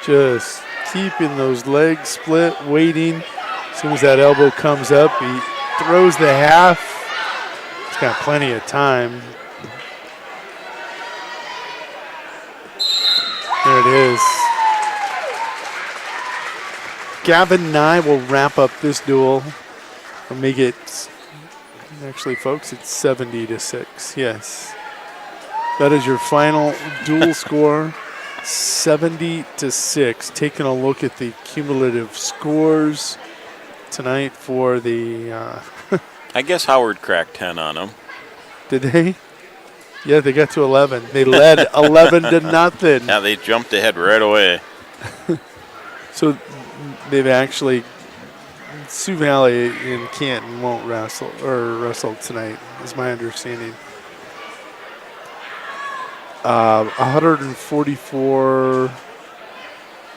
Just keeping those legs split, waiting. As soon as that elbow comes up, he throws the half. He's got plenty of time. There it is. Gavin Nye will wrap up this duel and make it, actually folks, it's 70-6, yes. That is your final duel score. 70-6. Taking a look at the cumulative scores tonight for the. I guess Howard cracked 10 on them. Did they? Yeah, they got to 11. They led 11-0. Yeah, they jumped ahead right away. So they've actually. Sioux Valley and Canton won't wrestle tonight, is my understanding. 144,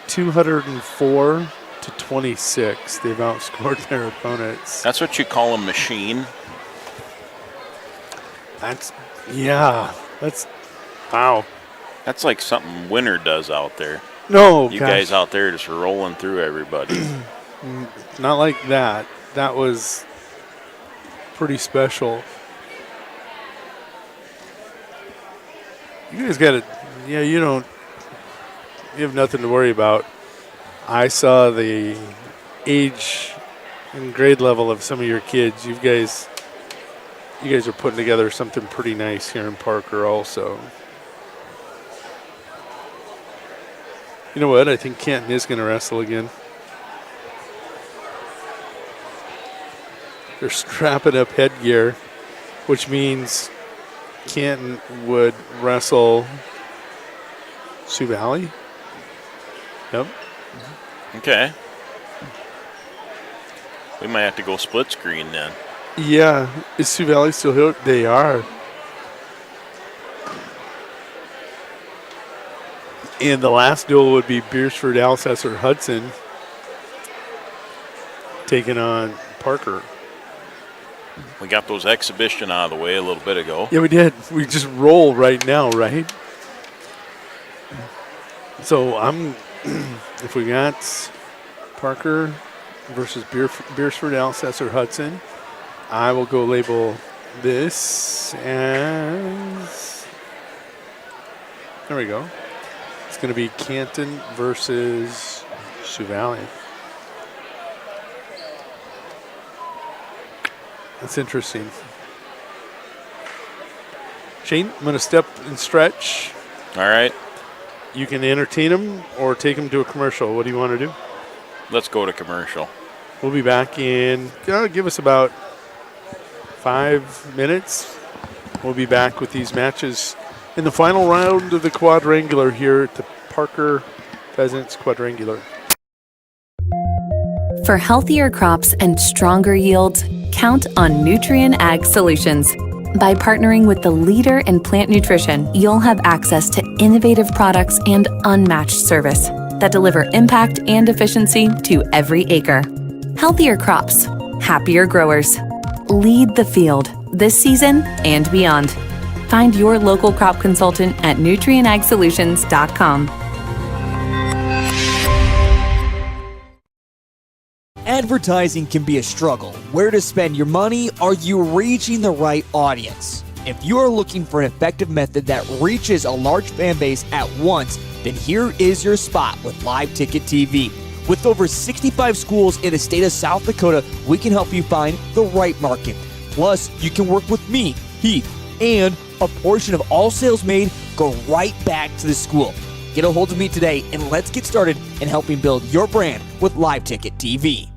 204 to 26. They've outscored their opponents. That's what you call a machine. That's wow. That's like something Winter does out there. No, you gosh. guys out there just rolling through everybody. Not like that. That was pretty special. You guys got it. Yeah, you have nothing to worry about. I saw the age and grade level of some of your kids. You guys are putting together something pretty nice here in Parker also. You know what? I think Canton is going to wrestle again. They're strapping up headgear, which means Canton would wrestle Sioux Valley. Yep. Okay. We might have to go split screen then. Yeah. Is Sioux Valley still here? They are. And the last duel would be Beersford Alsasser Hudson taking on Parker. We got those exhibition out of the way a little bit ago. Yeah, we did. We just roll right now, right? So if we got Parker versus Beersford Alsasser Hudson, I will go label this as, there we go, It's going to be Canton versus Sioux Valley. That's interesting. Shane, I'm going to step and stretch. All right. You can entertain them or take them to a commercial. What do you want to do? Let's go to commercial. We'll be back in, give us about 5 minutes. We'll be back with these matches in the final round of the quadrangular here at the Parker Pheasants Quadrangular. For healthier crops and stronger yields, count on Nutrien Ag Solutions. By partnering with the leader in plant nutrition, you'll have access to innovative products and unmatched service that deliver impact and efficiency to every acre. Healthier crops, happier growers. Lead the field this season and beyond. Find your local crop consultant at nutrienagsolutions.com. Advertising can be a struggle. Where to spend your money? Are you reaching the right audience? If you are looking for an effective method that reaches a large fan base at once, then here is your spot with Live Ticket TV. With over 65 schools in the state of South Dakota, we can help you find the right market. Plus, you can work with me, Heath, and a portion of all sales made go right back to the school. Get a hold of me today and let's get started in helping build your brand with Live Ticket TV.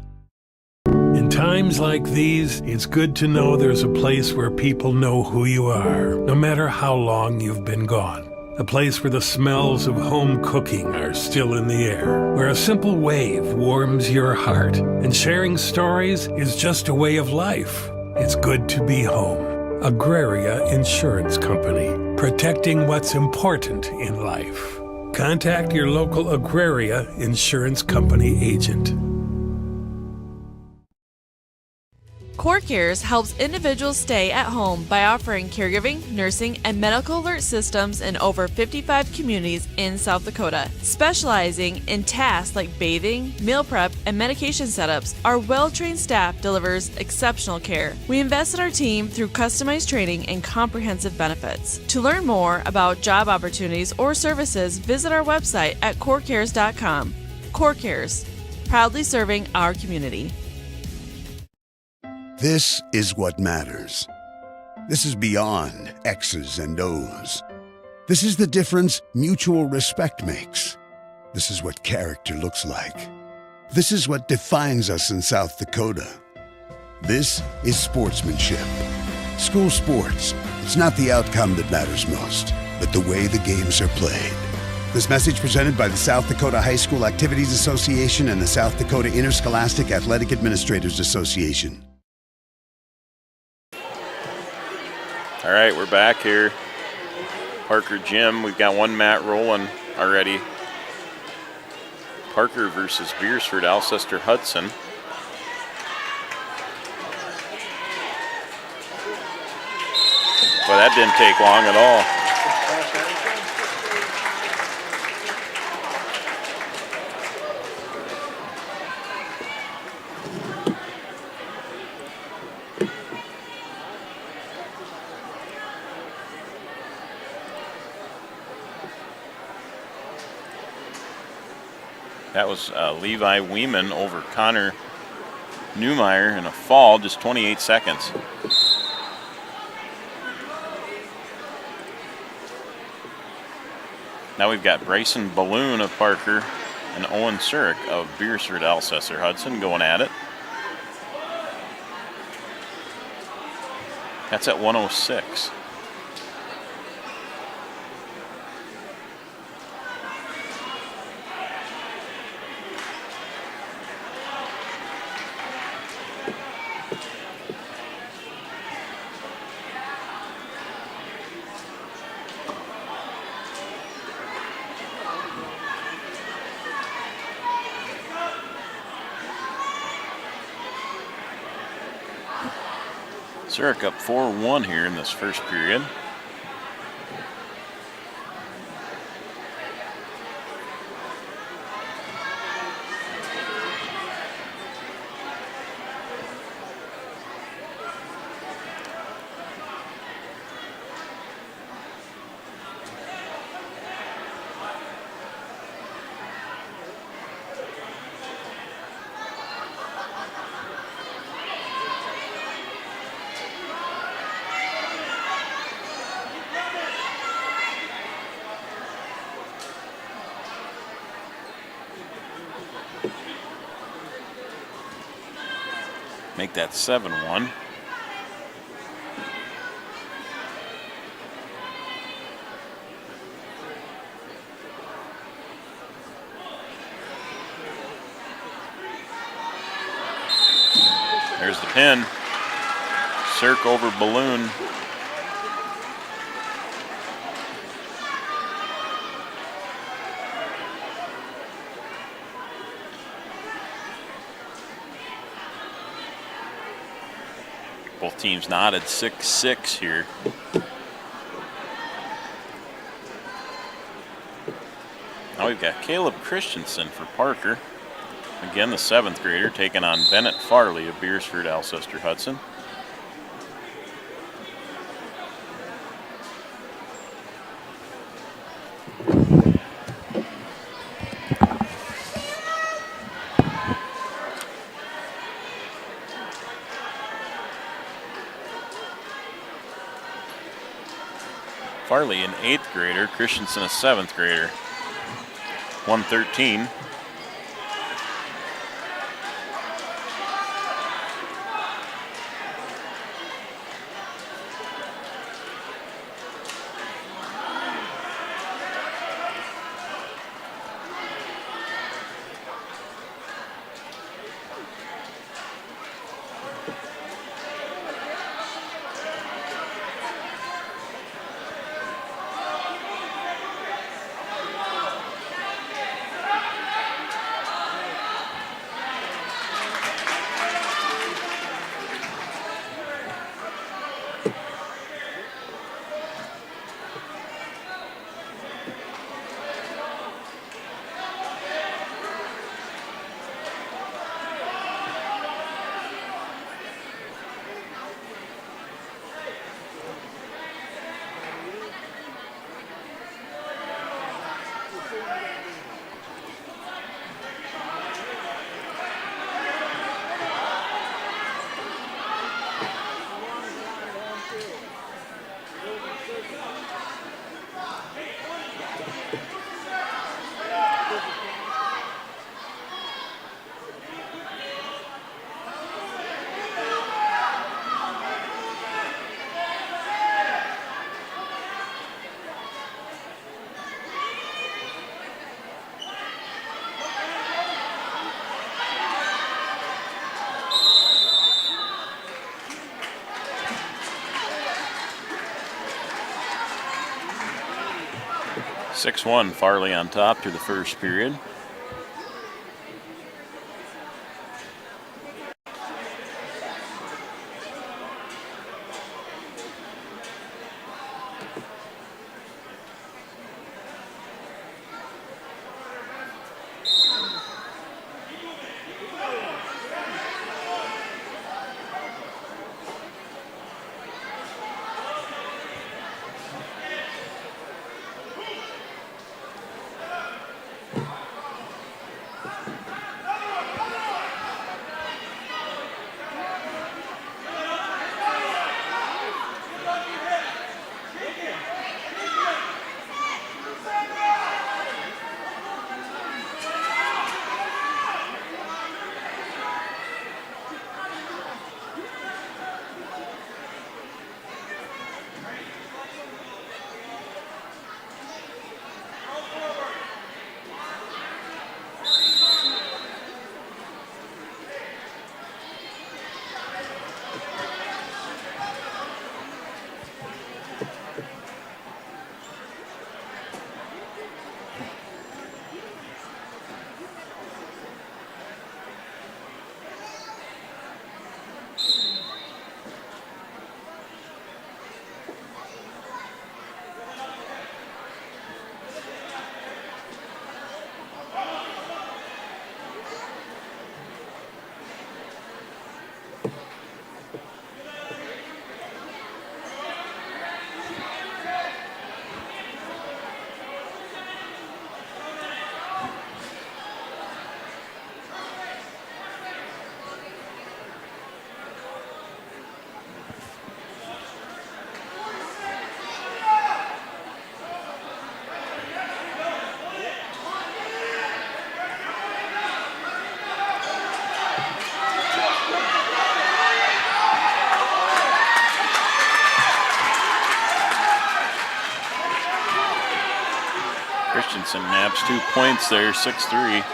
In times like these, it's good to know there's a place where people know who you are, no matter how long you've been gone. A place where the smells of home cooking are still in the air, where a simple wave warms your heart, and sharing stories is just a way of life. It's good to be home. Agraria Insurance Company, protecting what's important in life. Contact your local Agraria Insurance Company agent. CoreCares helps individuals stay at home by offering caregiving, nursing, and medical alert systems in over 55 communities in South Dakota. Specializing in tasks like bathing, meal prep, and medication setups, our well-trained staff delivers exceptional care. We invest in our team through customized training and comprehensive benefits. To learn more about job opportunities or services, visit our website at corecares.com. CoreCares, proudly serving our community. This is what matters. This is beyond X's and O's. This is the difference mutual respect makes. This is what character looks like. This is what defines us in South Dakota. This is sportsmanship. School sports, it's not the outcome that matters most, but the way the games are played. This message presented by the South Dakota High School Activities Association and the South Dakota Interscholastic Athletic Administrators Association. All right, we're back here. Parker Gym, we've got one mat rolling already. Parker versus Beersford, Alcester Hudson. Well, that didn't take long at all. That was Levi Weeman over Connor Newmeyer in a fall, just 28 seconds. Now we've got Bryson Balloon of Parker and Owen Surik of Beersford Alcester Hudson going at it. That's at 106. Surik up 4-1 here in this first period. Make that 7-1. There's the pin. Cirque over balloon. Both teams knotted 6-6 here. Now we've got Caleb Christensen for Parker. Again, the 7th grader taking on Bennett Farley of Beersford Alcester Hudson. Farley an 8th grader, Christensen a 7th grader. 113. (6-1) Farley on top through the first period. Christensen naps 2 points there, 6-3.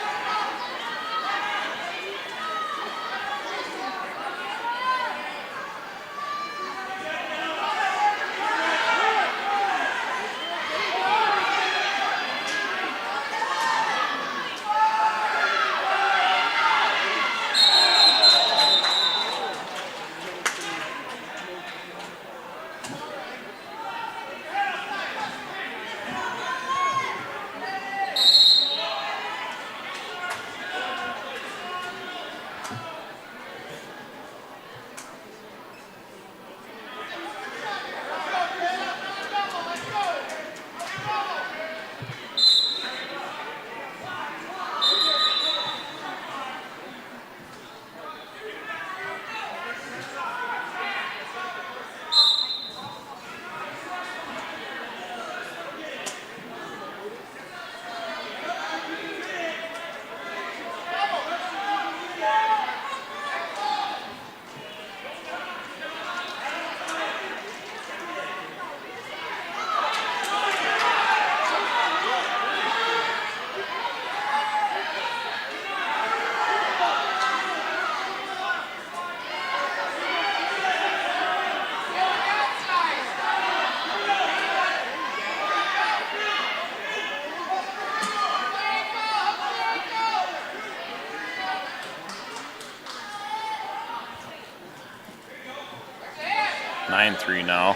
Three now.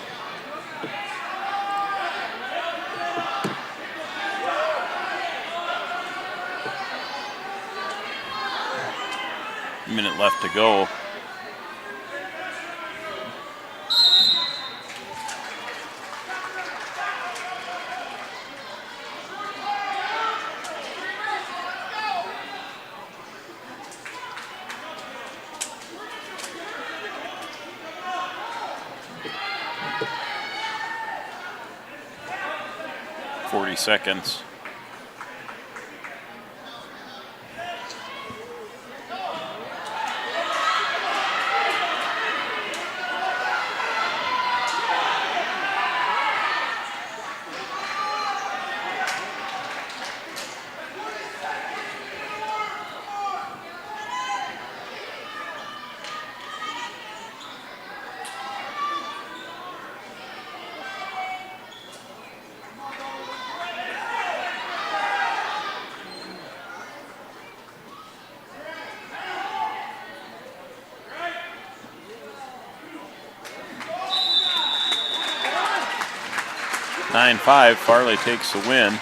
Minute left to go. Seconds. (9-5), Farley takes the win.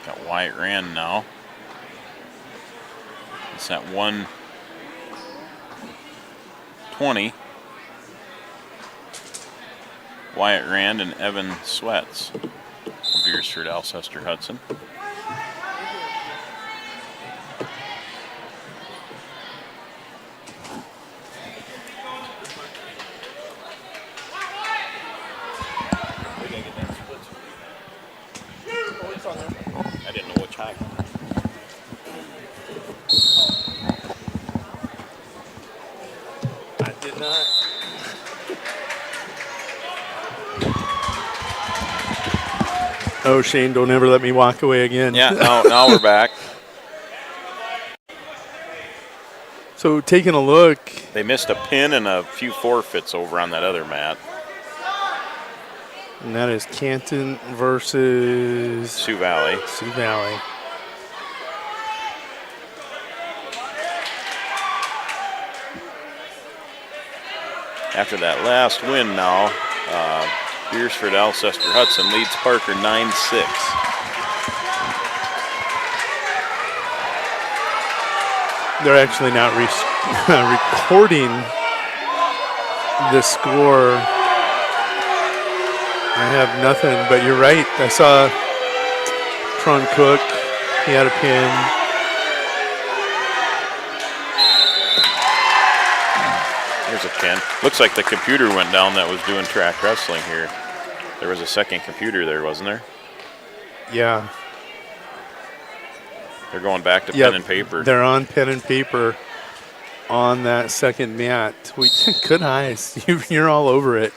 Got Wyatt Rand now. It's at 1:20. Wyatt Rand and Evan Sweats. Beersford, Alcester, Hudson. I didn't know which high. I did not. Oh, Shane, don't ever let me walk away again. Yeah, now we're back. So taking a look. They missed a pin and a few forfeits over on that other mat. And that is Canton versus Sioux Valley. Sioux Valley. After that last win now, Beersford Alcester Hudson leads Parker 9-6. They're actually not recording the score. I have nothing, but you're right. I saw Tron Cook. He had a pin. Here's a pin. Looks like the computer went down that was doing track wrestling here. There was a second computer there, wasn't there? Yeah. They're going back to pen and paper. They're on pen and paper on that second mat. Good eyes. You're all over it.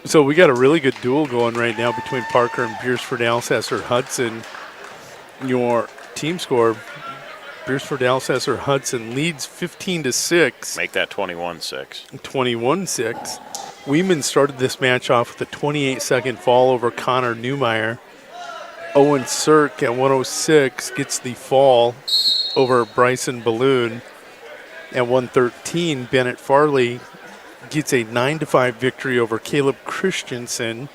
So we got a really good duel going right now between Parker and Beersford Alcester Hudson. Your team score, Beersford Alcester Hudson leads 15-6. Make that 21-6. 21-6. Weeman started this match off with a 28-second fall over Connor Newmeyer. Owen Sirk at 106 gets the fall over Bryson Balloon. At 113, Bennett Farley gets a 9-5 victory over Caleb Christensen.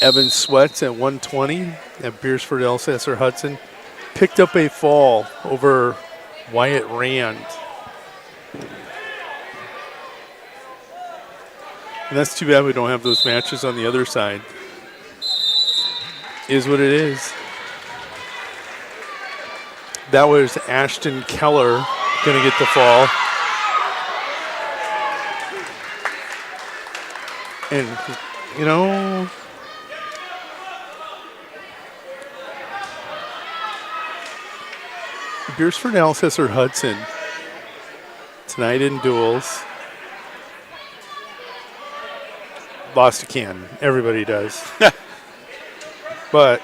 Evan Sweats at 120 at Beersford Alcester Hudson picked up a fall over Wyatt Rand. And that's too bad we don't have those matches on the other side. Is what it is. That was Ashton Keller going to get the fall. And, you know, Beersford Alcester Hudson tonight in duels. Lost to Canton. Everybody does. But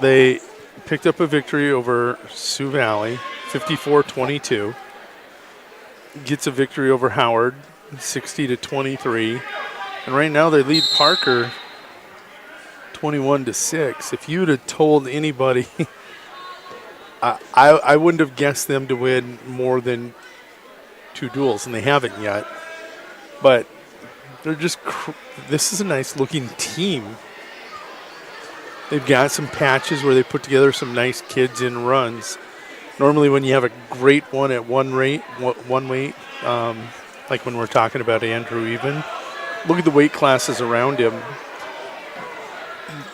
they picked up a victory over Sioux Valley, 54-22. Gets a victory over Howard, 60-23. And right now they lead Parker 21-6. If you'd have told anybody, I wouldn't have guessed them to win more than 2 duels, and they haven't yet. But they're just, this is a nice looking team. They've got some patches where they put together some nice kids in runs. Normally when you have a great one at one weight, like when we're talking about Andrew Even, look at the weight classes around him.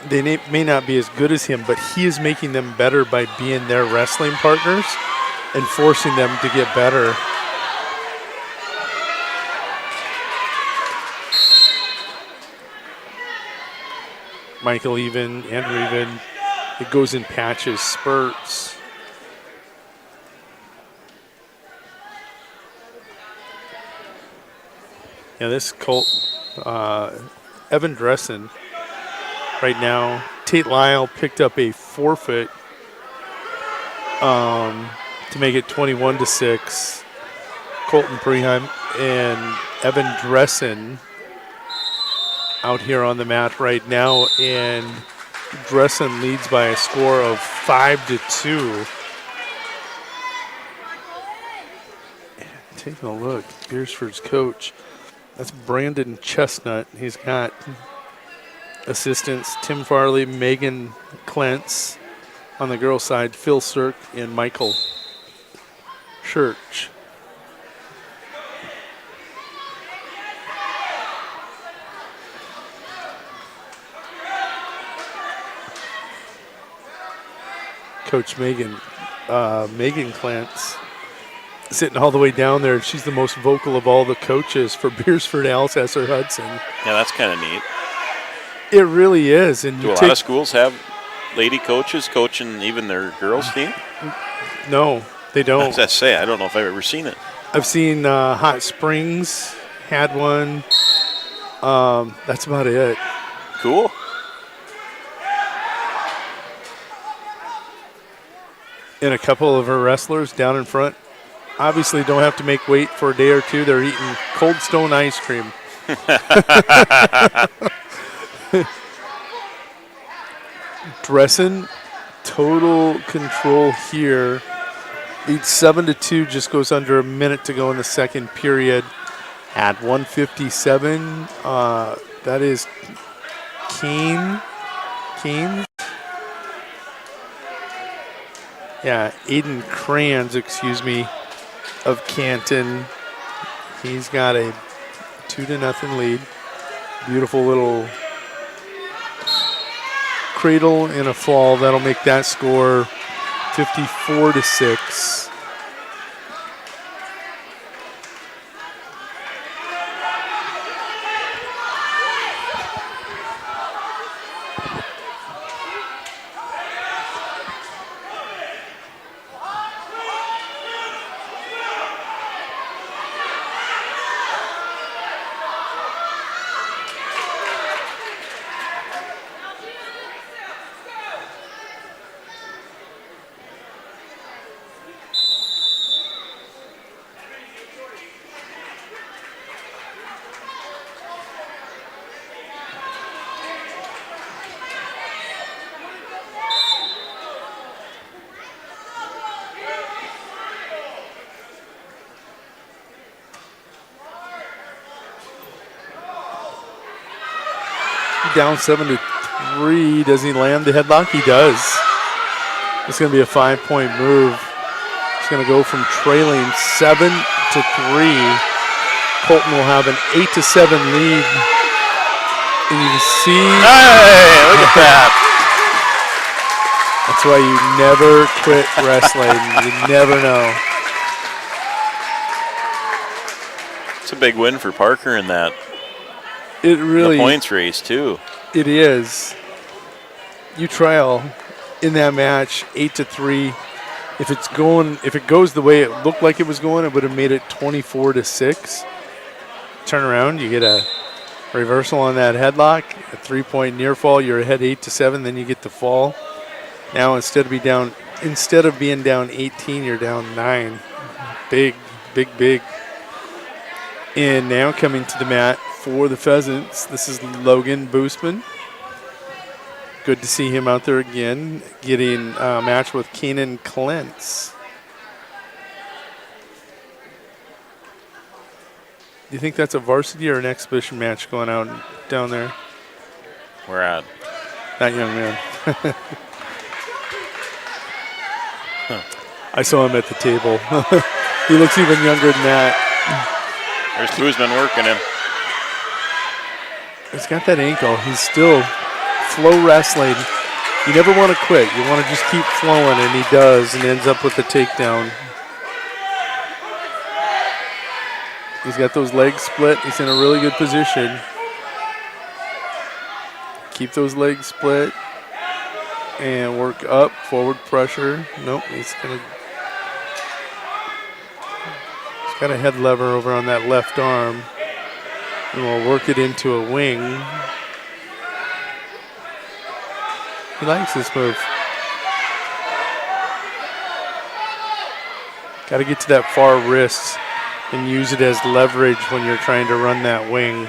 They may not be as good as him, but he is making them better by being their wrestling partners and forcing them to get better. Michael Even, Andrew Even, it goes in patches, spurts. Yeah, this Colt, Evan Dressen right now. Tate Lyle picked up a forfeit to make it 21-6. Colton Preheim and Evan Dressen out here on the mat right now, and Dressen leads by a score of 5-2. Taking a look, Beersford's coach, that's Brandon Chestnut. He's got assistants Tim Farley, Megan Klentz. On the girls' side, Phil Sirk and Michael Church. Coach Megan Klentz sitting all the way down there. She's the most vocal of all the coaches for Beersford Alcester Hudson. Yeah, that's kind of neat. It really is. And do a lot of schools have lady coaches coaching even their girls' team? No, they don't. I was going to say, I don't know if I've ever seen it. I've seen Hot Springs had one. That's about it. Cool. And a couple of her wrestlers down in front obviously don't have to make weight for a day or two. They're eating Cold Stone ice cream. Dressen, total control here. Leads 7-2, just goes under a minute to go in the second period. At 1:57, that is Kane. Yeah, Aiden Kranz, of Canton. He's got a 2-0 lead. Beautiful little cradle and a fall. That'll make that score 54-6. Down 7-3. Does he land the headlock? He does. It's going to be a 5-point move. It's going to go from trailing 7-3. Colton will have an 8-7 lead. And you can see. Hey, look at that. That's why you never quit wrestling. You never know. It's a big win for Parker in that. It really. The points race, too. It is. You trail in that match 8-3. If it goes the way it looked like it was going, it would have made it 24-6. Turn around, you get a reversal on that headlock, a 3-point near fall. You're ahead 8-7, then you get the fall. Now instead of being down 18, you're down 9. Big. And now coming to the mat for the Pheasants, this is Logan Boostman. Good to see him out there again, getting a match with Keenan Klentz. Do you think that's a varsity or an exhibition match going on down there? Where at? That young man. I saw him at the table. He looks even younger than that. There's Boozman working him. He's got that ankle. He's still flow wrestling. You never want to quit. You want to just keep flowing, and he does, and ends up with the takedown. He's got those legs split. He's in a really good position. Keep those legs split and work up, forward pressure. Nope, he's got a head lever over on that left arm. And we'll work it into a wing. He likes this move. Got to get to that far wrist and use it as leverage when you're trying to run that wing.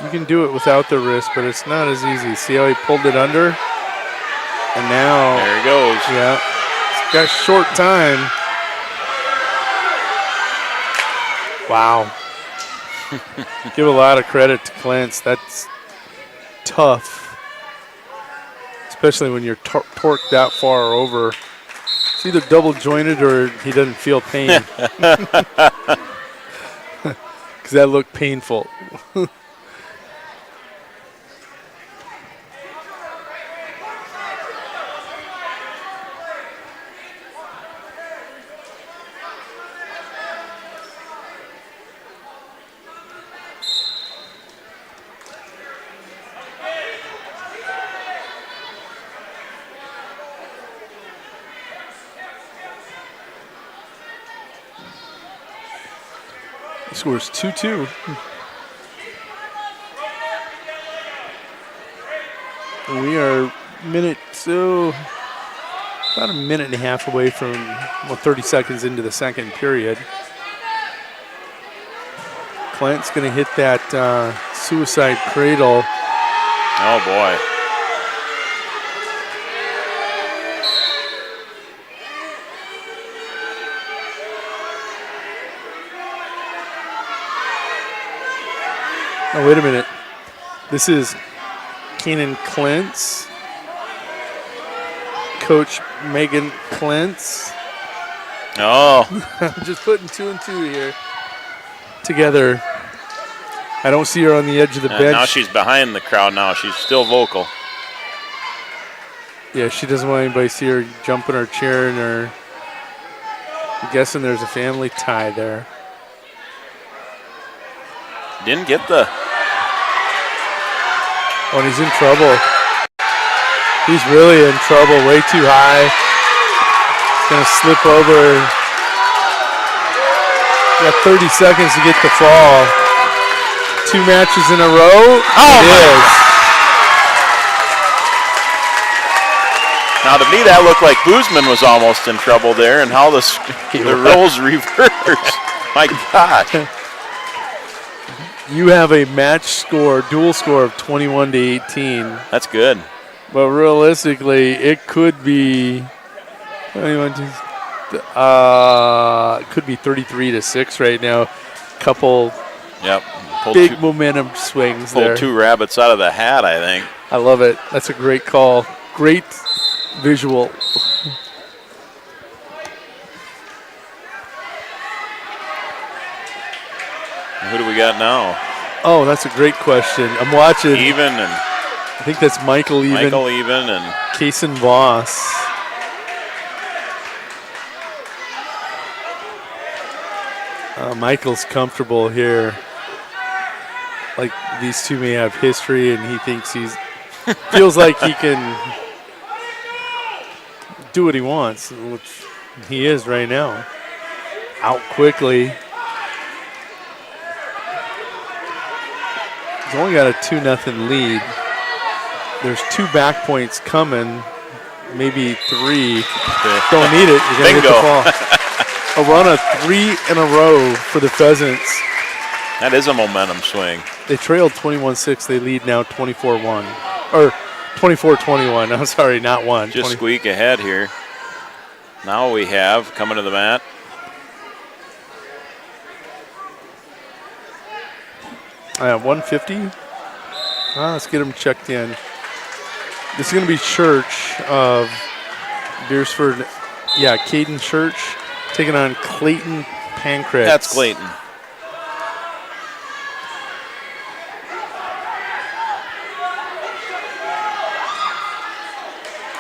You can do it without the wrist, but it's not as easy. See how he pulled it under? And now. There he goes. Yeah. He's got short time. Wow. Give a lot of credit to Klentz. That's tough. Especially when you're torqued that far over. It's either double jointed or he doesn't feel pain. Because that looked painful. Scores 2-2. We are about a minute and a half away from 30 seconds into the second period. Klent's going to hit that suicide cradle. Oh boy. Oh, wait a minute. This is Keenan Klentz, Coach Megan Klentz. Oh. I'm just putting 2 and 2 here together. I don't see her on the edge of the bench. Now she's behind the crowd now. She's still vocal. Yeah, she doesn't want anybody to see her jump in her chair and her. I'm guessing there's a family tie there. Didn't get the. Oh, and he's in trouble. He's really in trouble, way too high. He's going to slip over. Got 30 seconds to get the fall. 2 matches in a row. Oh, it is. Now, to me, that looked like Boozman was almost in trouble there, and how the roles reversed. My God. You have a match score, dual score of 21-18. That's good. But realistically, it could be Could be 33-6 right now. Couple Yep. big momentum swings there. Pulled 2 rabbits out of the hat, I think. I love it. That's a great call. Great visual. Who do we got now? Oh, that's a great question. I'm watching. Even and I think that's Michael Even. Michael Even and Kaysen Voss. Michael's comfortable here. Like these two may have history, and he thinks feels like he can do what he wants, which he is right now. Out quickly. He's only got a 2-0 lead. There's 2 back points coming, maybe 3. Don't need it. You're going to get the ball. A run of 3 in a row for the Pheasants. that is a momentum swing. They trailed 21-6. They lead now 24-1. Or 24-21. I'm sorry, not 1. Just squeak ahead here. Now we have coming to the mat. I have 150. Let's get them checked in. This is going to be Church of Beersford. Yeah, Caden Church taking on Clayton Pancratz. That's Clayton.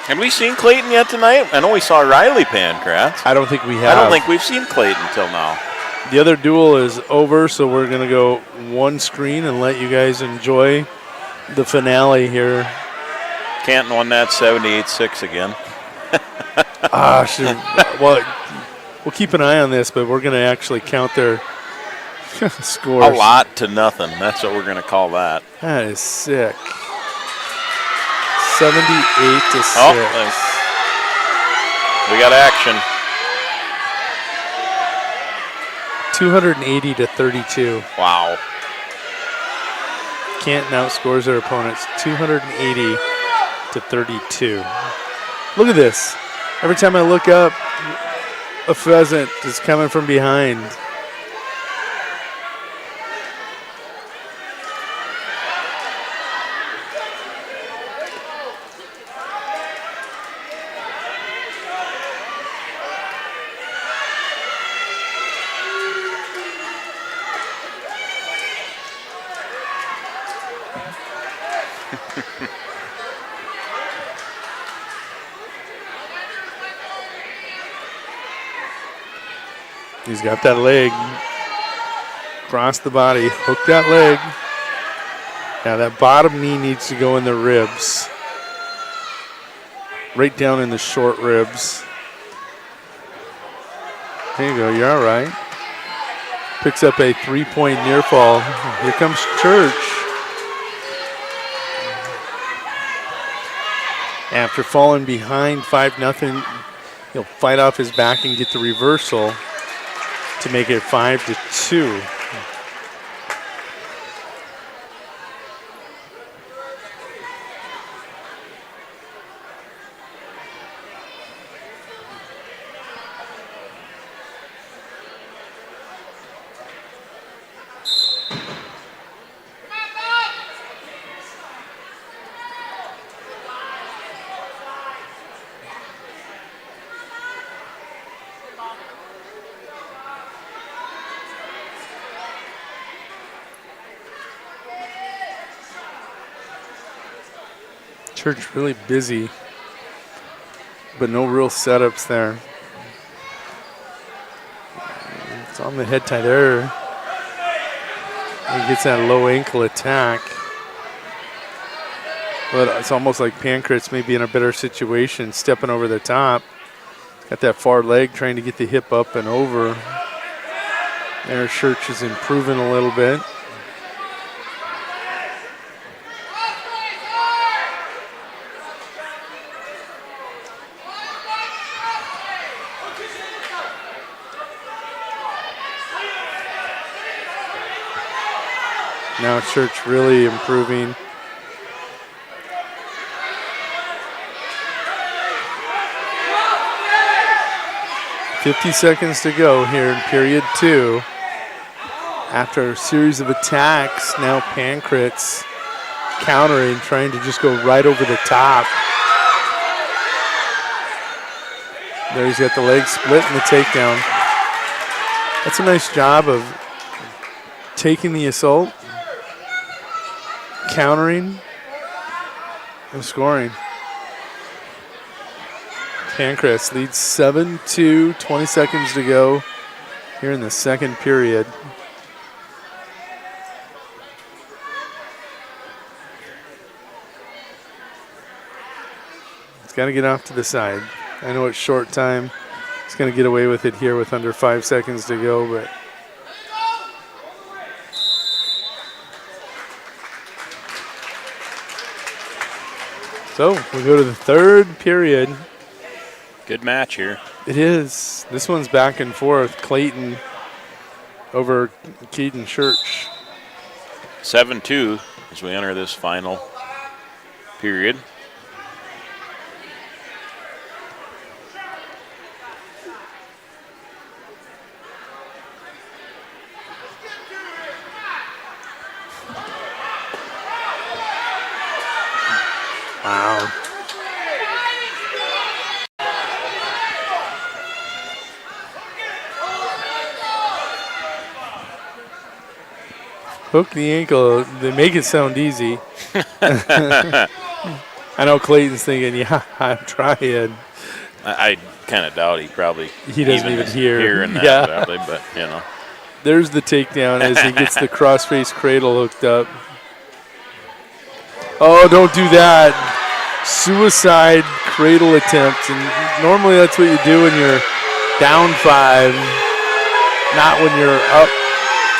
Have we seen Clayton yet tonight? I know we saw Riley Pancratz. I don't think we have. I don't think we've seen Clayton till now. The other duel is over, so we're going to go one screen and let you guys enjoy the finale here. Canton won that 78-6 again. Well, we'll keep an eye on this, but we're going to actually count their scores. A lot to nothing. That's what we're going to call that. That is sick. 78-6. Oh, we got action. 280-32. Wow. Canton outscores their opponents 280-32. Look at this. Every time I look up, a pheasant is coming from behind. He's got that leg. Cross the body. Hook that leg. Now that bottom knee needs to go in the ribs. Right down in the short ribs. There you go. You're all right. Picks up a 3-point near fall. Here comes Church. After falling behind 5-0, he'll fight off his back and get the reversal to make it 5-2. Church really busy, but no real setups there. It's on the head tie there. He gets that low ankle attack. But it's almost like Pancratz may be in a better situation, stepping over the top. Got that far leg trying to get the hip up and over. There, Church is improving a little bit. Now Church really improving. 50 seconds to go here in period 2. After a series of attacks, now Pankratz countering, trying to just go right over the top. There he's got the leg split and the takedown. That's a nice job of taking the assault, countering, and scoring. Pankratz leads 7-2, 20 seconds to go here in the second period. It's got to get off to the side. I know it's short time. He's going to get away with it here with under 5 seconds to go, but so we go to the third period. Good match here. It is. This one's back and forth. Clayton over Keaton Church. 7-2 as we enter this final period. Wow. Hook the ankle. They make it sound easy. I know Clayton's thinking, yeah, I'm trying. I kind of doubt he probably doesn't even hear. In that Yeah. probably, but you know. There's the takedown as he gets the crossface cradle hooked up. Oh, don't do that. Suicide cradle attempt. And normally that's what you do when you're down 5, not when you're up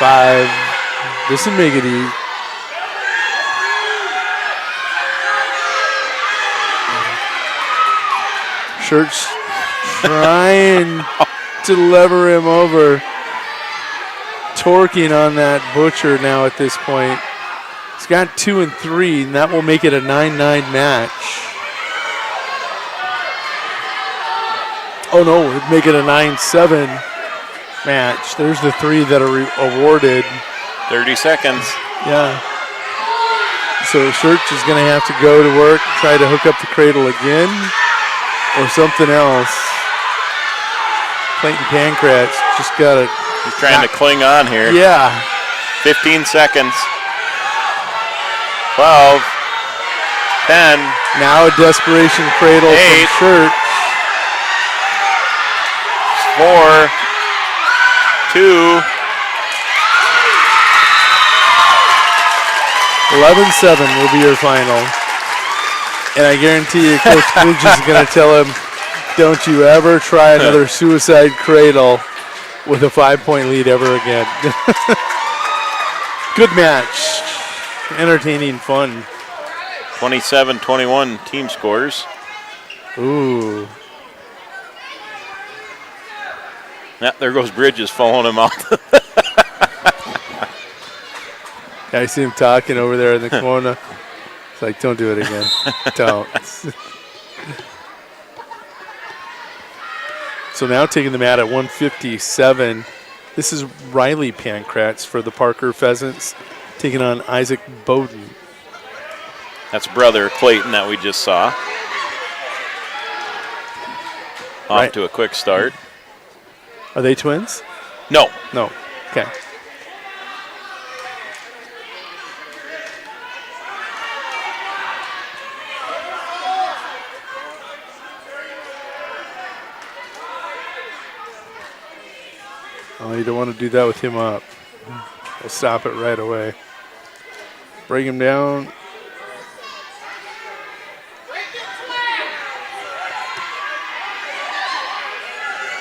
5. This would make it easy. Church trying to lever him over. Torquing on that Butcher now at this point. He's got 2 and 3, and that will make it a 9-9 match. Oh no, it'd make it a 9-7 match. There's the 3 that are awarded. 30 seconds. Yeah. So Church is going to have to go to work, try to hook up the cradle again, or something else. Clayton Pankratz just got to. He's trying to cling on here. Yeah. 15 seconds. 12. 10. Now a desperation cradle 8. from Church. 4. 2. 11-7 will be your final. And I guarantee you Coach Bridges is going to tell him, don't you ever try another suicide cradle with a 5-point lead ever again. Good match. Entertaining, fun. 27-21 team scores. Ooh. Yeah, there goes Bridges following him out. I see him talking over there in the corner. It's like, don't do it again. Don't. So now taking the mat at 157. This is Riley Pankratz for the Parker Pheasants, taking on Isaac Bowden. That's brother Clayton that we just saw. Off to a quick start. Are they twins? No. No. Okay. Oh, you don't want to do that with him up. We'll stop it right away. Bring him down.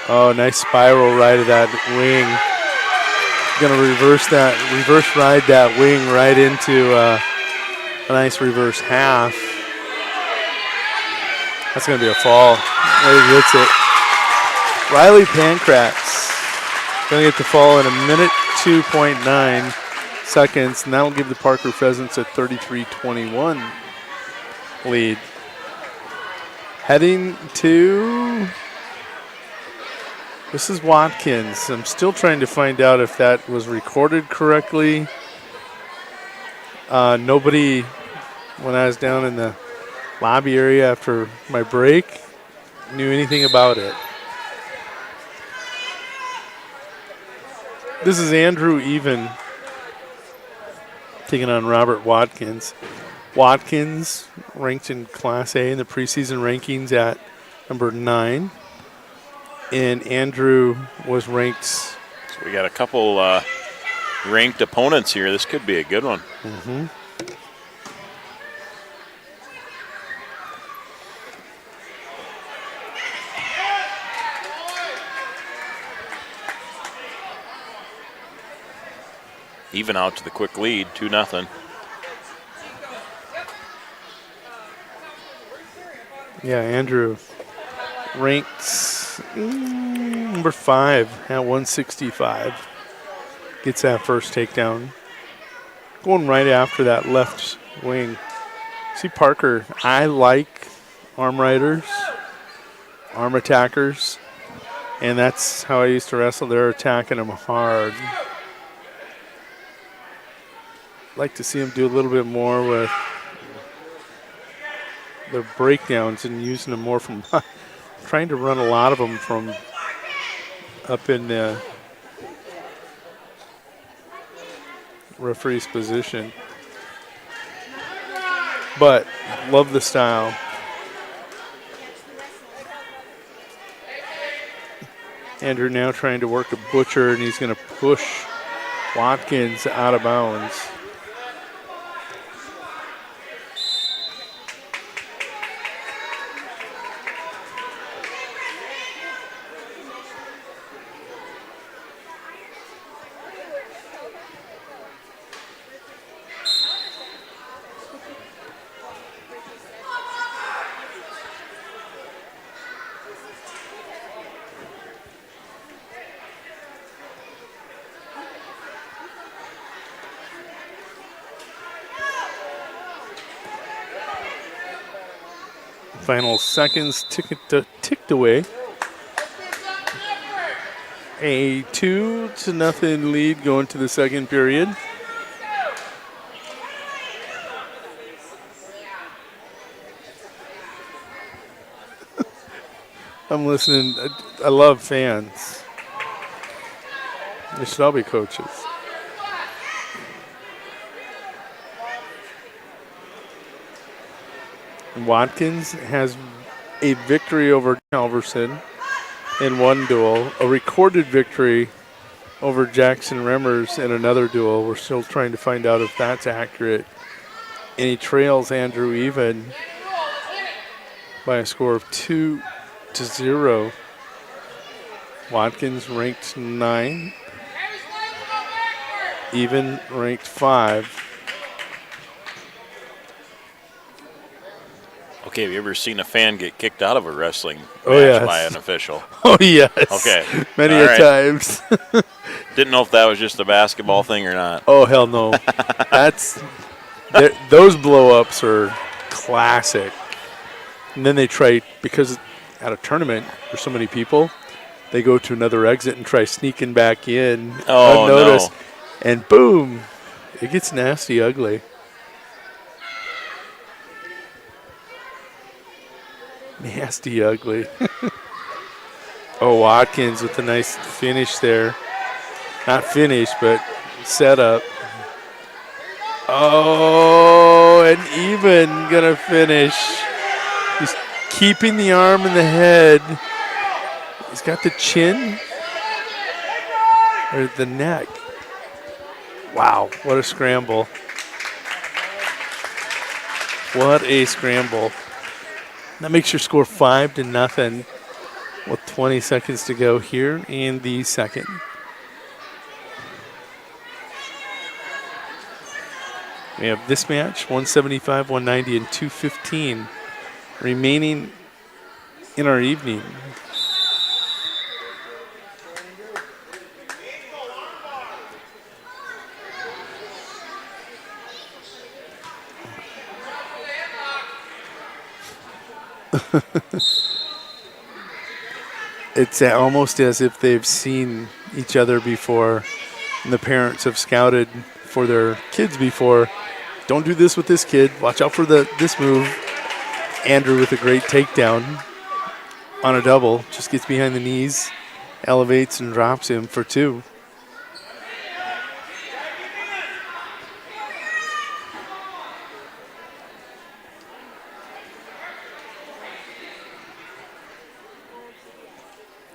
Oh, nice spiral right of that wing. Going to reverse ride that wing right into a nice reverse half. That's going to be a fall. There he hits it. Riley Pankratz going to get the fall in 1:02.9 seconds, and that will give the Parker Pheasants a 33-21 lead. Heading to This is Watkins. I'm still trying to find out if that was recorded correctly. Nobody, when I was down in the lobby area after my break, knew anything about it. This is Andrew Even taking on Robert Watkins. Watkins ranked in Class A in the preseason rankings at number 9. And Andrew was ranked. So we got a couple ranked opponents here. This could be a good one. Mm-hmm. Even out to the quick lead, 2-0. Yeah, Andrew ranks number 5 at 165. Gets that first takedown. Going right after that left wing. See Parker, I like arm riders, arm attackers, and that's how I used to wrestle. They're attacking them hard. Like to see him do a little bit more with their breakdowns and using them more from trying to run a lot of them from up in the referee's position. But love the style. Andrew now trying to work a butcher, and he's going to push Watkins out of bounds. Final seconds ticked away. A 2-0 lead going to the second period. I'm listening. I love fans. They should all be coaches. Watkins has a victory over Halverson in one duel, a recorded victory over Jackson Remmers in another duel. We're still trying to find out if that's accurate. And he trails Andrew Even by a score of 2-0. Watkins ranked 9. Even ranked 5. Okay, have you ever seen a fan get kicked out of a wrestling match yes. by an official? Oh, yes. Okay. Many All a right. times. Didn't know if that was just a basketball thing or not. Oh, hell no. Those blow-ups are classic. And then they try, because at a tournament, there's so many people, they go to another exit and try sneaking back in unnoticed. No. And boom, it gets nasty ugly. Nasty ugly. Oh, Watkins with a nice finish there. Not finish, but setup. Oh, and Even gonna finish. He's keeping the arm in the head. He's got the chin or the neck. Wow, what a scramble. What a scramble. That makes your score 5-0 with 20 seconds to go here in the second. We have this match, 175, 190, and 215 remaining in our evening. It's almost as if they've seen each other before, and the parents have scouted for their kids before. Don't do this with this kid. Watch out for this move. Andrew with a great takedown on a double. Just gets behind the knees, elevates, and drops him for 2.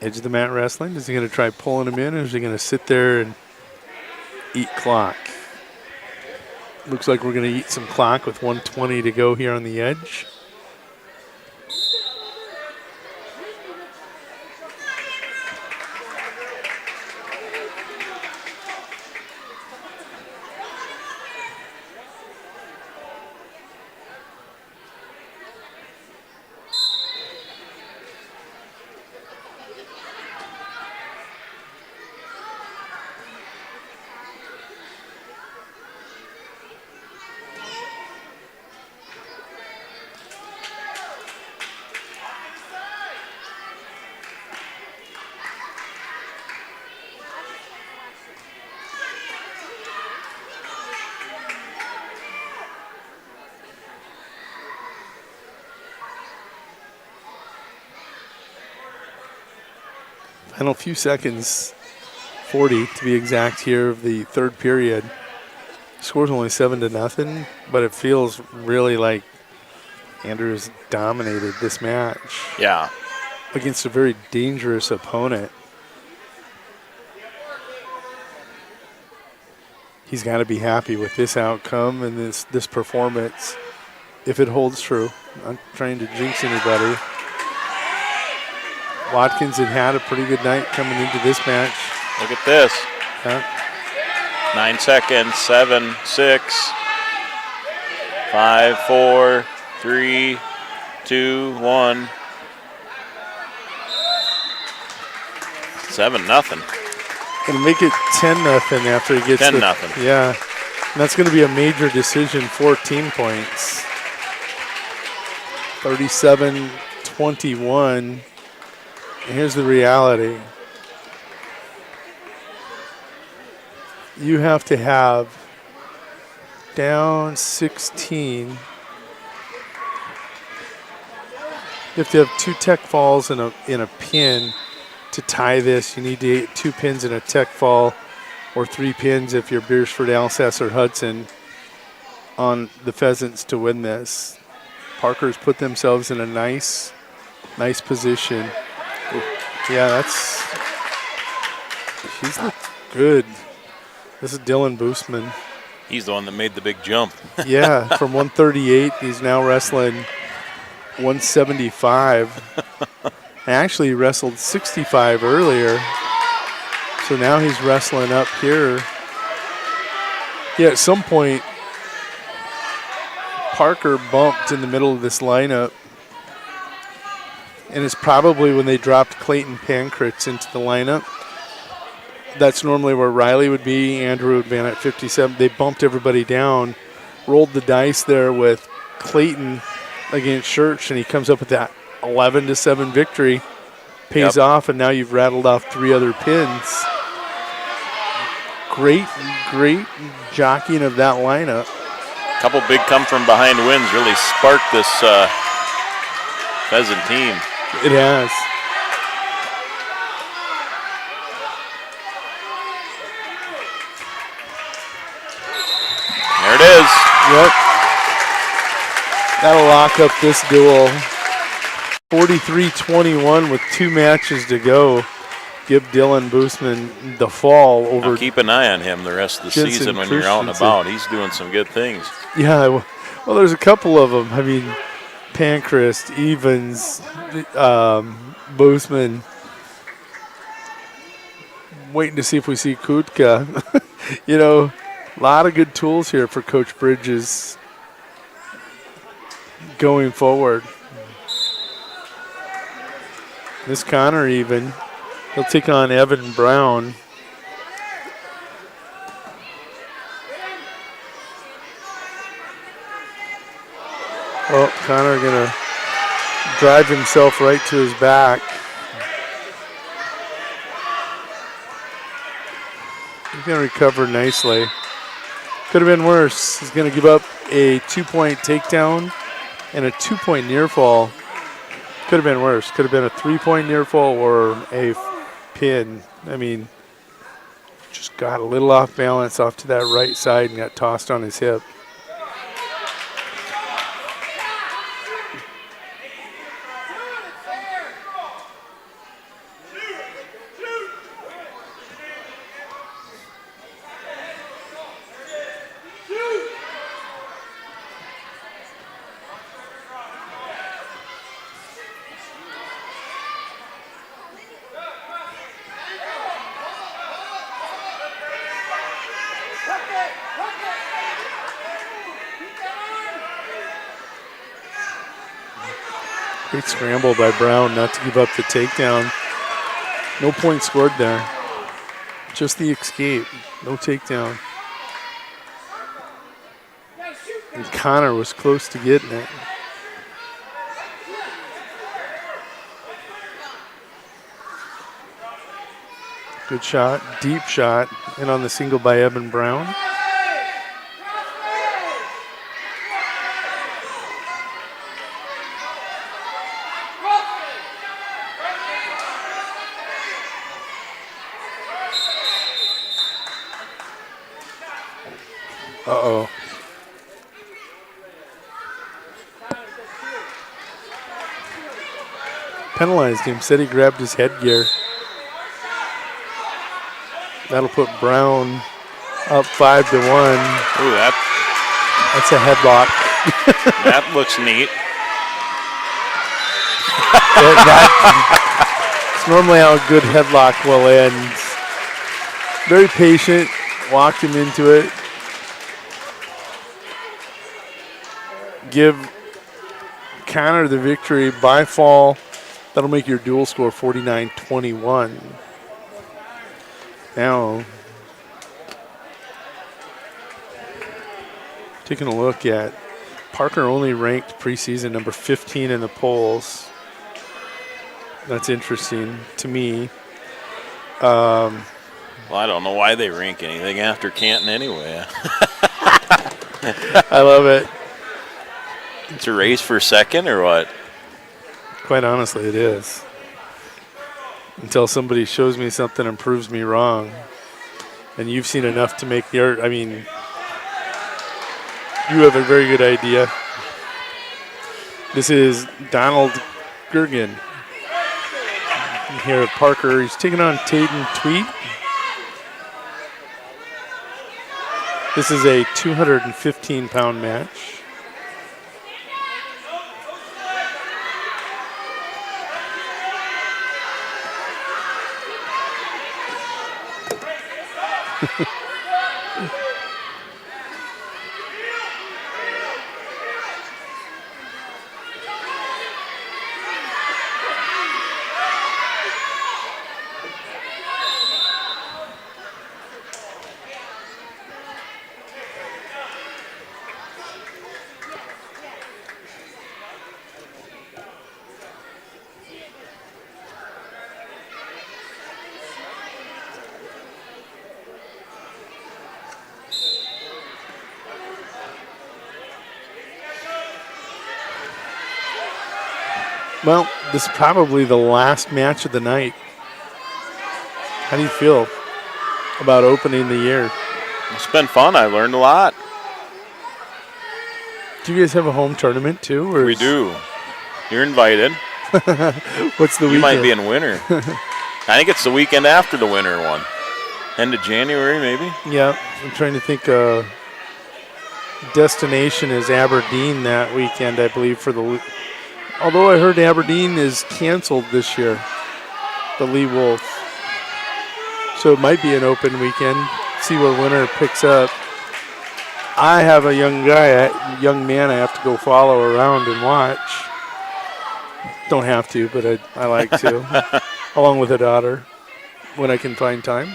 Edge of the mat wrestling. Is he going to try pulling him in, or is he going to sit there and eat clock? Looks like we're going to eat some clock with 1:20 to go here on the edge. Final few seconds, 40 to be exact here of the third period. Score's only 7-0, but it feels really like Andrews dominated this match. Yeah. Against a very dangerous opponent. He's got to be happy with this outcome and this performance if it holds true. I'm not trying to jinx anybody. Watkins had a pretty good night coming into this match. Look at this. Yeah. 9 seconds, 7, 6, 5, 4, 3, 2, 1. 7-0. Gonna make it 10-0 after he gets 10-0. Yeah. And that's gonna be a major decision, 14 points. 37-21. Here's the reality. You have to have down 16. You have to have 2 tech falls and a pin to tie this. You need to 2 pins and a tech fall, or 3 pins if you're Beersford, Alsace, or Hudson on the Pheasants to win this. Parker's put themselves in a nice position. Yeah, he's looked good. This is Dylan Boostman. He's the one that made the big jump. Yeah, from 138, he's now wrestling 175. Actually, he wrestled 65 earlier. So now he's wrestling up here. Yeah, at some point, Parker bumped in the middle of this lineup. And it's probably when they dropped Clayton Pankratz into the lineup. That's normally where Riley would be. Andrew would be at 57. They bumped everybody down, rolled the dice there with Clayton against Church, and he comes up with that 11-7 victory. Pays off, and now you've rattled off 3 other pins. Great jockeying of that lineup. A couple big come-from-behind wins really sparked this Pheasant team. It has. There it is. Yep. That'll lock up this duel. 43-21 with 2 matches to go. Give Dylan Boostman the fall over. Now keep an eye on him the rest of the Jensen season when you're out and about. He's doing some good things. Yeah, well, there's a couple of them. I mean, Pankratz, Evans, Boostman. Waiting to see if we see Kutka. You know, a lot of good tools here for Coach Bridges going forward. This Connor even. He'll take on Evan Brown. Oh, Connor gonna drive himself right to his back. going to recover nicely. Could have been worse. He's going to give up a 2-point takedown and a 2-point near fall. Could have been worse. Could have been a 3-point near fall or a pin. I mean, just got a little off balance off to that right side and got tossed on his hip. Great scramble by Brown not to give up the takedown. No point scored there. Just the escape. No takedown. And Connor was close to getting it. Good shot, deep shot, and on the single by Evan Brown. Uh-oh. Penalized him, said he grabbed his headgear. That'll put Brown up 5-1. Ooh, that's a headlock. That looks neat. That's normally how a good headlock will end. Very patient, walked him into it. Give Connor the victory by fall. That'll make your dual score 49-21. Now, taking a look at Parker, only ranked preseason number 15 in the polls. That's interesting to me. Well, I don't know why they rank anything after Canton anyway. I love it. It's a race for second or what? Quite honestly, it is. Until somebody shows me something and proves me wrong. And you've seen enough to make your, I mean, you have a very good idea. This is Donald Gergen. Here at Parker, he's taking on Tayden Tweet. This is a 215-pound match. Well, this is probably the last match of the night. How do you feel about opening the year? It's been fun. I learned a lot. Do you guys have a home tournament too? Or we do. You're invited. What's the weekend? You might be in winter. I think it's the weekend after the winter one. End of January, maybe? Yeah, I'm trying to think. Destination is Aberdeen that weekend, I believe, for the. Although I heard Aberdeen is canceled this year, the Lee Wolf. So it might be an open weekend. See what winter picks up. I have a young man I have to go follow around and watch. Don't have to, but I like to, along with a daughter, when I can find time.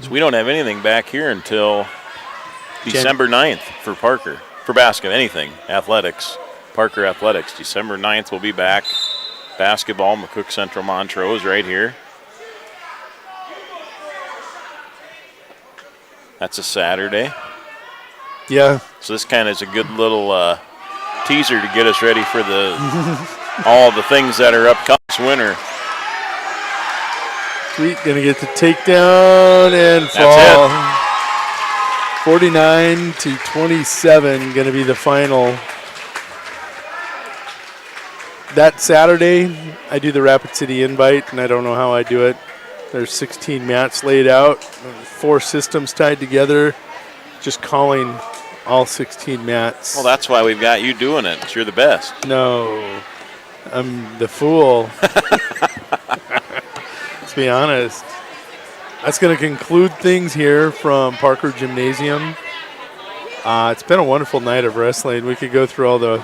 So we don't have anything back here until December 9th for Parker. For basketball, anything. Athletics. Parker Athletics. December 9th we'll be back. Basketball, McCook Central Montrose right here. That's a Saturday. Yeah. So this kind of is a good little teaser to get us ready for the all the things that are upcoming this winter. Sweet, gonna get the takedown and fall. 49-27, gonna be the final. That Saturday, I do the Rapid City Invite, and I don't know how I do it. There's 16 mats laid out, 4 systems tied together, just calling all 16 mats. Well, that's why we've got you doing it. 'Cause you're the best. No, I'm the fool. Let's be honest. That's going to conclude things here from Parker Gymnasium. It's been a wonderful night of wrestling. We could go through all the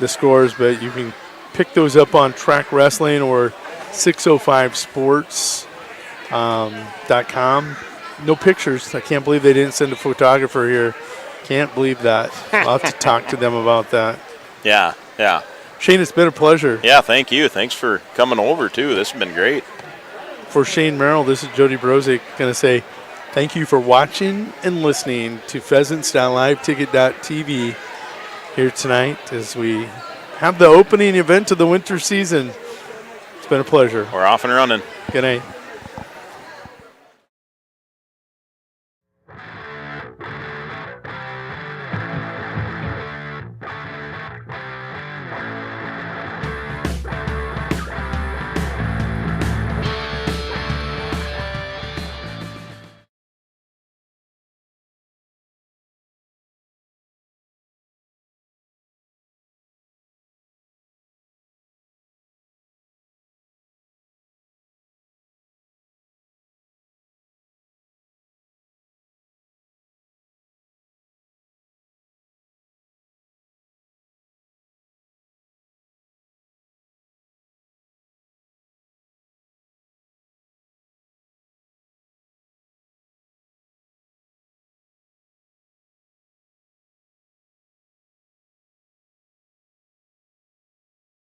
scores, but you can pick those up on Track Wrestling or 605sports.com. No pictures. I can't believe they didn't send a photographer here. Can't believe that. I'll have to talk to them about that. Yeah. Shane, it's been a pleasure. Yeah, thank you. Thanks for coming over, too. This has been great. For Shane Merrill, this is Jody Brozick going to say thank you for watching and listening to Pheasants.liveticket.tv here tonight as we have the opening event of the winter season. It's been a pleasure. We're off and running. Good night.